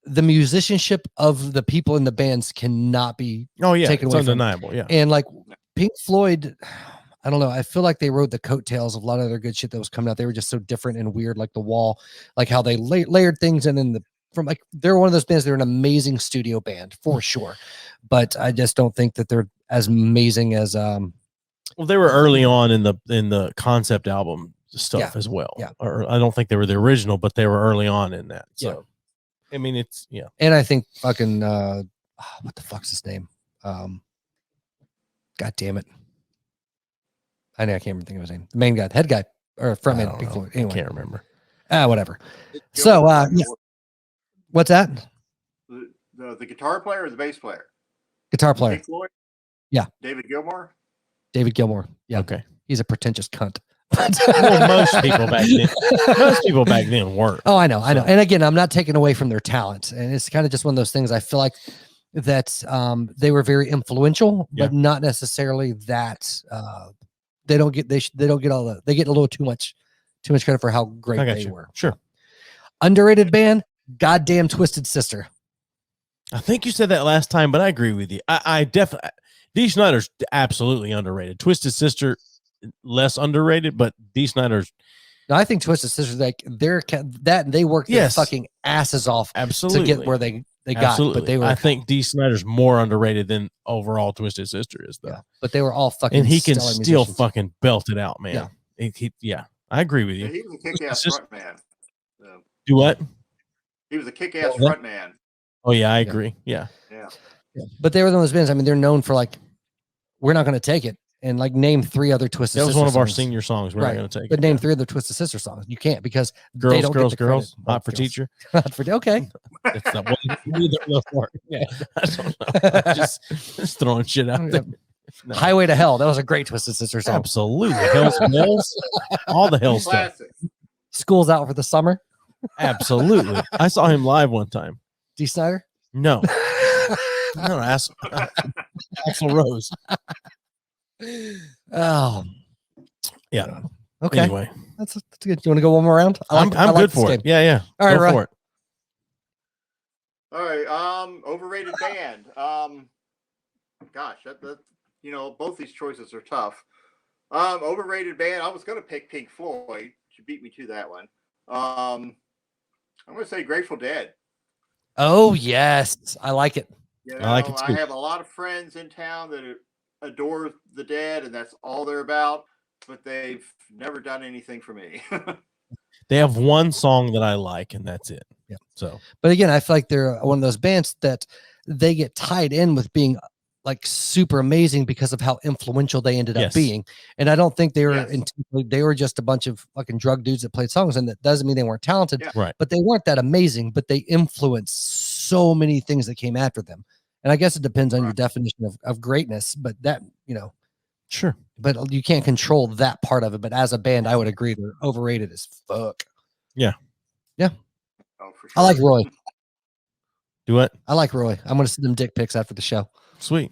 Speaker 1: the musicianship of the people in the bands cannot be taken away.
Speaker 2: It's undeniable. Yeah.
Speaker 1: And like Pink Floyd, I don't know. I feel like they rode the coattails of a lot of their good shit that was coming out. They were just so different and weird, like The Wall, like how they layered things in they're one of those bands. They're an amazing studio band for sure, but I just don't think that they're as amazing as
Speaker 2: well, they were early on in the concept album stuff as well.
Speaker 1: Yeah.
Speaker 2: Or I don't think they were the original, but they were early on in that. So I mean, it's
Speaker 1: And I think fucking what the fuck's his name? God damn it. I can't even think of his name. The main guy, the head guy, or frontman. Pink Floyd. Anyway,
Speaker 2: I can't remember.
Speaker 1: Whatever. So what's that?
Speaker 3: The guitar player or the bass player?
Speaker 1: Guitar player.
Speaker 3: Pink Floyd?
Speaker 1: Yeah.
Speaker 3: David Gilmour?
Speaker 1: David Gilmour. Yeah.
Speaker 2: Okay.
Speaker 1: He's a pretentious cunt.
Speaker 2: Well, most people back then weren't.
Speaker 1: Oh, I know. And again, I'm not taking away from their talent. And it's kind of just one of those things. I feel like that they were very influential, but not necessarily that they get a little too much credit for how great they were.
Speaker 2: Sure.
Speaker 1: Underrated band, goddamn Twisted Sister.
Speaker 2: I think you said that last time, but I agree with you. I definitely Dee Snider's absolutely underrated. Twisted Sister less underrated, but Dee Snider's.
Speaker 1: No, I think Twisted Sister, like they worked their fucking asses off to get where they got. But they were.
Speaker 2: I think Dee Snider's more underrated than overall Twisted Sister is, though.
Speaker 1: Yeah, but they were all fucking.
Speaker 2: And he can still fucking belt it out, man. Yeah. I agree with you.
Speaker 3: Yeah, he was a kick-ass front man.
Speaker 2: Do what?
Speaker 3: He was a kick-ass front man.
Speaker 2: Oh yeah, I agree. Yeah.
Speaker 1: But they were one of those bands. I mean, they're known for like, we're not going to take it, and like name 3 other Twisted Sister
Speaker 2: That was one of our
Speaker 1: songs.
Speaker 2: senior songs. We're not going to take
Speaker 1: But
Speaker 2: it.
Speaker 1: name 3 other Twisted Sister songs. You can't because they
Speaker 2: Girls,
Speaker 1: don't
Speaker 2: girls,
Speaker 1: get the
Speaker 2: girls.
Speaker 1: credit.
Speaker 2: Hot for teacher.
Speaker 1: Hot for okay.
Speaker 2: It's not one either of those are. Yeah, I don't know. I'm just throwing shit out there. No.
Speaker 1: Highway to Hell. That was a great Twisted Sister song.
Speaker 2: Absolutely. Hell's Bells. All the hell stuff.
Speaker 3: Classic.
Speaker 1: School's Out for the Summer.
Speaker 2: Absolutely. I saw him live one time.
Speaker 1: D. Snyder.
Speaker 2: No. No, Axl Rose.
Speaker 1: Oh,
Speaker 2: yeah.
Speaker 1: Okay.
Speaker 2: Anyway,
Speaker 1: that's good. You want to go one more round?
Speaker 2: I'm good for it. Yeah, yeah.
Speaker 1: All right,
Speaker 2: go for it.
Speaker 3: All right. Overrated band. Gosh, that both these choices are tough. Overrated band. I was going to pick Pink Floyd. She beat me to that one. I'm going to say Grateful Dead.
Speaker 1: Oh yes, I like it.
Speaker 2: I like it too.
Speaker 3: I have a lot of friends in town that adore the Dead, and that's all they're about. But they've never done anything for me.
Speaker 2: They have one song that I like, and that's it.
Speaker 1: Yeah.
Speaker 2: So,
Speaker 1: but again, I feel like they're one of those bands that they get tied in with being like super amazing because of how influential they ended up being. And I don't think they were they were just a bunch of fucking drug dudes that played songs, and that doesn't mean they weren't talented.
Speaker 3: Yeah.
Speaker 2: Right.
Speaker 1: But they weren't that amazing, but they influenced so many things that came after them. And I guess it depends on your definition of greatness, but that,
Speaker 2: sure.
Speaker 1: But you can't control that part of it. But as a band, I would agree they're overrated as fuck.
Speaker 2: Yeah.
Speaker 1: Yeah.
Speaker 3: Oh, for sure.
Speaker 1: I like Roy.
Speaker 2: Do what?
Speaker 1: I like Roy. I'm going to send them dick pics after the show.
Speaker 2: Sweet.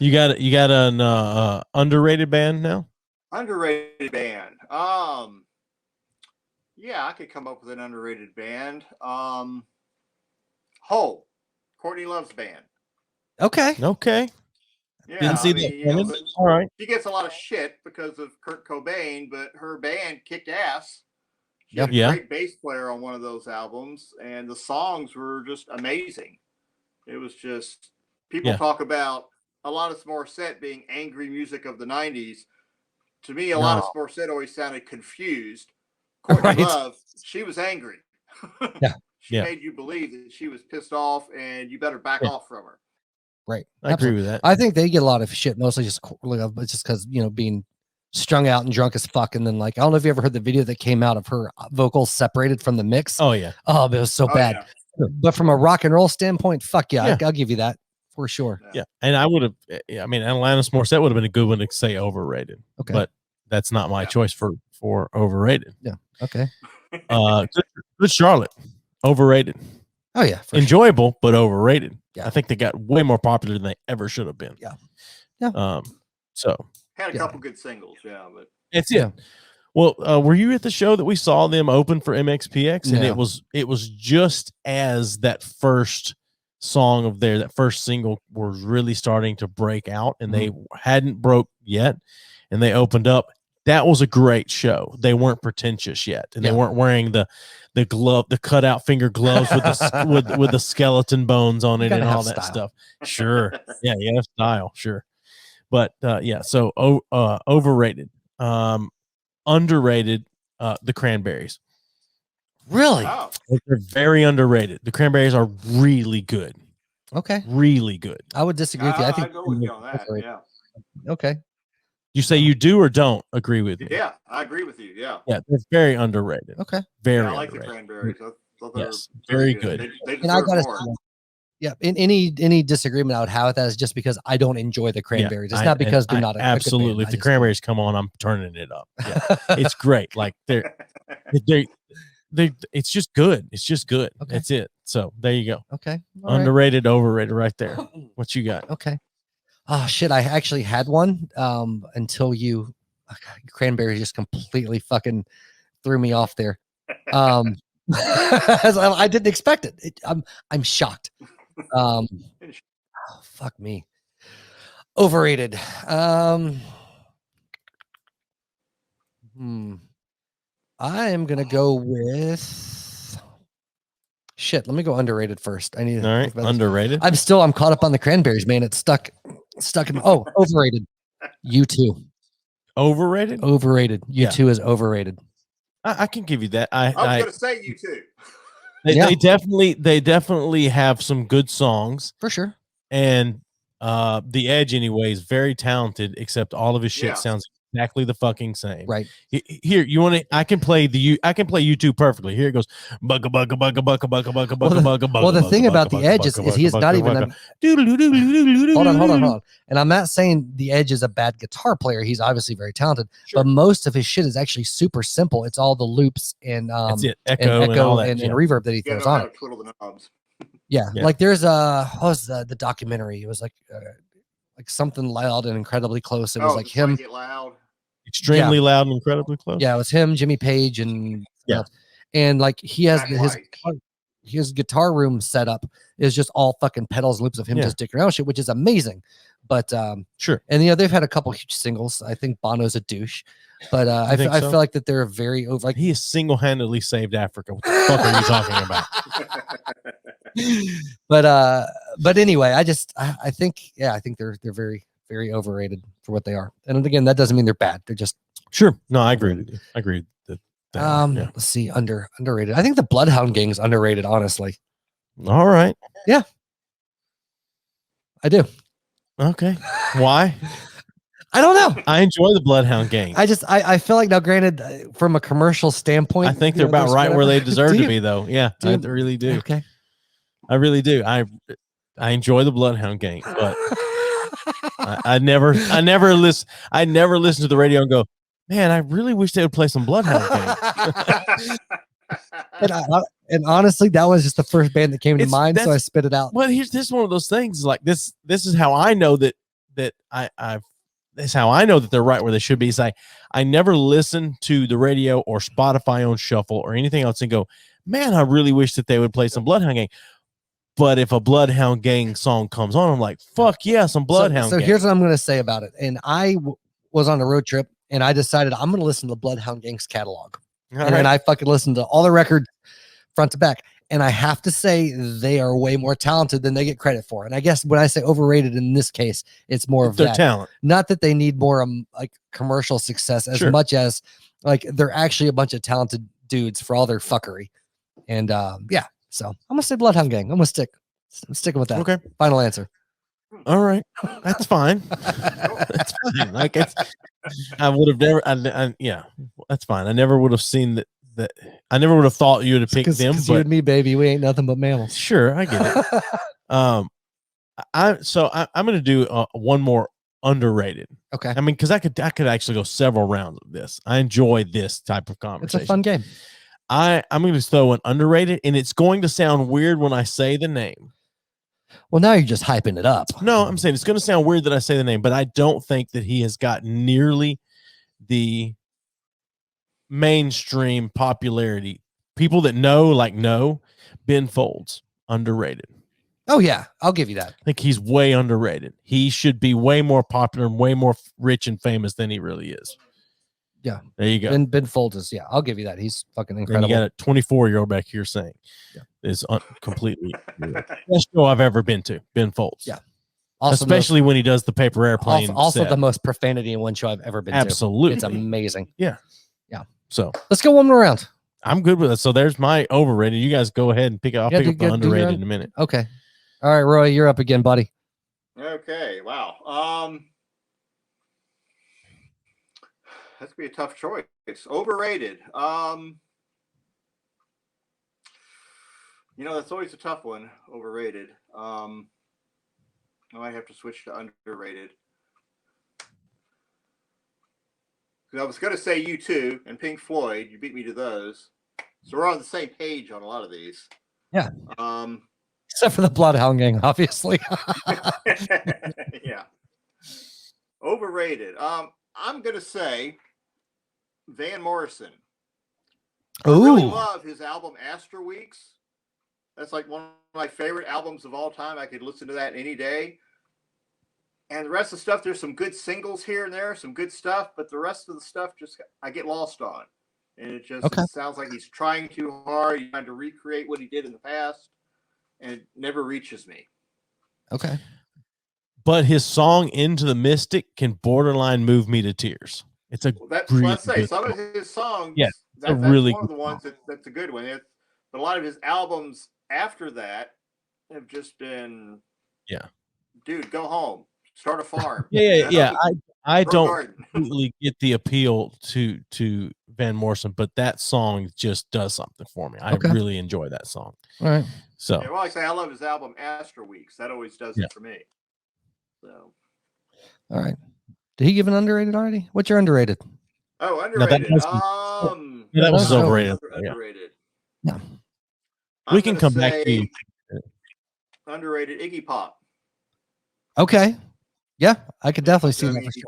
Speaker 2: You got an underrated band now?
Speaker 3: Underrated band. Yeah, I could come up with an underrated band. Hole. Courtney Love's band.
Speaker 1: Okay.
Speaker 3: Yeah,
Speaker 2: Didn't see that. All right.
Speaker 3: She gets a lot of shit because of Kurt Cobain, but her band kicked ass. She had a great bass player on one of those albums, and the songs were just amazing. It was just, people talk about a lot of Morissette being angry music of the 90s. To me, a lot of Morissette always sounded confused. Courtney Love, she was angry. She made you believe that she was pissed off and you better back off from her.
Speaker 1: Right.
Speaker 2: I agree with that.
Speaker 1: I think they get a lot of shit, mostly just because, being strung out and drunk as fuck. And then, like, I don't know if you ever heard the video that came out of her vocals separated from the mix.
Speaker 2: Oh, yeah.
Speaker 1: Oh, but it was so bad. Yeah. But from a rock and roll standpoint, fuck yeah. I'll give you that for sure.
Speaker 2: Yeah. And I would have, Alanis Morissette would have been a good one to say overrated.
Speaker 1: Okay.
Speaker 2: But that's not my choice for overrated.
Speaker 1: Yeah. Okay.
Speaker 2: Good Charlotte. Overrated.
Speaker 1: Oh, yeah.
Speaker 2: Enjoyable, but overrated.
Speaker 1: Yeah.
Speaker 2: I think they got way more popular than they ever should have been.
Speaker 1: Yeah. Yeah.
Speaker 2: So
Speaker 3: had a couple good singles, but
Speaker 2: it's Well, were you at the show that we saw them open for MXPX? And it was just as that first song of that first single was really starting to break out, and they hadn't broke yet, and they opened up. That was a great show. They weren't pretentious yet, and they weren't wearing the cutout finger gloves with the with the skeleton bones on it and all that stuff. Sure, yeah, style, sure. But so overrated, underrated. The Cranberries.
Speaker 1: Really?
Speaker 3: Wow.
Speaker 2: They're very underrated. The Cranberries are really good.
Speaker 1: Okay.
Speaker 2: Really good.
Speaker 1: I would disagree with you. I think
Speaker 3: I go with you on that. Yeah.
Speaker 1: Okay.
Speaker 2: You say you do or don't agree with me?
Speaker 3: Yeah, I agree with you. Yeah.
Speaker 2: Yeah, they're very underrated.
Speaker 1: Okay.
Speaker 2: Very
Speaker 3: I like
Speaker 2: underrated.
Speaker 3: the Cranberries. I thought they were
Speaker 2: very good.
Speaker 3: They
Speaker 1: And I
Speaker 3: deserve
Speaker 1: gotta
Speaker 3: more.
Speaker 1: say, in any disagreement I would have with that is just because I don't enjoy the Cranberries. It's not because they're not
Speaker 2: absolutely. If the Cranberries come on, I'm turning it up. Yeah, it's great. Like they it's just good. It's just good.
Speaker 1: Okay.
Speaker 2: That's it. So there you go.
Speaker 1: Okay. All
Speaker 2: Underrated, overrated, right there. What you got?
Speaker 1: Okay. Oh shit! I actually had one until you Cranberries just completely fucking threw me off there. I didn't expect it. I'm shocked. Oh, fuck me. Overrated. I am gonna go with shit. Let me go underrated first. I need to
Speaker 2: All right, underrated.
Speaker 1: I'm caught up on the Cranberries, man. It's stuck in overrated. U2.
Speaker 2: Overrated?
Speaker 1: Overrated. U2 is overrated.
Speaker 2: I can give you that.
Speaker 3: I was going to say U2.
Speaker 2: They definitely have some good songs
Speaker 1: for sure.
Speaker 2: And The Edge, anyway, is very talented, except all of his shit sounds exactly the fucking same.
Speaker 1: Right.
Speaker 2: Here, you want to? I can play U2 perfectly. Here it goes. Bugga bugga bugga bugga bugga bugga bugga bugga bugga.
Speaker 1: Well, the thing about The Edge is he is not even. Hold on. And I'm not saying The Edge is a bad guitar player. He's obviously very talented, but most of his shit is actually super simple. It's all the loops and
Speaker 2: echo and all that
Speaker 1: and reverb that he throws on it.
Speaker 3: Twiddle the knobs.
Speaker 1: Yeah, like there's what was the documentary? It was like something loud and incredibly close. It was like him,
Speaker 3: Get loud.
Speaker 2: Extremely loud and incredibly close.
Speaker 1: Yeah, it was him, Jimmy Page, and and like he has his guitar room set up is just all fucking pedals and loops of him just dicking around shit, which is amazing. But
Speaker 2: sure,
Speaker 1: and they've had a couple huge singles. I think Bono's a douche, but I feel like that they're very over. Like
Speaker 2: he has single-handedly saved Africa. What the fuck are you talking
Speaker 1: about? But anyway, I think they're very, very overrated for what they are. And again, that doesn't mean they're bad. They're just
Speaker 2: sure. No, I agree with you. I agree that.
Speaker 1: Let's see, underrated. I think the Bloodhound Gang's underrated, honestly.
Speaker 2: All right.
Speaker 1: Yeah, I do.
Speaker 2: Okay. Why?
Speaker 1: I don't know.
Speaker 2: I enjoy the Bloodhound Gang.
Speaker 1: I feel like now, granted, from a commercial standpoint,
Speaker 2: I think they're about right where they deserve to be, though. Yeah, I really do.
Speaker 1: Okay.
Speaker 2: I really do. I enjoy the Bloodhound Gang, but I never listen to the radio and go, man, I really wish they would play some Bloodhound Gang.
Speaker 1: and honestly, that was just the first band that came to mind, so I spit it out.
Speaker 2: Well, this is one of those things. Like this is how I know that that's how I know that they're right where they should be. Is I never listen to the radio or Spotify on shuffle or anything else and go, man, I really wish that they would play some Bloodhound Gang. But if a Bloodhound Gang song comes on, I'm like, fuck yeah, some Bloodhound Gang.
Speaker 1: So here's what I'm going to say about it. And I was on a road trip and I decided I'm going to listen to the Bloodhound Gang's catalog. Then I fucking listened to all the records front to back. And I have to say they are way more talented than they get credit for. And I guess when I say overrated in this case, it's more of
Speaker 2: their talent. Not
Speaker 1: that they need more like commercial success as much as like they're actually a bunch of talented dudes for all their fuckery. And so I'm gonna say Bloodhound Gang. I'm sticking with that.
Speaker 2: Okay.
Speaker 1: Final answer.
Speaker 2: All right. That's fine. That's fine. Like I would have never that's fine. I never would have seen that I never would have thought you would have picked them. But
Speaker 1: you and me, baby, we ain't nothing but mammals.
Speaker 2: Sure, I get it. I'm gonna do one more underrated.
Speaker 1: Okay.
Speaker 2: I mean, because I could actually go several rounds of this. I enjoy this type of conversation.
Speaker 1: It's a fun game.
Speaker 2: I'm going to throw an underrated, and it's going to sound weird when I say the name.
Speaker 1: Well, now you're just hyping it up.
Speaker 2: No, I'm saying it's going to sound weird that I say the name, but I don't think that he has got nearly the mainstream popularity. People that know Ben Folds, underrated.
Speaker 1: Oh yeah, I'll give you that.
Speaker 2: I think he's way underrated. He should be way more popular and way more rich and famous than he really is.
Speaker 1: Yeah,
Speaker 2: there you go.
Speaker 1: Ben Folds is, I'll give you that. He's fucking incredible.
Speaker 2: And you got a 24-year-old back here saying is completely best show I've ever been to. Ben Folds.
Speaker 1: Yeah.
Speaker 2: Also especially when he does the paper airplane.
Speaker 1: Also the most profanity in one show I've ever been to.
Speaker 2: Absolutely.
Speaker 1: It's amazing.
Speaker 2: Yeah.
Speaker 1: Yeah.
Speaker 2: So
Speaker 1: let's go one more round.
Speaker 2: I'm good with it. So there's my overrated. You guys go ahead and pick it. I'll pick up the underrated in a minute.
Speaker 1: Okay. All right, Roy, you're up again, buddy.
Speaker 3: Okay. Wow. That's gonna be a tough choice. Overrated. That's always a tough one. Overrated. I might have to switch to underrated. Because I was gonna say U2 and Pink Floyd. You beat me to those. So we're on the same page on a lot of these.
Speaker 1: Yeah. Except for the Bloodhound Gang, obviously.
Speaker 3: Yeah. Overrated. I'm gonna say Van Morrison. I really love his album Astro Weeks. That's like one of my favorite albums of all time. I could listen to that any day. And the rest of the stuff, there's some good singles here and there, some good stuff, but the rest of the stuff I get lost on. And it just sounds like he's trying too hard, he's trying to recreate what he did in the past, and it never reaches me.
Speaker 1: Okay.
Speaker 2: But his song Into the Mystic can borderline move me to tears. It's a
Speaker 3: that's what I say. Some of his songs, that's
Speaker 2: really
Speaker 3: one of the ones that's a good one. But a lot of his albums after that have just been, dude, go home, start a farm.
Speaker 2: I don't completely get the appeal to Van Morrison, but that song just does something for me. I really enjoy that song.
Speaker 1: All right.
Speaker 2: So,
Speaker 3: well, I say I love his album Astro Weeks. That always does it for me. So,
Speaker 1: all right. Did he give an underrated already? What's your underrated?
Speaker 3: Oh, underrated.
Speaker 2: That was overrated.
Speaker 3: Underrated.
Speaker 1: Yeah.
Speaker 2: We can come back to you.
Speaker 3: Underrated Iggy Pop.
Speaker 1: Okay. Yeah, I could definitely see that for sure.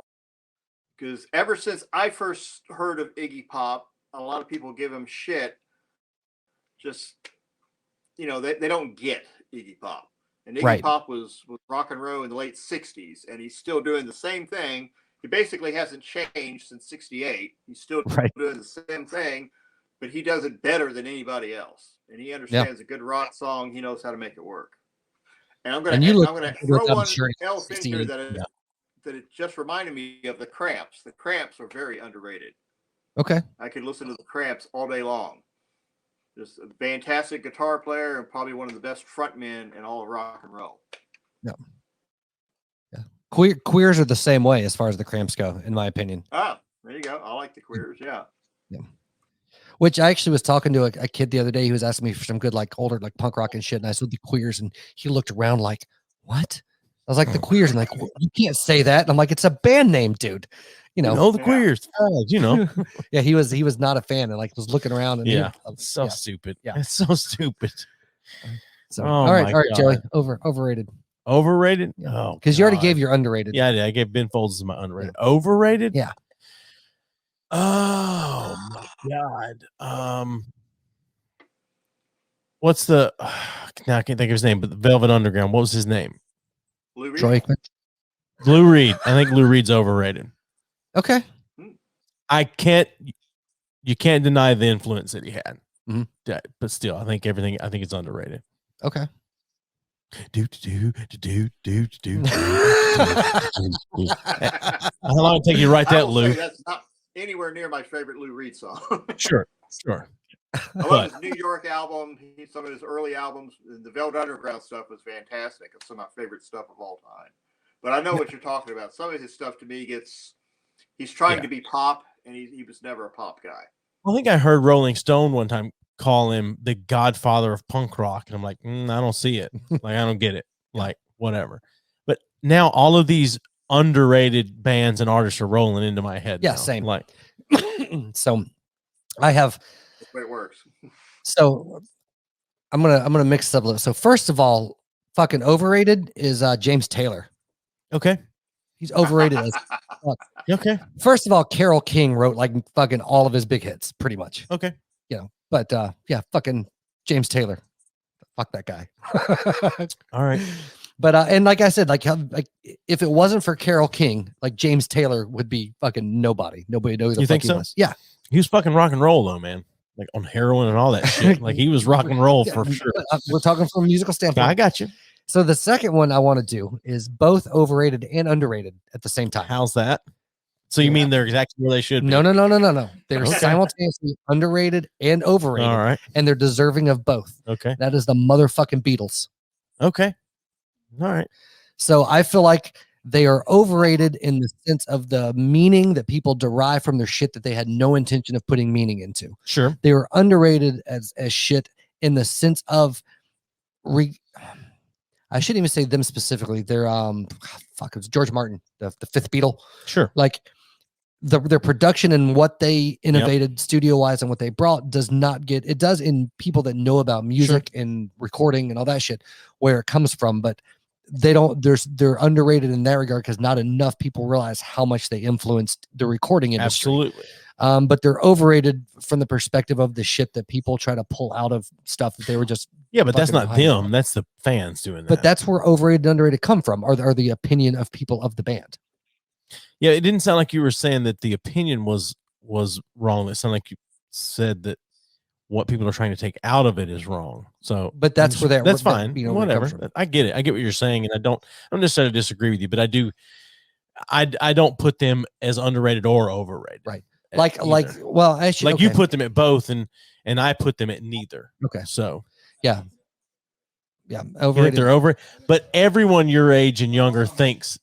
Speaker 3: Because ever since I first heard of Iggy Pop, a lot of people give him shit. Just, they don't get Iggy Pop. And Iggy Pop was rock and roll in the late 60s, and he's still doing the same thing. He basically hasn't changed since 68. He's still doing the same thing, but he does it better than anybody else. And he understands a good rock song. He knows how to make it work. And I'm going to throw one else in here that it just reminded me of the Cramps. The Cramps are very underrated.
Speaker 1: Okay.
Speaker 3: I could listen to the Cramps all day long. Just a fantastic guitar player and probably one of the best frontmen in all of rock and roll.
Speaker 1: Yeah. Yeah. Queers are the same way as far as the Cramps go, in my opinion.
Speaker 3: Ah, there you go. I like the Queers. Yeah.
Speaker 1: Which I actually was talking to a kid the other day. He was asking me for some good, like older, like punk rock and shit. And I said the Queers, and he looked around like, what? I was like, the Queers. And like, you can't say that. And I'm like, it's a band name, dude.
Speaker 2: The Queers.
Speaker 1: Yeah, he was not a fan and like was looking around. And
Speaker 2: so stupid.
Speaker 1: Yeah,
Speaker 2: it's so stupid.
Speaker 1: So all right, Joey. Overrated.
Speaker 2: Overrated?
Speaker 1: Oh, because you already gave your underrated.
Speaker 2: Yeah, I did. I gave Ben Folds as my underrated. Overrated?
Speaker 1: Yeah.
Speaker 2: Oh my God. What's the now I can't think of his name, but the Velvet Underground. What was his name?
Speaker 3: Lou Reed.
Speaker 1: Troy.
Speaker 2: Lou Reed. I think Lou Reed's overrated.
Speaker 1: Okay.
Speaker 2: You can't deny the influence that he had.
Speaker 1: Mm-hmm.
Speaker 2: But still, I think it's underrated.
Speaker 1: Okay.
Speaker 2: How long it take you to write that, Lou?
Speaker 3: That's not anywhere near my favorite Lou Reed song.
Speaker 2: Sure.
Speaker 3: I love his New York album. Some of his early albums, the Velvet Underground stuff was fantastic. It's some of my favorite stuff of all time. But I know what you're talking about. Some of his stuff to me he's trying to be pop, and he was never a pop guy.
Speaker 2: I think I heard Rolling Stone one time call him the godfather of punk rock, and I'm like, I don't see it. Like, I don't get it. Like, whatever. But now all of these underrated bands and artists are rolling into my head.
Speaker 1: Yeah,
Speaker 2: now.
Speaker 1: same.
Speaker 2: Like,
Speaker 1: so I have.
Speaker 3: That's the way it works. So
Speaker 1: I'm gonna mix it up a little. So first of all, fucking overrated is James Taylor.
Speaker 2: Okay.
Speaker 1: He's overrated as fuck.
Speaker 2: Okay.
Speaker 1: First of all, Carole King wrote like fucking all of his big hits, pretty much.
Speaker 2: Okay.
Speaker 1: But fucking James Taylor. Fuck that guy.
Speaker 2: All right.
Speaker 1: But and like I said, like if it wasn't for Carole King, like James Taylor would be fucking nobody. Nobody knows who the fuck he was. Yeah.
Speaker 2: He was fucking rock and roll though, man. Like on heroin and all that shit. Like he was rock and roll for sure.
Speaker 1: We're talking from a musical standpoint.
Speaker 2: I got you.
Speaker 1: So the second one I want to do is both overrated and underrated at the same time.
Speaker 2: How's that? So you mean they're exactly where they should be?
Speaker 1: No. They're simultaneously underrated and overrated.
Speaker 2: All right.
Speaker 1: And they're deserving of both.
Speaker 2: Okay.
Speaker 1: That is the motherfucking Beatles.
Speaker 2: Okay. All right.
Speaker 1: So I feel like they are overrated in the sense of the meaning that people derive from their shit that they had no intention of putting meaning into.
Speaker 2: Sure.
Speaker 1: They were underrated as shit in the sense of I shouldn't even say them specifically. They're it was George Martin, the fifth Beatle.
Speaker 2: Sure.
Speaker 1: Like their production and what they innovated studio wise and what they brought does not get it does in people that know about music and recording and all that shit where it comes from, but they're underrated in that regard because not enough people realize how much they influenced the recording industry.
Speaker 2: Absolutely.
Speaker 1: But they're overrated from the perspective of the shit that people try to pull out of stuff that they were just
Speaker 2: but that's not them. On. That's the fans doing that.
Speaker 1: But that's where overrated and underrated come from, are the opinion of people of the band.
Speaker 2: Yeah, it didn't sound like you were saying that the opinion was wrong. It sounded like you said that what people are trying to take out of it is wrong. So,
Speaker 1: but that's where
Speaker 2: that's fine. Whatever. I get it. I get what you're saying, and I don't necessarily disagree with you, but I do. I don't put them as underrated or overrated.
Speaker 1: Right. Well, actually,
Speaker 2: like you put them at both, and I put them at neither.
Speaker 1: Okay.
Speaker 2: So
Speaker 1: yeah,
Speaker 2: you
Speaker 1: overrated.
Speaker 2: think they're over, but everyone your age and younger thinks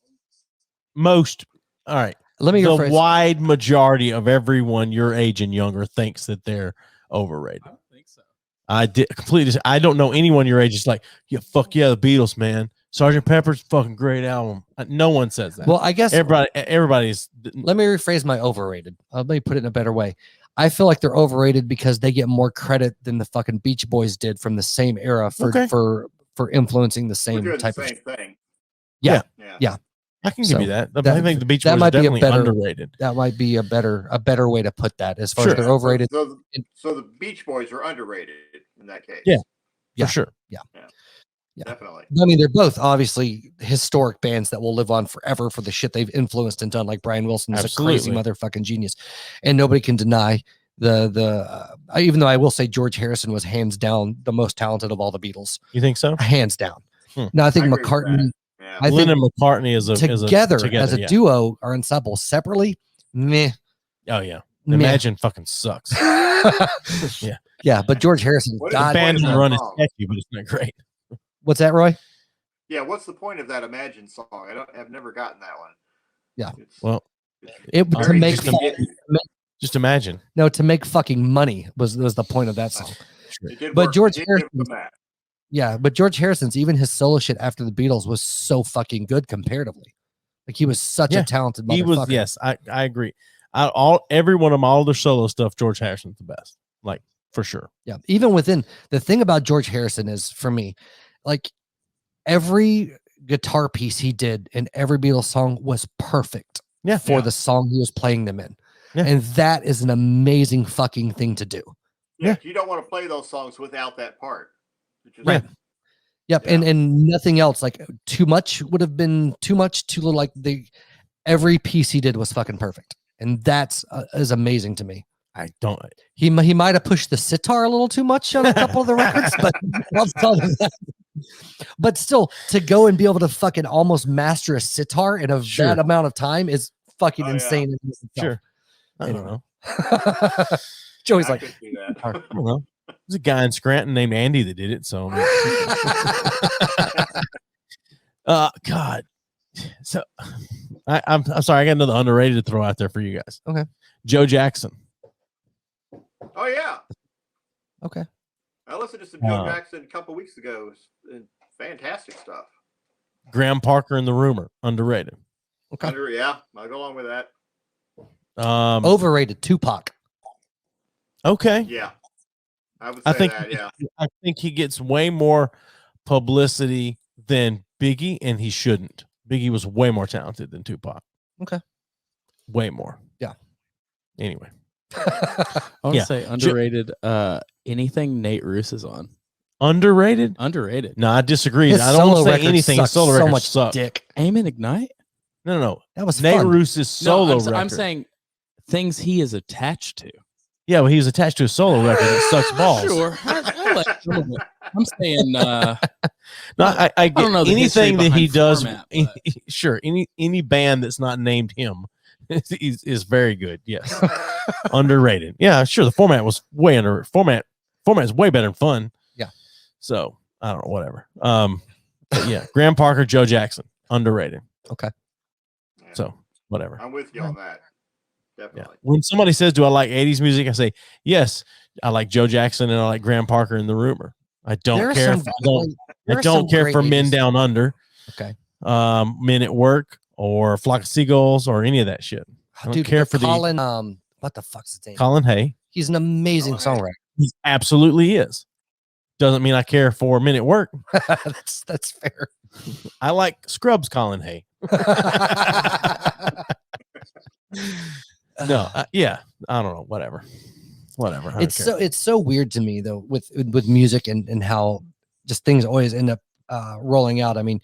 Speaker 2: most. All right.
Speaker 1: Let me
Speaker 2: the
Speaker 1: rephrase.
Speaker 2: wide majority of everyone your age and younger thinks that they're overrated.
Speaker 4: I don't think so.
Speaker 2: I don't know anyone your age is like, yeah, fuck yeah, the Beatles, man. Sgt. Pepper's fucking great album. No one says that.
Speaker 1: Well, I guess
Speaker 2: everybody's.
Speaker 1: Let me rephrase my overrated. Let me put it in a better way. I feel like they're overrated because they get more credit than the fucking Beach Boys did from the same era for influencing the same type of
Speaker 3: thing.
Speaker 1: Yeah.
Speaker 2: I can give you that. I think the Beach
Speaker 1: that
Speaker 2: Boys
Speaker 1: might
Speaker 2: are
Speaker 1: be a
Speaker 2: definitely
Speaker 1: better-
Speaker 2: underrated.
Speaker 1: That might be a better way to put that as far as they're overrated.
Speaker 3: So the Beach Boys are underrated in that case.
Speaker 2: Yeah.
Speaker 1: Yeah.
Speaker 2: For sure.
Speaker 1: Yeah.
Speaker 3: Definitely.
Speaker 1: I mean, they're both obviously historic bands that will live on forever for the shit they've influenced and done. Like Brian Wilson is a crazy motherfucking genius, and nobody can deny even though I will say George Harrison was hands down the most talented of all the Beatles.
Speaker 2: You think so?
Speaker 1: Hands down. No, I think
Speaker 3: I agree with
Speaker 1: McCartney.
Speaker 3: Yeah.
Speaker 1: I
Speaker 2: Lennon
Speaker 1: think
Speaker 2: and McCartney as a
Speaker 1: duo are unstoppable. Separately, meh.
Speaker 2: Oh yeah.
Speaker 1: Meh.
Speaker 2: Imagine fucking sucks.
Speaker 1: Yeah, but George Harrison,
Speaker 3: What
Speaker 2: The
Speaker 3: God,
Speaker 2: band
Speaker 3: what is
Speaker 2: and
Speaker 3: that
Speaker 2: run is
Speaker 3: song?
Speaker 2: catchy, but it's not great.
Speaker 1: what's that, Roy?
Speaker 3: Yeah, what's the point of that Imagine song? I've never gotten that one.
Speaker 1: Yeah.
Speaker 2: Well,
Speaker 1: It to
Speaker 3: very
Speaker 1: make
Speaker 3: easy to get.
Speaker 2: just imagine.
Speaker 1: no to make fucking money was the point of that song.
Speaker 3: It did
Speaker 1: But
Speaker 3: work.
Speaker 1: George
Speaker 3: It did give
Speaker 1: Harrison-
Speaker 3: them that.
Speaker 1: Yeah, but George Harrison's even his solo shit after the Beatles was so fucking good comparatively. Like he was such a talented motherfucker.
Speaker 2: He was, yes, I agree. Every one of all their solo stuff, George Harrison's the best. Like for sure.
Speaker 1: Yeah, even within the thing about George Harrison is for me, like every guitar piece he did in every Beatles song was perfect for the song he was playing them in.
Speaker 2: Yeah.
Speaker 1: And that is an amazing fucking thing to do.
Speaker 3: Yeah, you don't want to play those songs without that part.
Speaker 1: Right. Yep.
Speaker 3: Yeah.
Speaker 1: And nothing else. Like too much would have been too much, too little. Like every piece he did was fucking perfect. And that's is amazing to me.
Speaker 2: I don't.
Speaker 1: He might have pushed the sitar a little too much on a couple of the records, but I'll tell you that. But still, to go and be able to fucking almost master a sitar in that amount of time is fucking insane. In itself.
Speaker 2: Sure. I don't know.
Speaker 1: Joey's
Speaker 3: I
Speaker 1: like,
Speaker 3: could do that.
Speaker 2: I don't know. There's a guy in Scranton named Andy that did it. So, God. So, I'm sorry. I got another underrated to throw out there for you guys.
Speaker 1: Okay.
Speaker 2: Joe Jackson.
Speaker 3: Oh yeah.
Speaker 1: Okay.
Speaker 3: I listened to some Joe Jackson a couple weeks ago. It's fantastic stuff.
Speaker 2: Graham Parker and the Rumor. Underrated.
Speaker 1: Okay.
Speaker 3: Yeah, I'll go along with that.
Speaker 1: Overrated. Tupac.
Speaker 2: Okay.
Speaker 3: Yeah. I would say that, yeah.
Speaker 2: I think he gets way more publicity than Biggie, and he shouldn't. Biggie was way more talented than Tupac.
Speaker 1: Okay.
Speaker 2: Way more.
Speaker 1: Yeah.
Speaker 2: Anyway.
Speaker 4: I want to say underrated. Anything Nate Roos is on.
Speaker 2: Underrated?
Speaker 4: Underrated.
Speaker 2: No, I disagree.
Speaker 1: His
Speaker 2: I don't
Speaker 1: solo
Speaker 2: say
Speaker 1: records
Speaker 2: anything.
Speaker 1: suck
Speaker 2: Solo
Speaker 1: so
Speaker 2: records
Speaker 1: much
Speaker 2: suck.
Speaker 1: dick.
Speaker 4: Aim and Ignite?
Speaker 2: No.
Speaker 1: That was
Speaker 2: Nate
Speaker 1: fun.
Speaker 2: Roos's solo record.
Speaker 4: I'm saying things he is attached to.
Speaker 2: Yeah, well, he was attached to a solo record that sucks balls.
Speaker 4: Sure. I'll let some of it. I'm saying
Speaker 2: No, I get
Speaker 4: don't know the history
Speaker 2: anything that he
Speaker 4: behind
Speaker 2: does.
Speaker 4: format, but-
Speaker 2: Sure, any band that's not named him is very good. Yes, underrated. Yeah, sure. The format was way under format. Format is way better than fun.
Speaker 1: Yeah.
Speaker 2: So I don't know, whatever. But yeah, Graham Parker, Joe Jackson, underrated.
Speaker 1: Okay.
Speaker 3: Yeah.
Speaker 2: So whatever.
Speaker 3: I'm with you on that.
Speaker 2: Yeah.
Speaker 3: Definitely.
Speaker 2: When somebody says, "Do I like '80s music?" I say, "Yes, I like Joe Jackson and I like Graham Parker and the Rumor." I don't care if I don't care for Men Down Under.
Speaker 1: Okay.
Speaker 2: Men at Work or Flock of Seagulls or any of that shit. I don't care for
Speaker 1: Colin. What the fuck's his name?
Speaker 2: Colin Hay.
Speaker 1: He's an amazing songwriter.
Speaker 2: He absolutely is. Doesn't mean I care for Men at Work.
Speaker 1: that's fair.
Speaker 2: I like Scrubs Colin Hay. No, yeah, I don't know. Whatever. I don't care.
Speaker 1: It's so weird to me though with music and how just things always end up rolling out. I mean,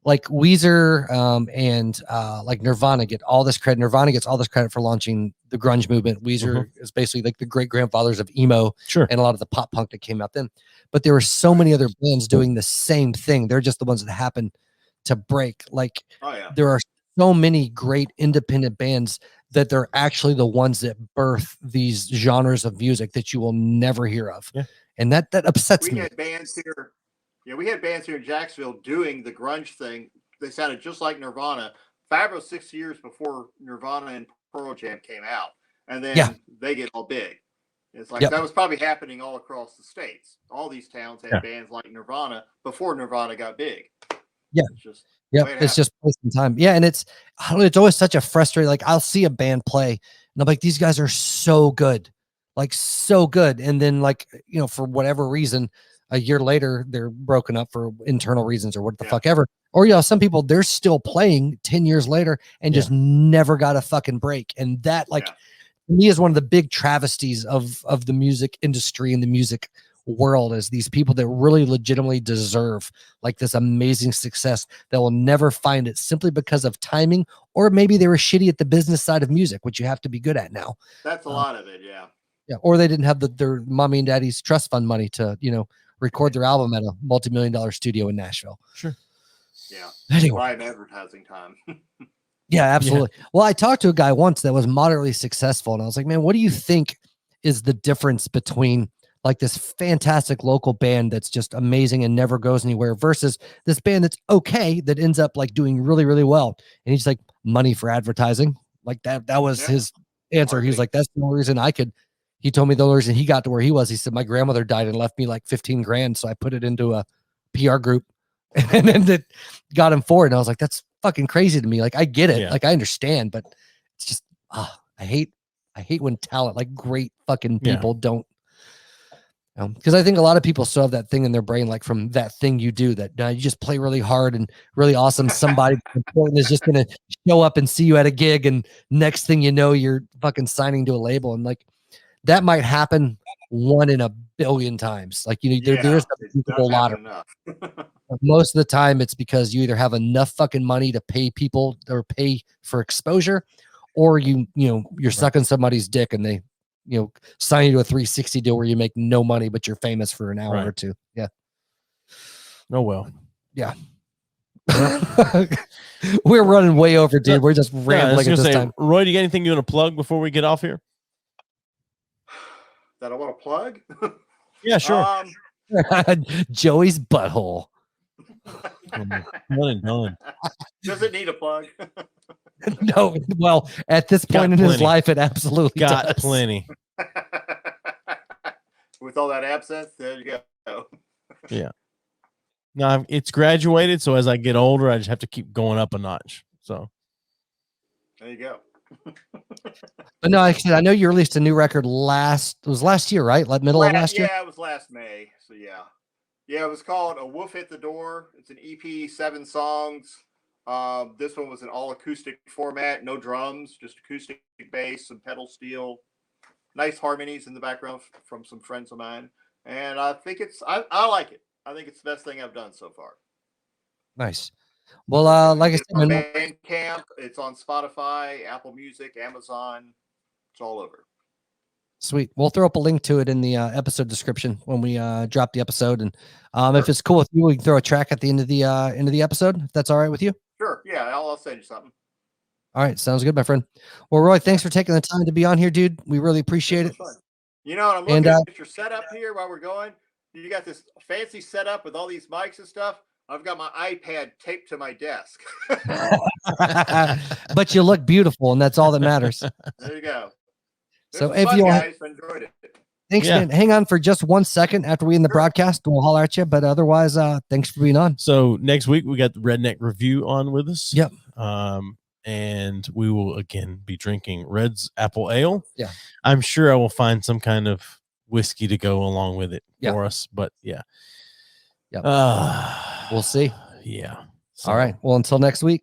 Speaker 1: like Weezer and like Nirvana get all this credit. Nirvana gets all this credit for launching the grunge movement. Weezer is basically like the great grandfathers of emo and a lot of the pop punk that came out then. But there were so many other bands doing the same thing. They're just the ones that happen to break. Like there are so many great independent bands that they're actually the ones that birth these genres of music that you will never hear of.
Speaker 2: Yeah.
Speaker 1: And that upsets me.
Speaker 3: We had bands here. Yeah, we had bands here in Jacksonville doing the grunge thing. They sounded just like Nirvana. 5 or 6 years before Nirvana and Pearl Jam came out. And then they get all big. It's like that was probably happening all across the states. All these towns had bands like Nirvana before Nirvana got big.
Speaker 1: Yeah.
Speaker 3: It's just
Speaker 1: it's just wasting time. Yeah, and it's always such a frustrating. Like I'll see a band play, and I'm like, these guys are so good, like so good, and then like for whatever reason, a year later they're broken up for internal reasons or what the fuck ever. Or some people they're still playing 10 years later and just never got a fucking break, and that to me is one of the big travesties of the music industry and the music world, is these people that really legitimately deserve like this amazing success that will never find it simply because of timing, or maybe they were shitty at the business side of music, which you have to be good at now.
Speaker 3: That's a lot of it.
Speaker 1: Or they didn't have their mommy and daddy's trust fund money to record their album at a multi-million-dollar studio in Nashville.
Speaker 2: Sure.
Speaker 3: Yeah.
Speaker 1: Anyway,
Speaker 3: prime advertising time.
Speaker 1: yeah, absolutely. Well, I talked to a guy once that was moderately successful, and I was like, man, what do you think is the difference between like this fantastic local band that's just amazing and never goes anywhere versus this band that's okay that ends up like doing really, really well? And he's like, money for advertising. Like that was his answer. He was like, that's the only reason he told me the only reason he got to where he was. He said, my grandmother died and left me like 15 grand. So I put it into a PR group and then that got him forward. And I was like, that's fucking crazy to me. Like, I get it.
Speaker 2: Yeah.
Speaker 1: Like, I understand, but it's just, I hate when talent, like great fucking people don't, because I think a lot of people still have that thing in their brain, like from that thing you do that you just play really hard and really awesome. Somebody important is just going to show up and see you at a gig. And next thing you know, you're fucking signing to a label. And like, that might happen 1 in a billion times. Like, there's a lot of most of the time it's because you either have enough fucking money to pay people or pay for exposure, or you're sucking somebody's dick and they sign you to a 360 deal where you make no money, but you're famous for an hour or two. Yeah.
Speaker 2: Oh, well.
Speaker 1: Yeah. We're running way over, dude. We're just rambling at this time.
Speaker 2: Roy, do you got anything you want to plug before we get off here?
Speaker 3: That I want to plug?
Speaker 2: Yeah, sure.
Speaker 1: Joey's butthole.
Speaker 2: Done and done.
Speaker 3: Does it need a plug?
Speaker 1: No, well, at this point in his life, it absolutely
Speaker 2: got
Speaker 1: does.
Speaker 2: Plenty.
Speaker 3: With all that absinthe, there you go.
Speaker 2: Yeah. No, it's graduated, so as I get older, I just have to keep going up a notch. So
Speaker 3: there you go.
Speaker 1: But no, actually, I know you released a new record last year, right? Like middle of last year?
Speaker 3: Yeah, it was last May. So yeah. Yeah, it was called A Wolf Hit the Door. It's an EP, 7 songs. This one was an all acoustic format, no drums, just acoustic bass, some pedal steel, nice harmonies in the background from some friends of mine. And I think I like it. I think it's the best thing I've done so far.
Speaker 1: Nice. Well, like I said,
Speaker 3: on Bandcamp, it's on Spotify, Apple Music, Amazon. It's all over.
Speaker 1: Sweet. We'll throw up a link to it in the episode description when we drop the episode. And if it's cool with you, we can throw a track at the end of the episode, if that's all right with you.
Speaker 3: Sure. Yeah, I'll send you something.
Speaker 1: All right. Sounds good, my friend. Well, Roy, thanks for taking the time to be on here, dude. We really appreciate it.
Speaker 3: Fun. I'm looking at your setup here while we're going. You got this fancy setup with all these mics and stuff. I've got my iPad taped to my desk.
Speaker 1: But you look beautiful, and that's all that matters.
Speaker 3: There you go.
Speaker 1: So if you
Speaker 3: guys enjoyed it.
Speaker 1: Thanks, man. Hang on for just 1 second after we end the broadcast. We'll holler at you. But otherwise, thanks for being on.
Speaker 2: So next week we got the Redneck Review on with us.
Speaker 1: Yep.
Speaker 2: And we will again be drinking Red's Apple Ale.
Speaker 1: Yeah.
Speaker 2: I'm sure I will find some kind of whiskey to go along with it for us. But yeah.
Speaker 1: We'll see.
Speaker 2: Yeah.
Speaker 1: All right. Well, until next week.